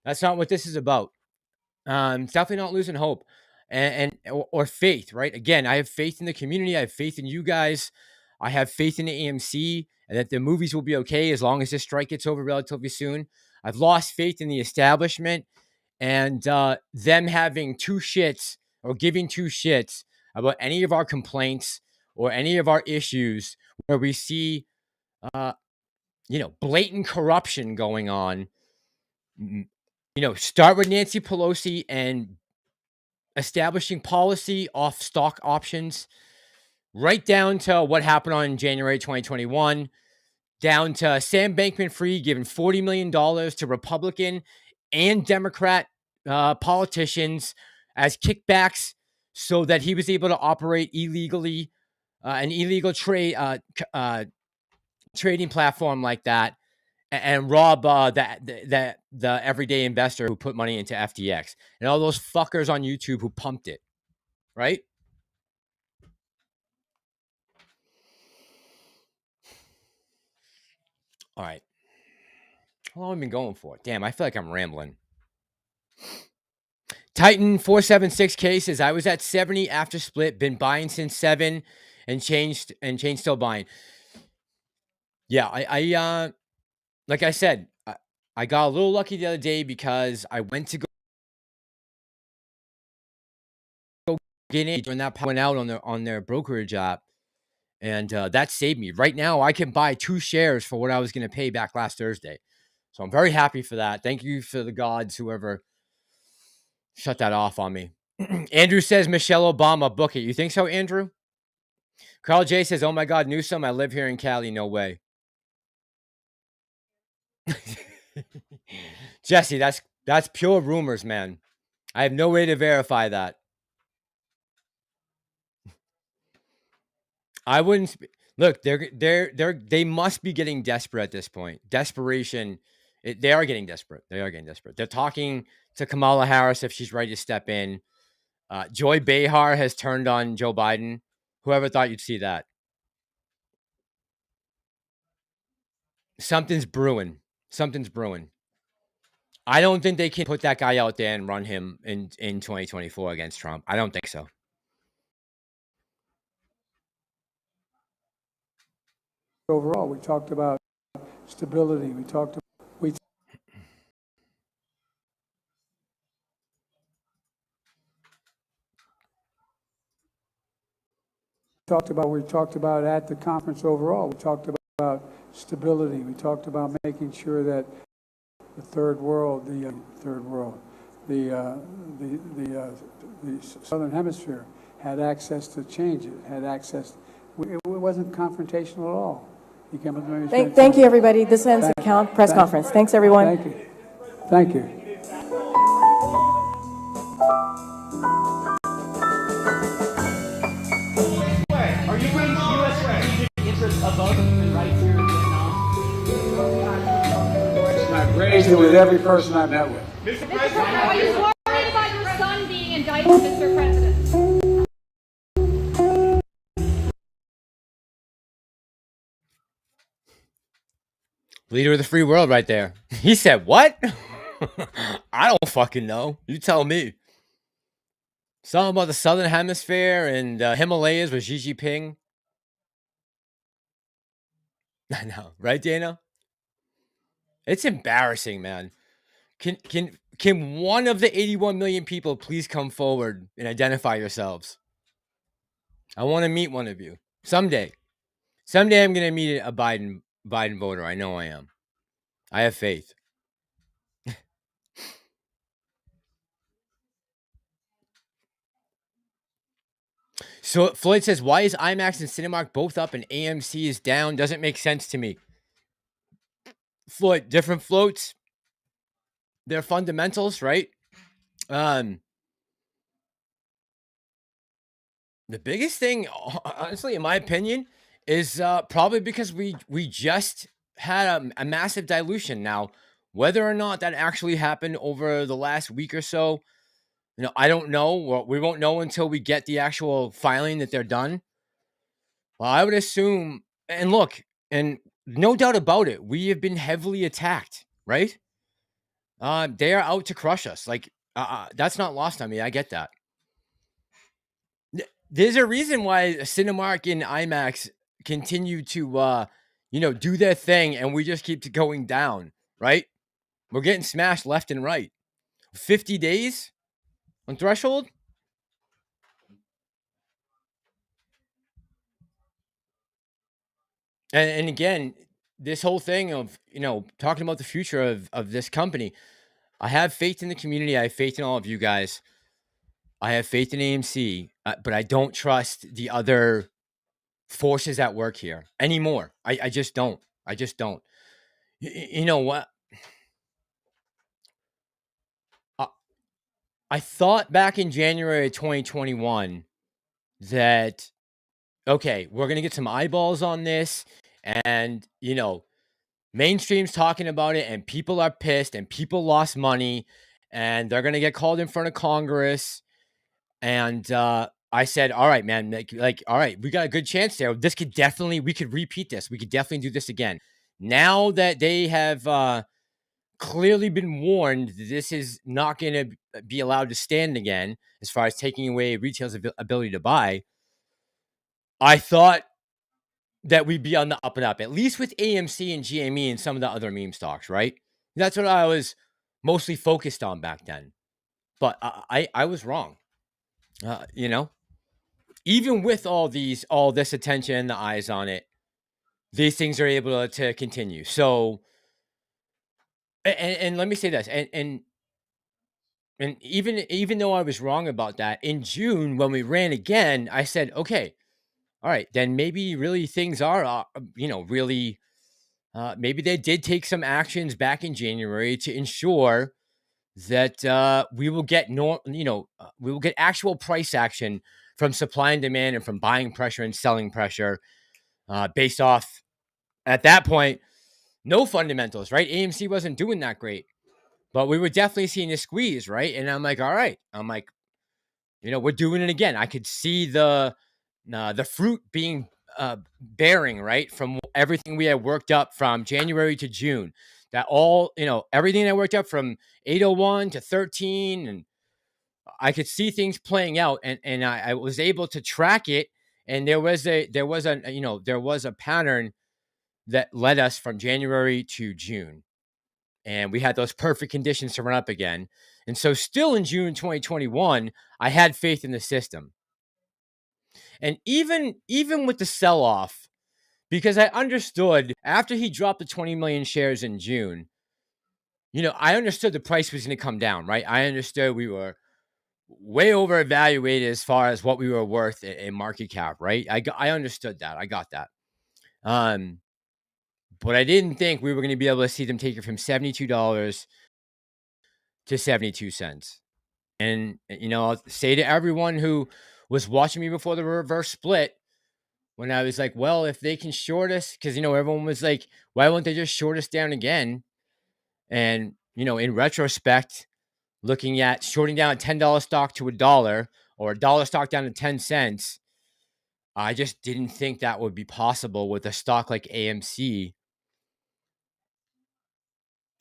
That's not what this is about. It's definitely not losing hope or faith, right? Again, I have faith in the community. I have faith in you guys. I have faith in the AMC and that the movies will be okay as long as this strike gets over relatively soon. I've lost faith in the establishment and them having two shits or giving two shits about any of our complaints or any of our issues where we see, blatant corruption going on. Start with Nancy Pelosi and establishing policy off stock options, right down to what happened on January 2021, down to Sam Bankman-Fried giving $40 million to Republican and Democrat politicians as kickbacks so that he was able to operate illegally, an illegal trading platform like that, and rob the everyday investor who put money into FTX and all those fuckers on YouTube who pumped it, right? All right. How long have I been going for? Damn, I feel like I'm rambling. Titan476K says, I was at 70 after split, been buying since 7 and changed still buying. Yeah, I like I said, I got a little lucky the other day because I went to go get in when that went out on their brokerage app, and that saved me. Right now, I can buy 2 shares for what I was going to pay back last Thursday. So I'm very happy for that. Thank you for the gods, whoever shut that off on me. Andrew says, Michelle Obama, book it. You think so, Andrew? Carl J says, oh my God, Newsom, I live here in Cali. No way. Jesse, that's pure rumors, man. I have no way to verify that. I wouldn't look. They must be getting desperate at this point. Desperation. They are getting desperate. They're talking to Kamala Harris if she's ready to step in. Joy Behar has turned on Joe Biden. Whoever thought you'd see that? Something's brewing. I don't think they can put that guy out there and run him in 2024 against Trump. I don't think so. Overall, we talked about stability. We we talked about at the conference overall. We talked about stability. We talked about making sure that the Southern Hemisphere had access to change it, had access. It wasn't confrontational at all. He came up to me and said, Thank you, everybody. This ends the press conference. Thanks, everyone. Thank you. Thank you. Are you putting U.S. strategic interests above human rights here in Vietnam? I've raised it with every person I've met with. Mr. President, are you worried about your son being indicted, Mr. President? Leader of the free world right there. He said, what? I don't fucking know. You tell me. Something about the Southern Hemisphere and Himalayas with Xi Jinping. I know, right, Dana? It's embarrassing, man. Can one of the 81 million people please come forward and identify yourselves? I want to meet one of you someday. Someday I'm gonna meet a Biden voter. I know I am. I have faith. So Floyd says, why is IMAX and Cinemark both up and AMC is down? Doesn't make sense to me. Floyd, different floats. They're fundamentals, right? The biggest thing, honestly, in my opinion, is probably because we just had a massive dilution. Now, whether or not that actually happened over the last week or so, I don't know. We won't know until we get the actual filing that they're done. Well, I would assume, and look, and no doubt about it, we have been heavily attacked, right? They are out to crush us. Like, that's not lost on me. I get that. There's a reason why Cinemark and IMAX continue to, do their thing, and we just keep going down, right? We're getting smashed left and right. 50 days on threshold. And again, this whole thing of, talking about the future of this company, I have faith in the community. I have faith in all of you guys. I have faith in AMC, but I don't trust the other forces at work here anymore. I just don't. I just don't. You know what? I thought back in January of 2021 that, okay, we're going to get some eyeballs on this, and, mainstream's talking about it, and people are pissed, and people lost money, and they're going to get called in front of Congress. And I said, all right, man, like, all right, we got a good chance there. We could repeat this. We could definitely do this again. Now that they have clearly been warned that this is not going to be allowed to stand again, as far as taking away retail's ability to buy, I thought that we'd be on the up and up, at least with AMC and GME and some of the other meme stocks, right? That's what I was mostly focused on back then. But I was wrong. Even with all this attention and the eyes on it, these things are able to continue. So, and let me say this, and even though I was wrong about that, in June when we ran again, I said, okay, all right, then maybe really things are, really, maybe they did take some actions back in January to ensure that we will get we will get actual price action from supply and demand and from buying pressure and selling pressure, based off, at that point, no fundamentals, right? AMC wasn't doing that great, but we were definitely seeing a squeeze, right? And I'm like, all right, we're doing it again. I could see the fruit being bearing, right, from everything we had worked up from January to June. That all, everything that worked up from 801 to 13, and I could see things playing out, and I was able to track it, and there was a pattern that led us from January to June, and we had those perfect conditions to run up again. And so still in June 2021, I had faith in the system. And even with the sell-off, because I understood after he dropped the 20 million shares in June, I understood the price was going to come down, right? I understood we were way over evaluated as far as what we were worth in market cap, right? I understood that. I got that. But I didn't think we were going to be able to see them take it from $72 to 72 cents. And, I'll say to everyone who was watching me before the reverse split, when I was like, well, if they can short us, because, everyone was like, why won't they just short us down again? And, in retrospect, looking at shorting down a $10 stock to $1 or $1 stock down to 10 cents, I just didn't think that would be possible with a stock like AMC.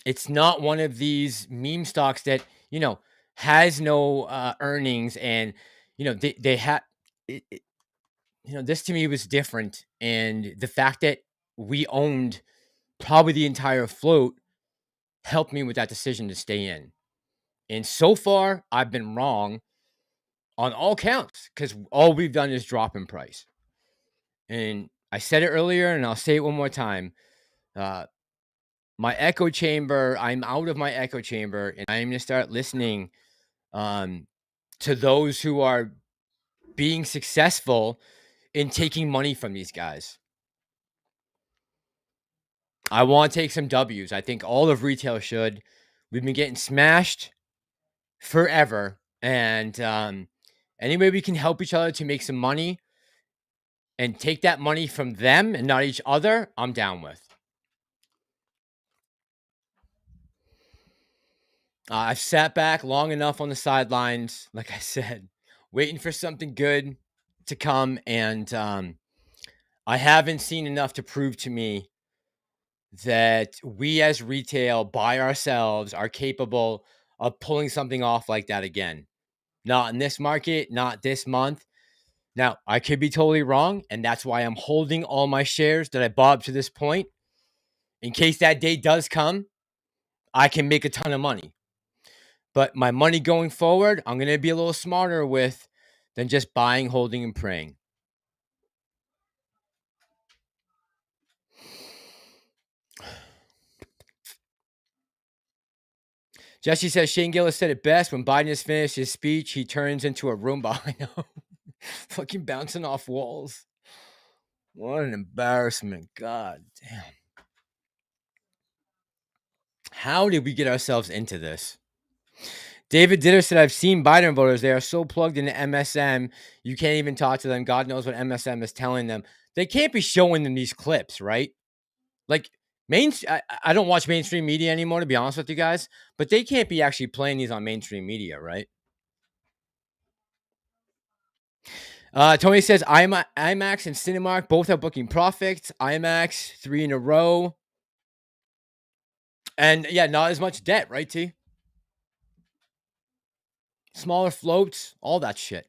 It's not one of these meme stocks that, has no earnings, and, they had, this to me was different. And the fact that we owned probably the entire float helped me with that decision to stay in. And so far, I've been wrong on all counts because all we've done is drop in price. And I said it earlier, and I'll say it one more time. My echo chamber, I'm out of my echo chamber, and I'm going to start listening to those who are being successful in taking money from these guys. I want to take some W's. I think all of retail should. We've been getting smashed forever. And any way we can help each other to make some money and take that money from them and not each other, I'm down with. I've sat back long enough on the sidelines, like I said, waiting for something good to come. And I haven't seen enough to prove to me that we as retail by ourselves are capable of pulling something off like that again. Not in this market, not this month. Now, I could be totally wrong, and that's why I'm holding all my shares that I bought to this point. In case that day does come, I can make a ton of money. But my money going forward, I'm going to be a little smarter with than just buying, holding, and praying. Jesse says Shane Gillis said it best. When Biden has finished his speech, he turns into a Roomba. I know. Fucking bouncing off walls. What an embarrassment. God damn. How did we get ourselves into this? David Ditter said, I've seen Biden voters. They are so plugged into MSM, you can't even talk to them. God knows what MSM is telling them. They can't be showing them these clips, right? Like, I don't watch mainstream media anymore, to be honest with you guys, but they can't be actually playing these on mainstream media, right? Tony says, IMAX and Cinemark both are booking profits. IMAX 3 in a row. And yeah, not as much debt, right, T? Smaller floats, all that shit.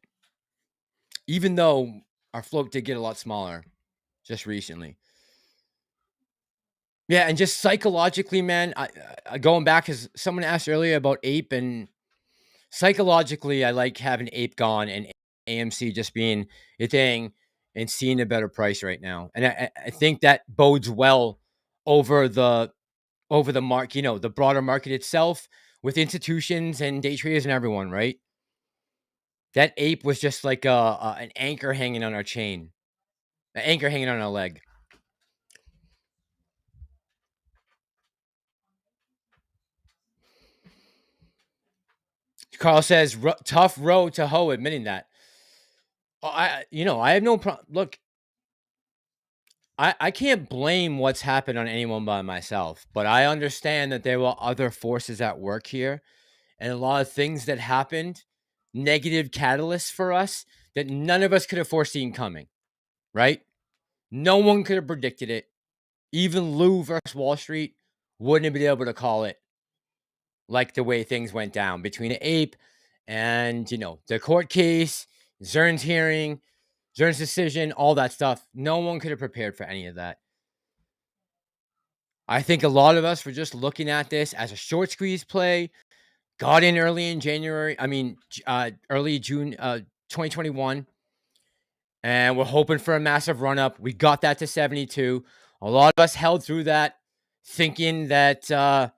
Even though our float did get a lot smaller just recently. Yeah, and just psychologically, man, I going back, because someone asked earlier about Ape, and psychologically, I like having Ape gone and AMC just being a thing and seeing a better price right now. And I think that bodes well over the market, the broader market itself, with institutions and day traders and everyone, right? That Ape was just like an anchor hanging on our chain, an anchor hanging on our leg. Carl says, tough road to hoe, admitting that. I have no problem. Look, I can't blame what's happened on anyone by myself, but I understand that there were other forces at work here, and a lot of things that happened, negative catalysts for us that none of us could have foreseen coming, right? No one could have predicted it. Even Lou versus Wall Street wouldn't have been able to call it like the way things went down between the Ape and, the court case, Zern's hearing, Zern's decision, all that stuff. No one could have prepared for any of that. I think a lot of us were just looking at this as a short squeeze play, got in early in early June 2021, and we're hoping for a massive run up. We got that to 72. A lot of us held through that, thinking that, and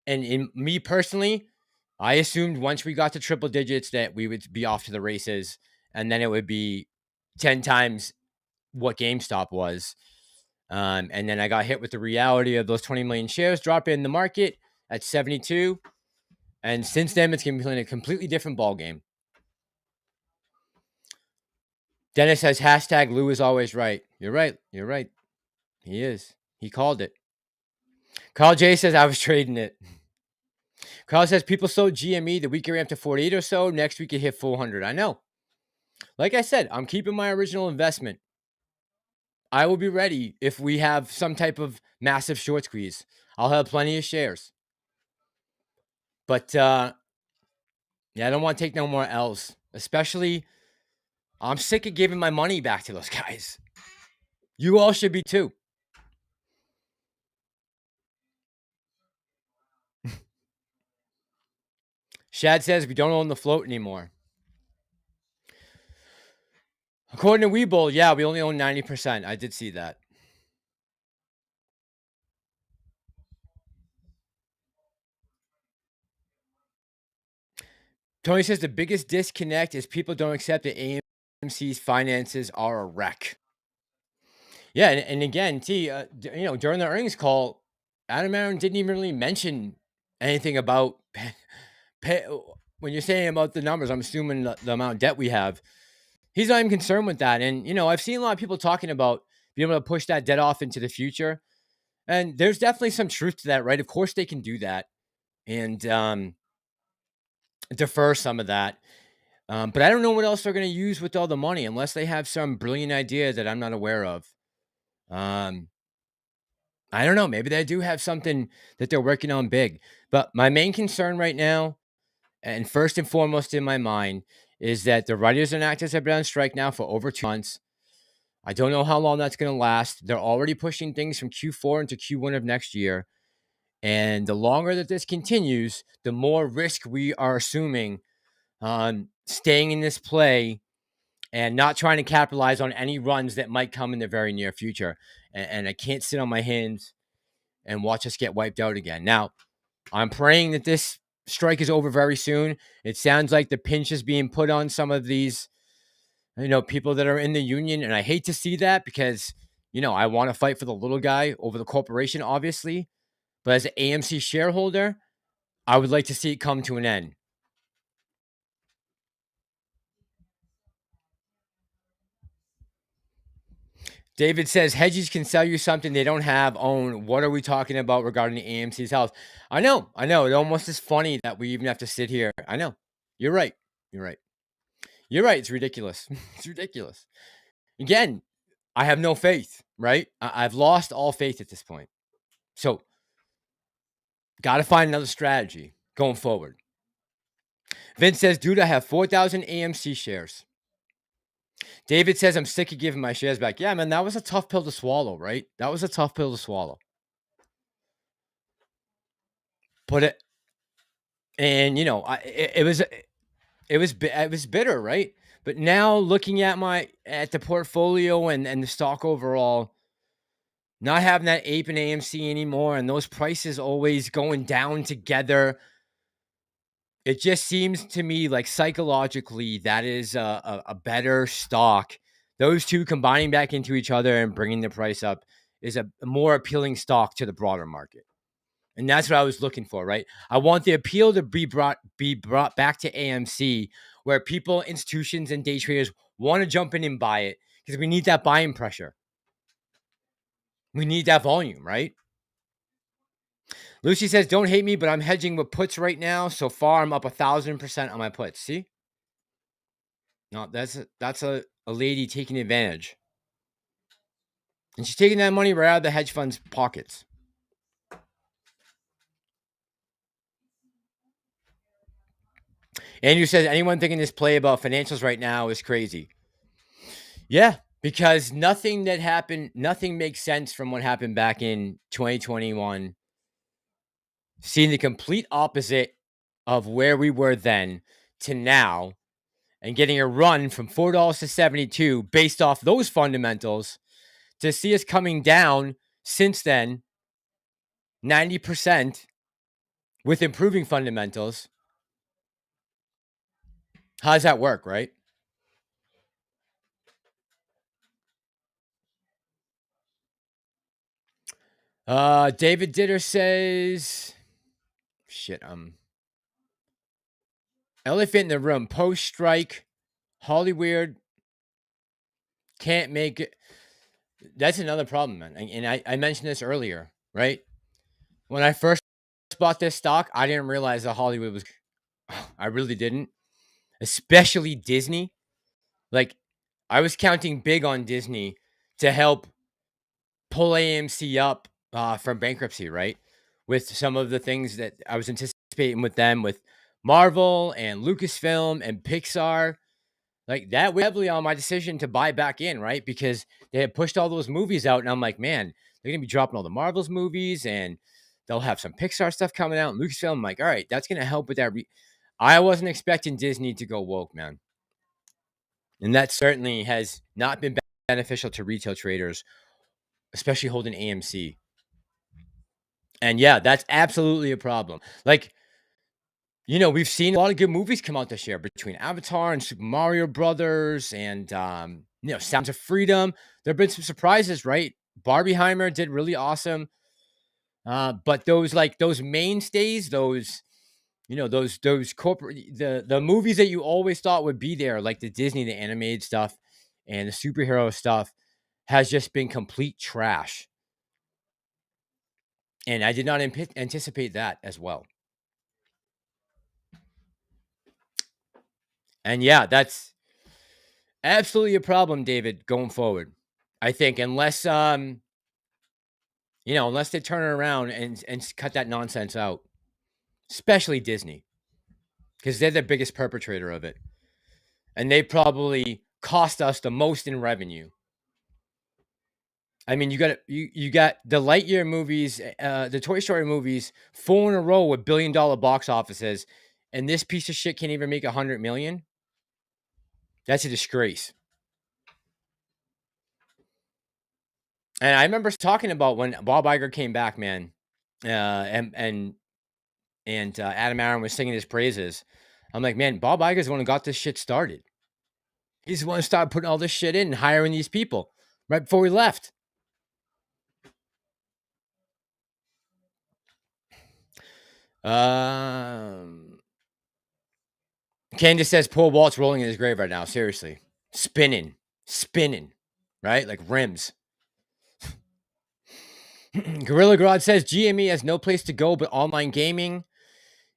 in me personally, I assumed once we got to triple digits that we would be off to the races, and then it would be 10 times what GameStop was. And then I got hit with the reality of those 20 million shares dropping in the market at 72. And since then, it's been playing a completely different ballgame. Dennis says, hashtag Lou is always right. You're right. You're right. He is. He called it. Carl J says, I was trading it. Carl says, people sold GME the week it ran to 48 or so. Next week it hit 400. I know. Like I said, I'm keeping my original investment. I will be ready if we have some type of massive short squeeze. I'll have plenty of shares. But, yeah, I don't want to take no more L's. Especially, I'm sick of giving my money back to those guys. You all should be too. Shad says we don't own the float anymore. According to Webull, yeah, we only own 90%. I did see that. Tony says the biggest disconnect is people don't accept that AMC's finances are a wreck. Yeah, and again, T, during the earnings call, Aron didn't even really mention anything about when you're saying about the numbers. I'm assuming the amount of debt we have. He's not even concerned with that. And, I've seen a lot of people talking about being able to push that debt off into the future. And there's definitely some truth to that, right? Of course they can do that and defer some of that. But I don't know what else they're going to use with all the money unless they have some brilliant idea that I'm not aware of. I don't know. Maybe they do have something that they're working on big. But my main concern right now, and first and foremost in my mind, is that the writers and actors have been on strike now for over 2 months. I don't know how long that's going to last. They're already pushing things from Q4 into Q1 of next year. And the longer that this continues, the more risk we are assuming on staying in this play and not trying to capitalize on any runs that might come in the very near future. And I can't sit on my hands and watch us get wiped out again. Now, I'm praying that this strike is over very soon. It sounds like the pinch is being put on some of these, people that are in the union. And I hate to see that because, I want to fight for the little guy over the corporation, obviously. But as an AMC shareholder, I would like to see it come to an end. David says, hedges can sell you something they don't have, own. What are we talking about regarding the AMC's health? I know. It almost is funny that we even have to sit here. I know. You're right. It's ridiculous. It's ridiculous. Again, I have no faith, right? I've lost all faith at this point. So, got to find another strategy going forward. Vince says, dude, I have 4,000 AMC shares. David says, I'm sick of giving my shares back. Yeah, man, that was a tough pill to swallow, right? That was a tough pill to swallow. And it was bitter, right? But now looking at the portfolio and the stock overall, not having that ape and AMC anymore, and those prices always going down together, it just seems to me like psychologically that is a better stock. Those two combining back into each other and bringing the price up is a more appealing stock to the broader market. And that's what I was looking for, right? I want the appeal to be brought back to AMC, where people, institutions, and day traders want to jump in and buy it because we need that buying pressure. We need that volume, right? Lucy says, don't hate me, but I'm hedging with puts right now. So far, I'm up 1,000% on my puts. See? No, that's a lady taking advantage. And she's taking that money right out of the hedge fund's pockets. Andrew says, anyone thinking this play about financials right now is crazy. Yeah, because nothing makes sense from what happened back in 2021. Seeing the complete opposite of where we were then to now. and getting a run from $4 to 72 based off those fundamentals, to see us coming down since then 90% with improving fundamentals. How does that work, right? David Ditter says, shit, elephant in the room, post-strike, Hollywood can't make it. That's another problem, man. And I mentioned this earlier, right? When I first bought this stock, I didn't realize that Hollywood was, I really didn't, especially Disney. Like, I was counting big on Disney to help pull AMC up from bankruptcy, right? With some of the things that I was anticipating with them, with Marvel and Lucasfilm and Pixar. Like, that weighed heavily on my decision to buy back in, right? Because they had pushed all those movies out, and I'm like, man, they're going to be dropping all the Marvel's movies, and they'll have some Pixar stuff coming out, and Lucasfilm. I'm like, all right, that's going to help with that. I wasn't expecting Disney to go woke, man. And that certainly has not been beneficial to retail traders, especially holding AMC. And yeah, that's absolutely a problem. Like, you know, we've seen a lot of good movies come out this year between Avatar and Super Mario Brothers and, you know, Sounds of Freedom. There have been some surprises, right? Barbieheimer did really awesome. But those mainstays, those, you know, those corporate, the movies that you always thought would be there, like the Disney, the animated stuff and the superhero stuff, has just been complete trash. And I did not anticipate that as well. And yeah, that's absolutely a problem, David, going forward. I think unless you know, unless they turn it around and cut that nonsense out, especially Disney, because they're the biggest perpetrator of it, and they probably cost us the most in revenue. I mean, you got the Lightyear movies, the Toy Story movies, 4 in a row with $1 billion box offices, and this piece of shit can't even make $100 million. That's a disgrace. And I remember talking about when Bob Iger came back, man, and Adam Aron was singing his praises. I'm like, man, Bob Iger's the one who got this shit started. He's the one who started putting all this shit in and hiring these people right before we left. Candace says poor Walt's rolling in his grave right now. Seriously. Spinning, right? Like rims. Gorilla Grodd says GME has no place to go but online gaming.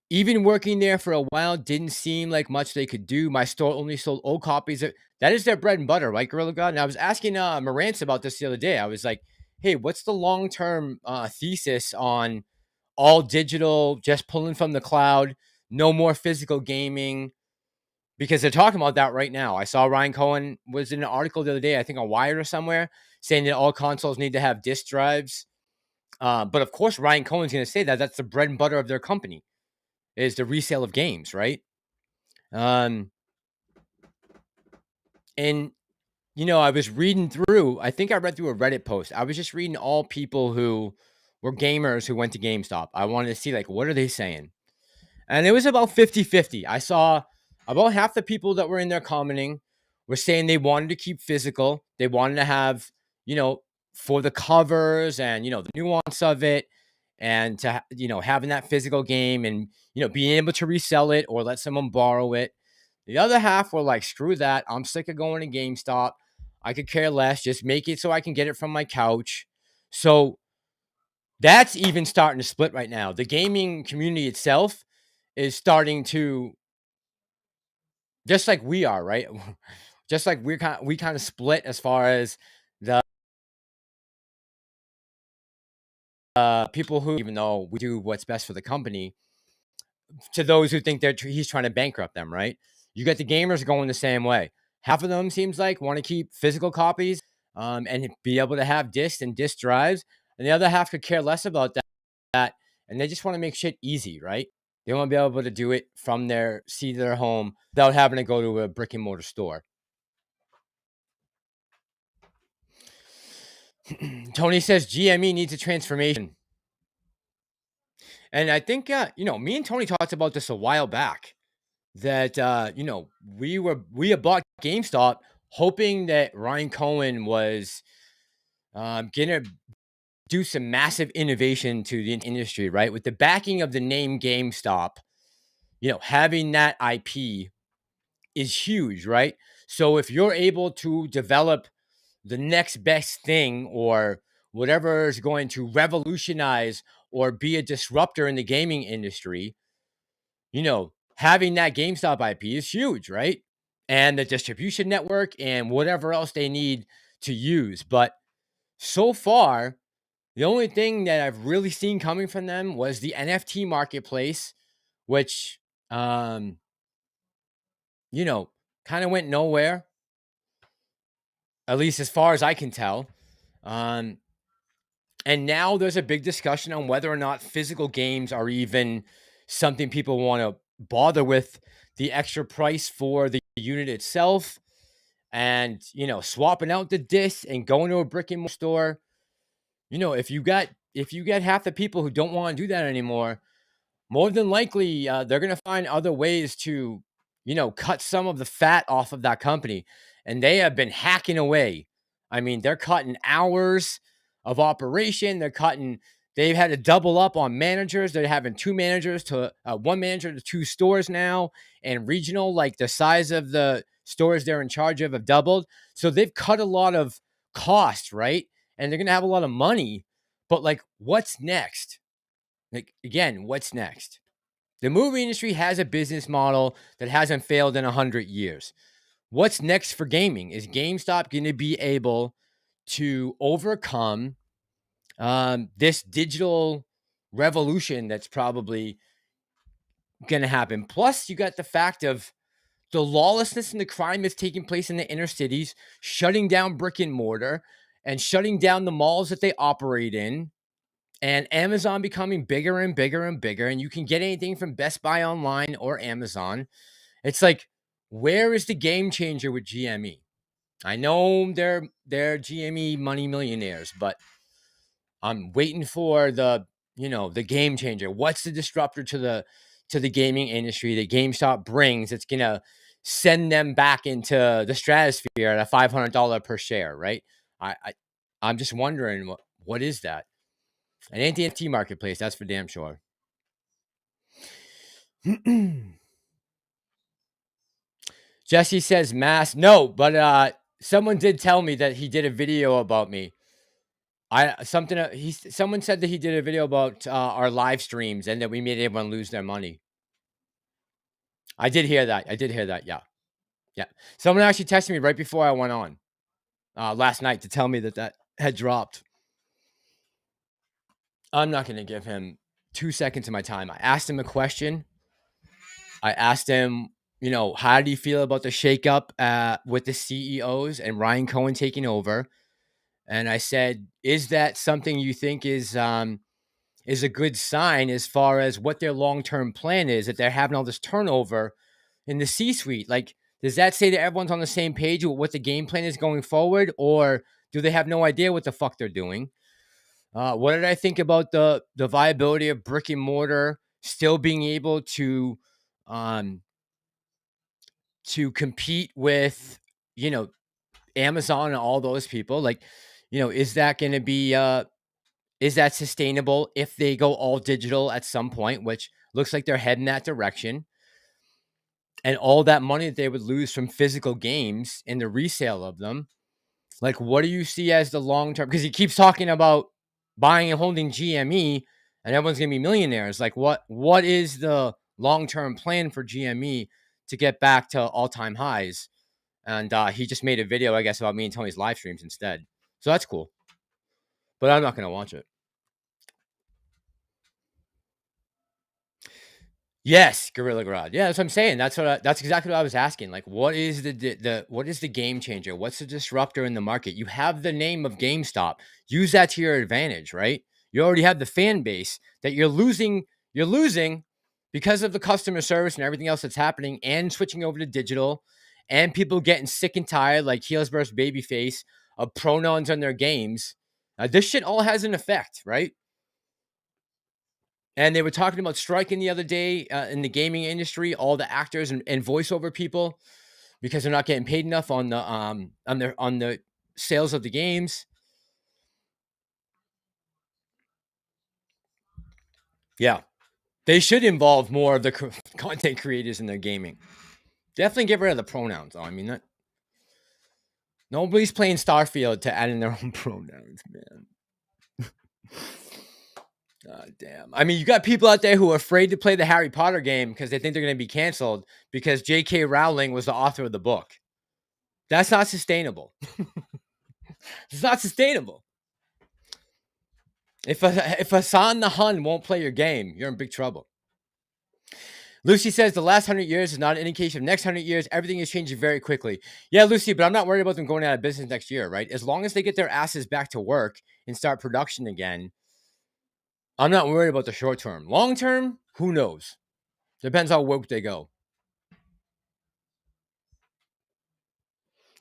Even working there for a while didn't seem like much they could do. My store only sold old copies. That is their bread and butter, right, Gorilla Grodd? And I was asking Marantz about this the other day. I was like, hey, what's the long-term thesis on all digital, just pulling from the cloud, no more physical gaming? Because they're talking about that right now. I saw Ryan Cohen was in an article the other day, I think on Wired or somewhere, saying that all consoles need to have disk drives. But of course, Ryan Cohen's going to say that that's the bread and butter of their company, is the resale of games, right? And, you know, I was reading through, I think I read through a Reddit post. I was just reading all people who were gamers who went to GameStop. I wanted to see, like, what are they saying? And it was about 50-50. I saw about half the people that were in there commenting were saying they wanted to keep physical. They wanted to have, you know, for the covers and, you know, the nuance of it, and to, you know, having that physical game and, you know, being able to resell it or let someone borrow it. The other half were like, screw that. I'm sick of going to GameStop. I could care less. Just make it so I can get it from my couch. So that's even starting to split right now. The gaming community itself is starting to, just like we are, right? Just like we kind of split as far as the people who, even though we do what's best for the company, to those who think he's trying to bankrupt them, right? You get the gamers going the same way. Half of them seems like want to keep physical copies and be able to have discs and disk drives, and the other half could care less about that, and they just want to make shit easy, right? They want to be able to do it from their seat of their home without having to go to a brick and mortar store. Tony says GME needs a transformation. And I think, me and Tony talked about this a while back, that, we had bought GameStop hoping that Ryan Cohen was going to do some massive innovation to the industry, right? With the backing of the name GameStop, having that IP is huge, right? So if you're able to develop the next best thing or whatever is going to revolutionize or be a disruptor in the gaming industry, having that GameStop IP is huge, right? And the distribution network and whatever else they need to use. But so far, the only thing that I've really seen coming from them was the NFT marketplace, which, kind of went nowhere, at least as far as I can tell. And now there's a big discussion on whether or not physical games are even something people want to bother with the extra price for the unit itself, and, swapping out the disc and going to a brick and mortar store. If you get half the people who don't want to do that anymore, more than likely, they're going to find other ways to, cut some of the fat off of that company. And they have been hacking away. I mean, they're cutting hours of operation. They've had to double up on managers. They're having one manager to 2 stores now, and regional, like the size of the stores they're in charge of have doubled. So they've cut a lot of costs, right? And they're going to have a lot of money. But like, what's next? Like, again, what's next? The movie industry has a business model that hasn't failed in 100 years. What's next for gaming? Is GameStop going to be able to overcome this digital revolution that's probably going to happen? Plus, you got the fact of the lawlessness and the crime that's taking place in the inner cities, shutting down brick and mortar and shutting down the malls that they operate in, and Amazon becoming bigger and bigger and bigger, and you can get anything from Best Buy online or Amazon. It's like, where is the game changer with GME? I know they're GME money millionaires, but I'm waiting for the game changer. What's the disruptor to the gaming industry that GameStop brings that's gonna send them back into the stratosphere at a $500 per share, right? I'm just wondering what is that? It ain't the NFT marketplace, that's for damn sure. Jesse says mass. No, but someone did tell me that he did a video about me. Someone said that he did a video about our live streams and that we made everyone lose their money. I did hear that. Yeah. Someone actually texted me right before I went on last night to tell me that had dropped. I'm not going to give him 2 seconds of my time. I asked him a question. I asked him, how do you feel about the shakeup with the CEOs and Ryan Cohen taking over? And I said, is that something you think is a good sign as far as what their long-term plan is, that they're having all this turnover in the C-suite? Like, does that say that everyone's on the same page with what the game plan is going forward, or do they have no idea what the fuck they're doing? What did I think about the viability of brick and mortar still being able to compete with, Amazon and all those people? Like, is that going to be, is that sustainable if they go all digital at some point, which looks like they're heading that direction? And all that money that they would lose from physical games and the resale of them, like, what do you see as the long term? Because he keeps talking about buying and holding GME and everyone's going to be millionaires. Like, what is the long-term plan for GME to get back to all-time highs? And he just made a video, I guess, about me and Tony's live streams instead. So that's cool. But I'm not going to watch it. Yes, Gorilla Grodd. Yeah, that's what I'm saying. That's exactly what I was asking. Like, what is the game changer? What's the disruptor in the market? You have the name of GameStop. Use that to your advantage, right? You already have the fan base that you're losing. You're losing because of the customer service and everything else that's happening and switching over to digital and people getting sick and tired like Heels vs. Babyface of pronouns on their games. This shit all has an effect, right? And they were talking about striking the other day in the gaming industry, all the actors and voiceover people, because they're not getting paid enough on the sales of the games. Yeah, they should involve more of the content creators in their gaming. Definitely get rid of the pronouns. I mean, nobody's playing Starfield to add in their own pronouns, man. God damn. I mean, you got people out there who are afraid to play the Harry Potter game because they think they're going to be canceled because J.K. Rowling was the author of the book. That's not sustainable. It's not sustainable. If Hassan the Hun won't play your game, you're in big trouble. Lucy says the last 100 years is not an indication of next 100 years. Everything is changing very quickly. Yeah, Lucy, but I'm not worried about them going out of business next year, right? As long as they get their asses back to work and start production again, I'm not worried about the short term. Long term, who knows? Depends how woke they go.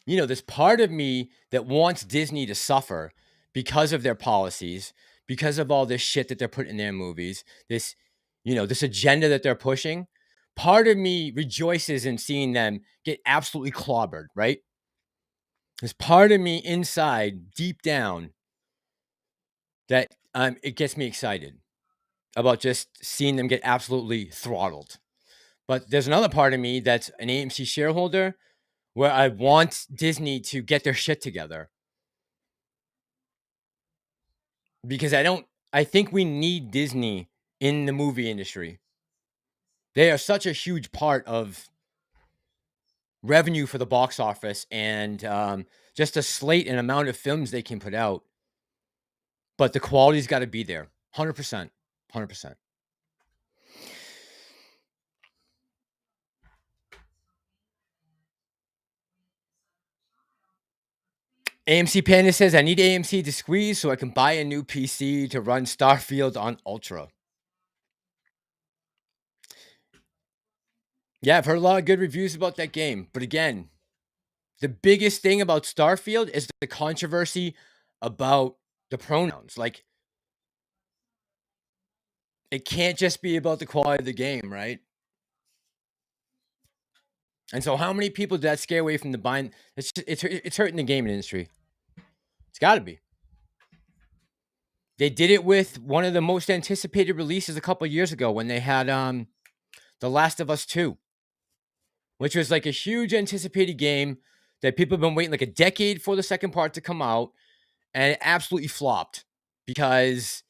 You know, there's part of me that wants Disney to suffer because of their policies, because of all this shit that they're putting in their movies, this agenda that they're pushing. Part of me rejoices in seeing them get absolutely clobbered, right? There's part of me inside, deep down, that it gets me excited about just seeing them get absolutely throttled. But there's another part of me that's an AMC shareholder where I want Disney to get their shit together. Because I think we need Disney in the movie industry. They are such a huge part of revenue for the box office and just a slate and amount of films they can put out. But the quality's got to be there. 100%. 100%. AMC Panda says, I need AMC to squeeze so I can buy a new PC to run Starfield on Ultra. Yeah, I've heard a lot of good reviews about that game. But again, the biggest thing about Starfield is the controversy about the pronouns. Like, it can't just be about the quality of the game, right? And so how many people did that scare away from the buying? It's hurting the gaming industry. It's got to be. They did it with one of the most anticipated releases a couple years ago when they had The Last of Us 2, which was like a huge anticipated game that people have been waiting like a decade for the second part to come out, and it absolutely flopped because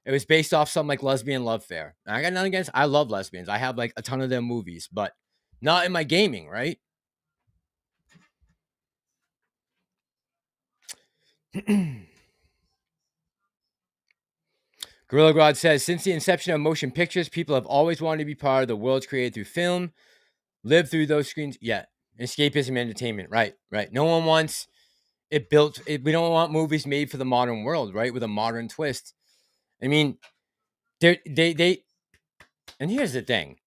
it was based off some like lesbian love affair. And I got nothing against. I love lesbians. I have like a ton of their movies, but not in my gaming, right? Gorilla Grodd says, since the inception of motion pictures, people have always wanted to be part of the worlds created through film, live through those screens. Yeah, escapism, entertainment. Right. No one wants it built. We don't want movies made for the modern world, right? With a modern twist. I mean, they. And here's the thing.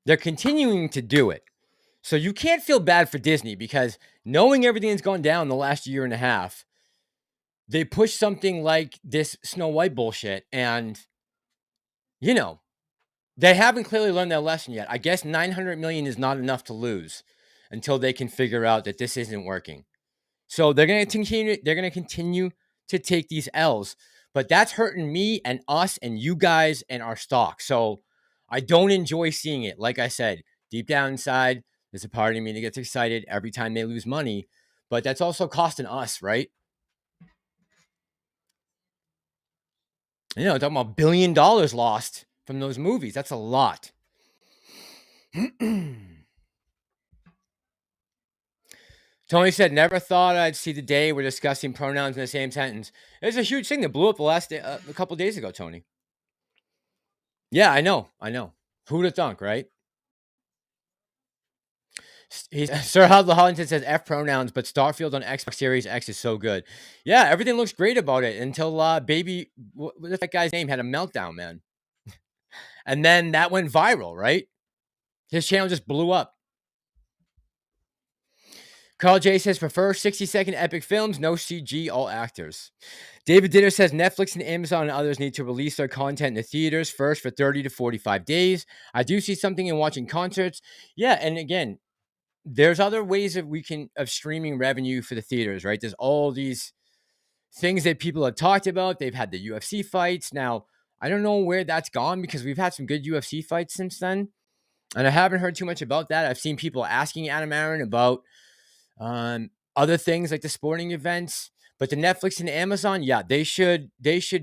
They're continuing to do it. So you can't feel bad for Disney because knowing everything that's gone down the last year and a half, they push something like this Snow White bullshit and, they haven't clearly learned their lesson yet. I guess $900 million is not enough to lose until they can figure out that this isn't working. So they're going to continue to take these L's, but that's hurting me and us and you guys and our stock. So I don't enjoy seeing it. Like I said, deep down inside, there's a part of me that gets excited every time they lose money, but that's also costing us, right? Talking about $1 billion lost from those movies. That's a lot. Tony said, never thought I'd see the day we're discussing pronouns in the same sentence. It's a huge thing that blew up a couple days ago, Tony. Yeah, I know. Who'd have thunk, right? Sir Hollington says F pronouns, but Starfield on Xbox Series X is so good. Yeah, everything looks great about it until what's that guy's name had a meltdown, man. And then that went viral, right? His channel just blew up. Carl J says, prefer 60-second epic films, no CG, all actors. David Ditter says, Netflix and Amazon and others need to release their content in the theaters first for 30 to 45 days. I do see something in watching concerts. Yeah, and again, there's other ways of streaming revenue for the theaters, right? There's all these things that people have talked about. They've had the UFC fights. Now, I don't know where that's gone because we've had some good UFC fights since then. And I haven't heard too much about that. I've seen people asking Adam Aron about other things like the sporting events, but the Netflix and Amazon, yeah, they should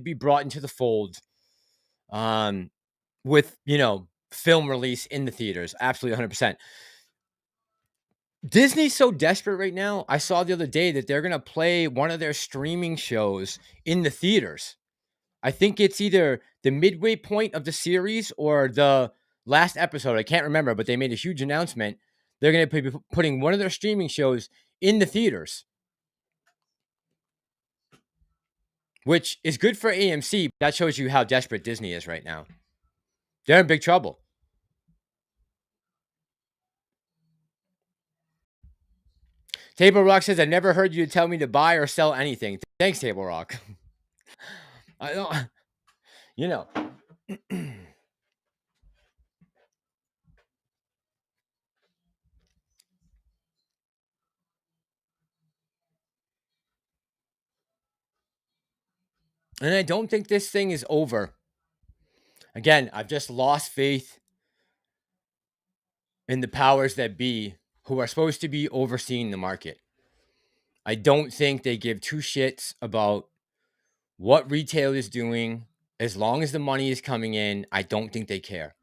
be brought into the fold with, film release in the theaters. Absolutely 100%. Disney's so desperate right now. I saw the other day that they're going to play one of their streaming shows in the theaters. I think it's either the midway point of the series or the last episode. I can't remember, but they made a huge announcement. They're going to be putting one of their streaming shows in the theaters, which is good for AMC. That shows you how desperate Disney is right now. They're in big trouble. Table Rock says, I never heard you tell me to buy or sell anything. Thanks, Table Rock. I don't, And I don't think this thing is over. Again, I've just lost faith in the powers that be who are supposed to be overseeing the market. I don't think they give two shits about what retail is doing. As long as the money is coming in, I don't think they care.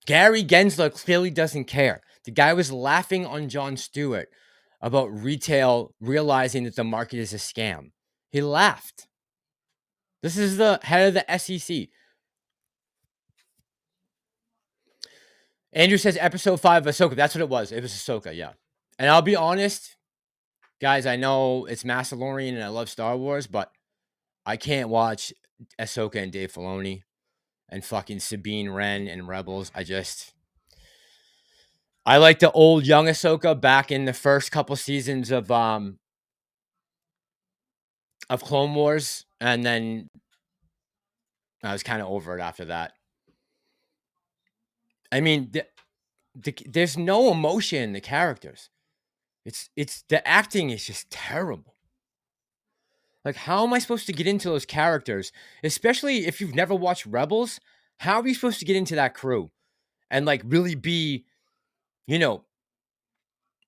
Gary Gensler clearly doesn't care. The guy was laughing on Jon Stewart about retail realizing that the market is a scam. He laughed. This is the head of the SEC. Andrew says episode 5 of Ahsoka. That's what it was. It was Ahsoka, yeah. And I'll be honest, guys, I know it's Massalorian and I love Star Wars, but I can't watch Ahsoka and Dave Filoni and fucking Sabine Wren and Rebels. I like the old young Ahsoka back in the first couple seasons of Clone Wars, and then I was kind of over it after that. I mean, there's no emotion in the characters. It's the acting is just terrible. Like, how am I supposed to get into those characters? Especially if you've never watched Rebels, how are you supposed to get into that crew and like really be,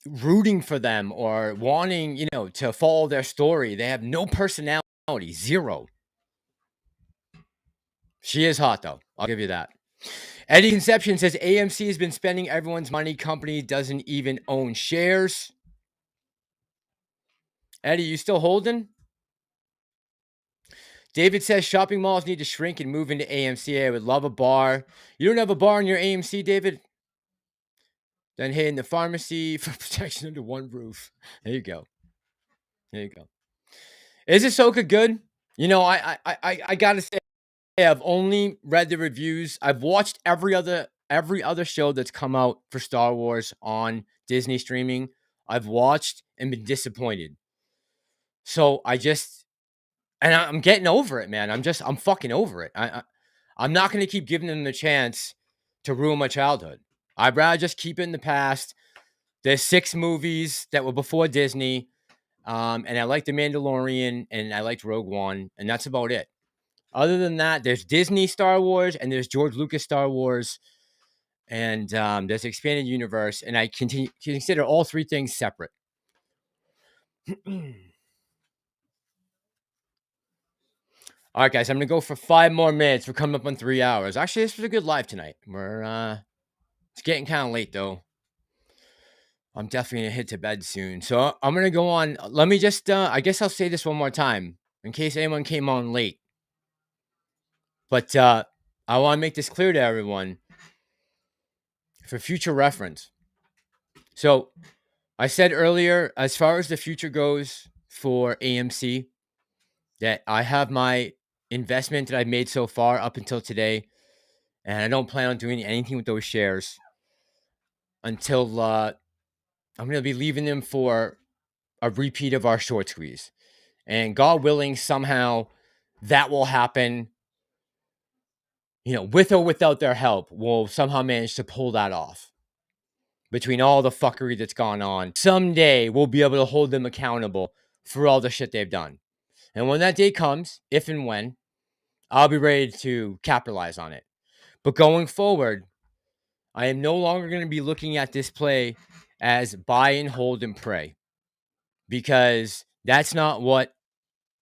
rooting for them or wanting, to follow their story? They have no personality, zero. She is hot though. I'll give you that. Eddie Conception says AMC has been spending everyone's money. Company doesn't even own shares. Eddie, you still holding? David says shopping malls need to shrink and move into AMC. I would love a bar. You don't have a bar in your AMC, David? Then hey, in the pharmacy for protection under one roof. There you go. Is Ahsoka good? I gotta say, I've only read the reviews. I've watched every other show that's come out for Star Wars on Disney streaming. I've watched and been disappointed. So I'm getting over it, man. I'm fucking over it. I'm not going to keep giving them the chance to ruin my childhood. I'd rather just keep it in the past. There's 6 movies that were before Disney. And I liked The Mandalorian and I liked Rogue One, and that's about it. Other than that, there's Disney Star Wars and there's George Lucas Star Wars, and there's Expanded Universe, and I continue to consider all 3 things separate. All right, guys, I'm going to go for 5 more minutes. We're coming up on 3 hours. Actually, this was a good live tonight. It's getting kind of late, though. I'm definitely going to hit to bed soon. So I'm going to go on. Let me just, I guess I'll say this one more time in case anyone came on late. But I want to make this clear to everyone for future reference. So I said earlier, as far as the future goes for AMC, that I have my investment that I've made so far up until today, and I don't plan on doing anything with those shares until I'm going to be leaving them for a repeat of our short squeeze. And God willing, somehow that will happen, with or without their help. We'll somehow manage to pull that off. Between all the fuckery that's gone on, someday we'll be able to hold them accountable for all the shit they've done. And when that day comes, if and when, I'll be ready to capitalize on it. But going forward, I am no longer going to be looking at this play as buy and hold and pray, because that's not what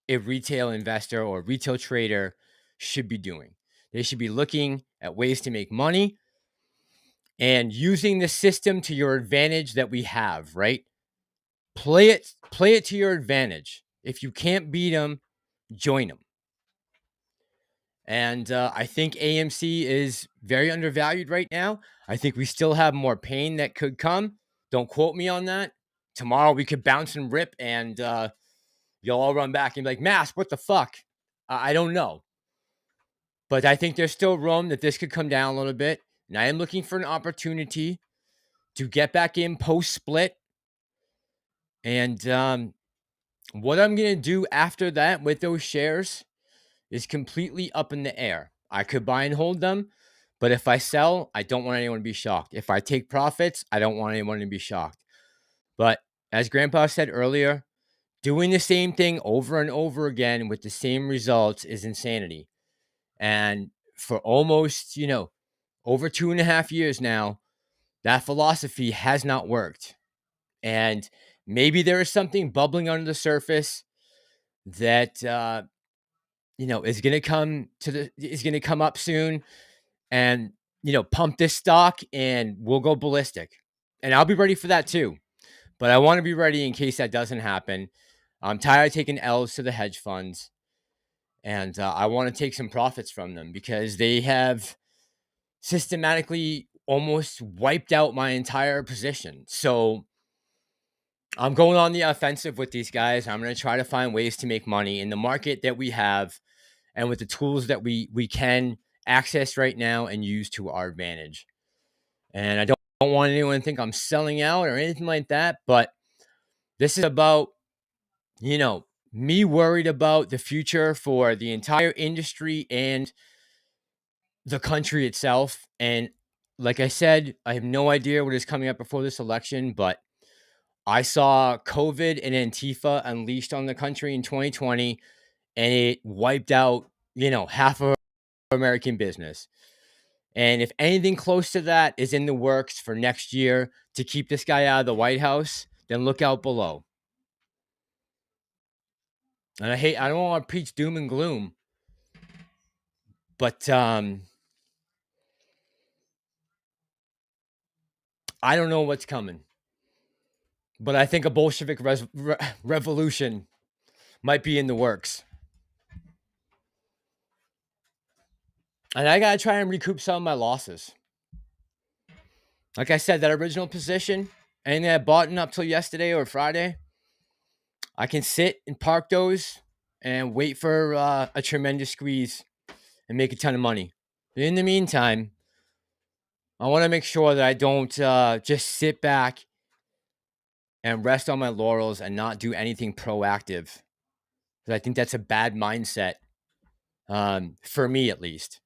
a retail investor or retail trader should be doing. They should be looking at ways to make money and using the system to your advantage that we have, right? Play it to your advantage. If you can't beat them, join them. And I think AMC is very undervalued right now. I think we still have more pain that could come. Don't quote me on that. Tomorrow we could bounce and rip, and you'll all run back and be like, Mass, what the fuck? I don't know. But I think there's still room that this could come down a little bit. And I am looking for an opportunity to get back in post-split. And what I'm going to do after that with those shares is completely up in the air. I could buy and hold them, but if I sell, I don't want anyone to be shocked. If I take profits, I don't want anyone to be shocked. But as Grandpa said earlier, doing the same thing over and over again with the same results is insanity. And for almost, over 2.5 years now, that philosophy has not worked. And maybe there is something bubbling under the surface that is going to come up soon and pump this stock, and we'll go ballistic. And I'll be ready for that too. But I want to be ready in case that doesn't happen. I'm tired of taking L's to the hedge funds, and I want to take some profits from them because they have systematically almost wiped out my entire position. So I'm going on the offensive with these guys. I'm going to try to find ways to make money in the market that we have and with the tools that we can access right now and use to our advantage. And I don't want anyone to think I'm selling out or anything like that, but this is about, me worried about the future for the entire industry and the country itself. And like I said, I have no idea what is coming up before this election, but I saw COVID and Antifa unleashed on the country in 2020, and it wiped out, half of American business. And if anything close to that is in the works for next year to keep this guy out of the White House, then look out below. And I don't want to preach doom and gloom, but I don't know what's coming. But I think a Bolshevik revolution might be in the works. And I got to try and recoup some of my losses. Like I said, that original position, anything I bought up till yesterday or Friday, I can sit and park those and wait for a tremendous squeeze and make a ton of money. But in the meantime, I want to make sure that I don't just sit back and rest on my laurels and not do anything proactive. Because I think that's a bad mindset, for me at least.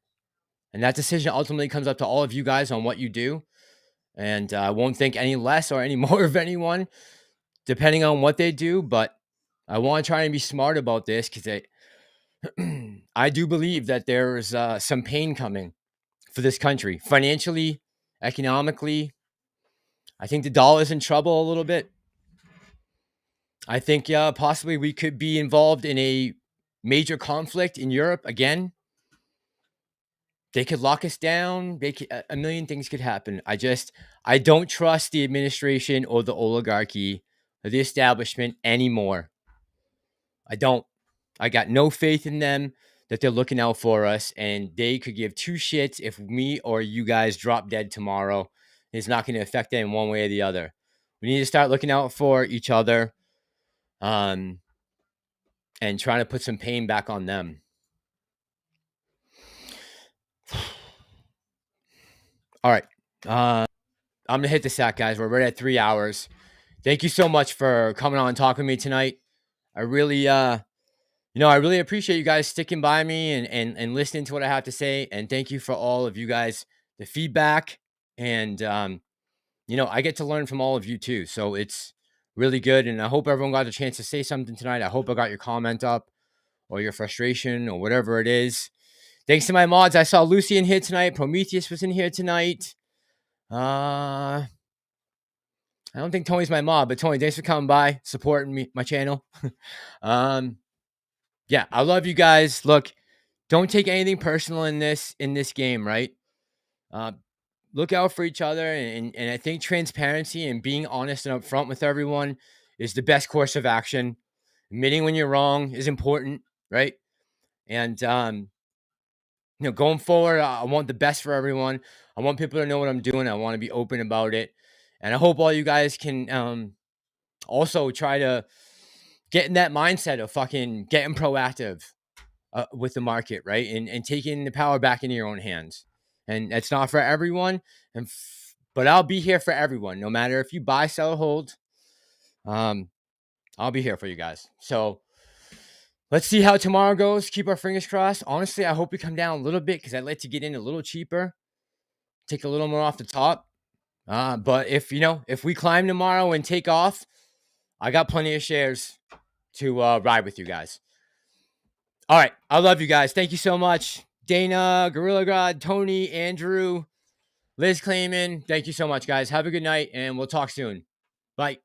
And that decision ultimately comes up to all of you guys on what you do. And I won't think any less or any more of anyone, depending on what they do. But I want to try and be smart about this because I do believe that there's some pain coming for this country. Financially, economically, I think the dollar's in trouble a little bit. I think possibly we could be involved in a major conflict in Europe again. They could lock us down. A million things could happen. I don't trust the administration or the oligarchy or the establishment anymore. I don't. I got no faith in them that they're looking out for us, and they could give two shits if me or you guys drop dead tomorrow. It's not going to affect them one way or the other. We need to start looking out for each other, and trying to put some pain back on them. All right. I'm gonna hit the sack, guys. We're right at 3 hours. Thank you so much for coming on and talking to me tonight. I really, I really appreciate you guys sticking by me and listening to what I have to say. And thank you for all of you guys, the feedback. And, I get to learn from all of you too. So it's really good. And I hope everyone got a chance to say something tonight. I hope I got your comment up or your frustration or whatever it is. Thanks to my mods. I saw Lucy in here tonight. Prometheus was in here tonight. I don't think Tony's my mod, but Tony, thanks for coming by, supporting me, my channel. Yeah, I love you guys. Look, don't take anything personal in this game, right? Look out for each other, and I think transparency and being honest and upfront with everyone is the best course of action. Admitting when you're wrong is important, right? And going forward, I want the best for everyone. I want people to know what I'm doing. I want to be open about it, and I hope all you guys can also try to get in that mindset of fucking getting proactive with the market, right? And taking the power back into your own hands. And it's not for everyone, but I'll be here for everyone, no matter if you buy, sell, or hold. I'll be here for you guys. So let's see how tomorrow goes. Keep our fingers crossed. Honestly, I hope we come down a little bit because I'd like to get in a little cheaper, take a little more off the top. But if we climb tomorrow and take off, I got plenty of shares to ride with you guys. All right. I love you guys. Thank you so much. Dana, Gorilla God, Tony, Andrew, Liz Clayman. Thank you so much, guys. Have a good night, and we'll talk soon. Bye.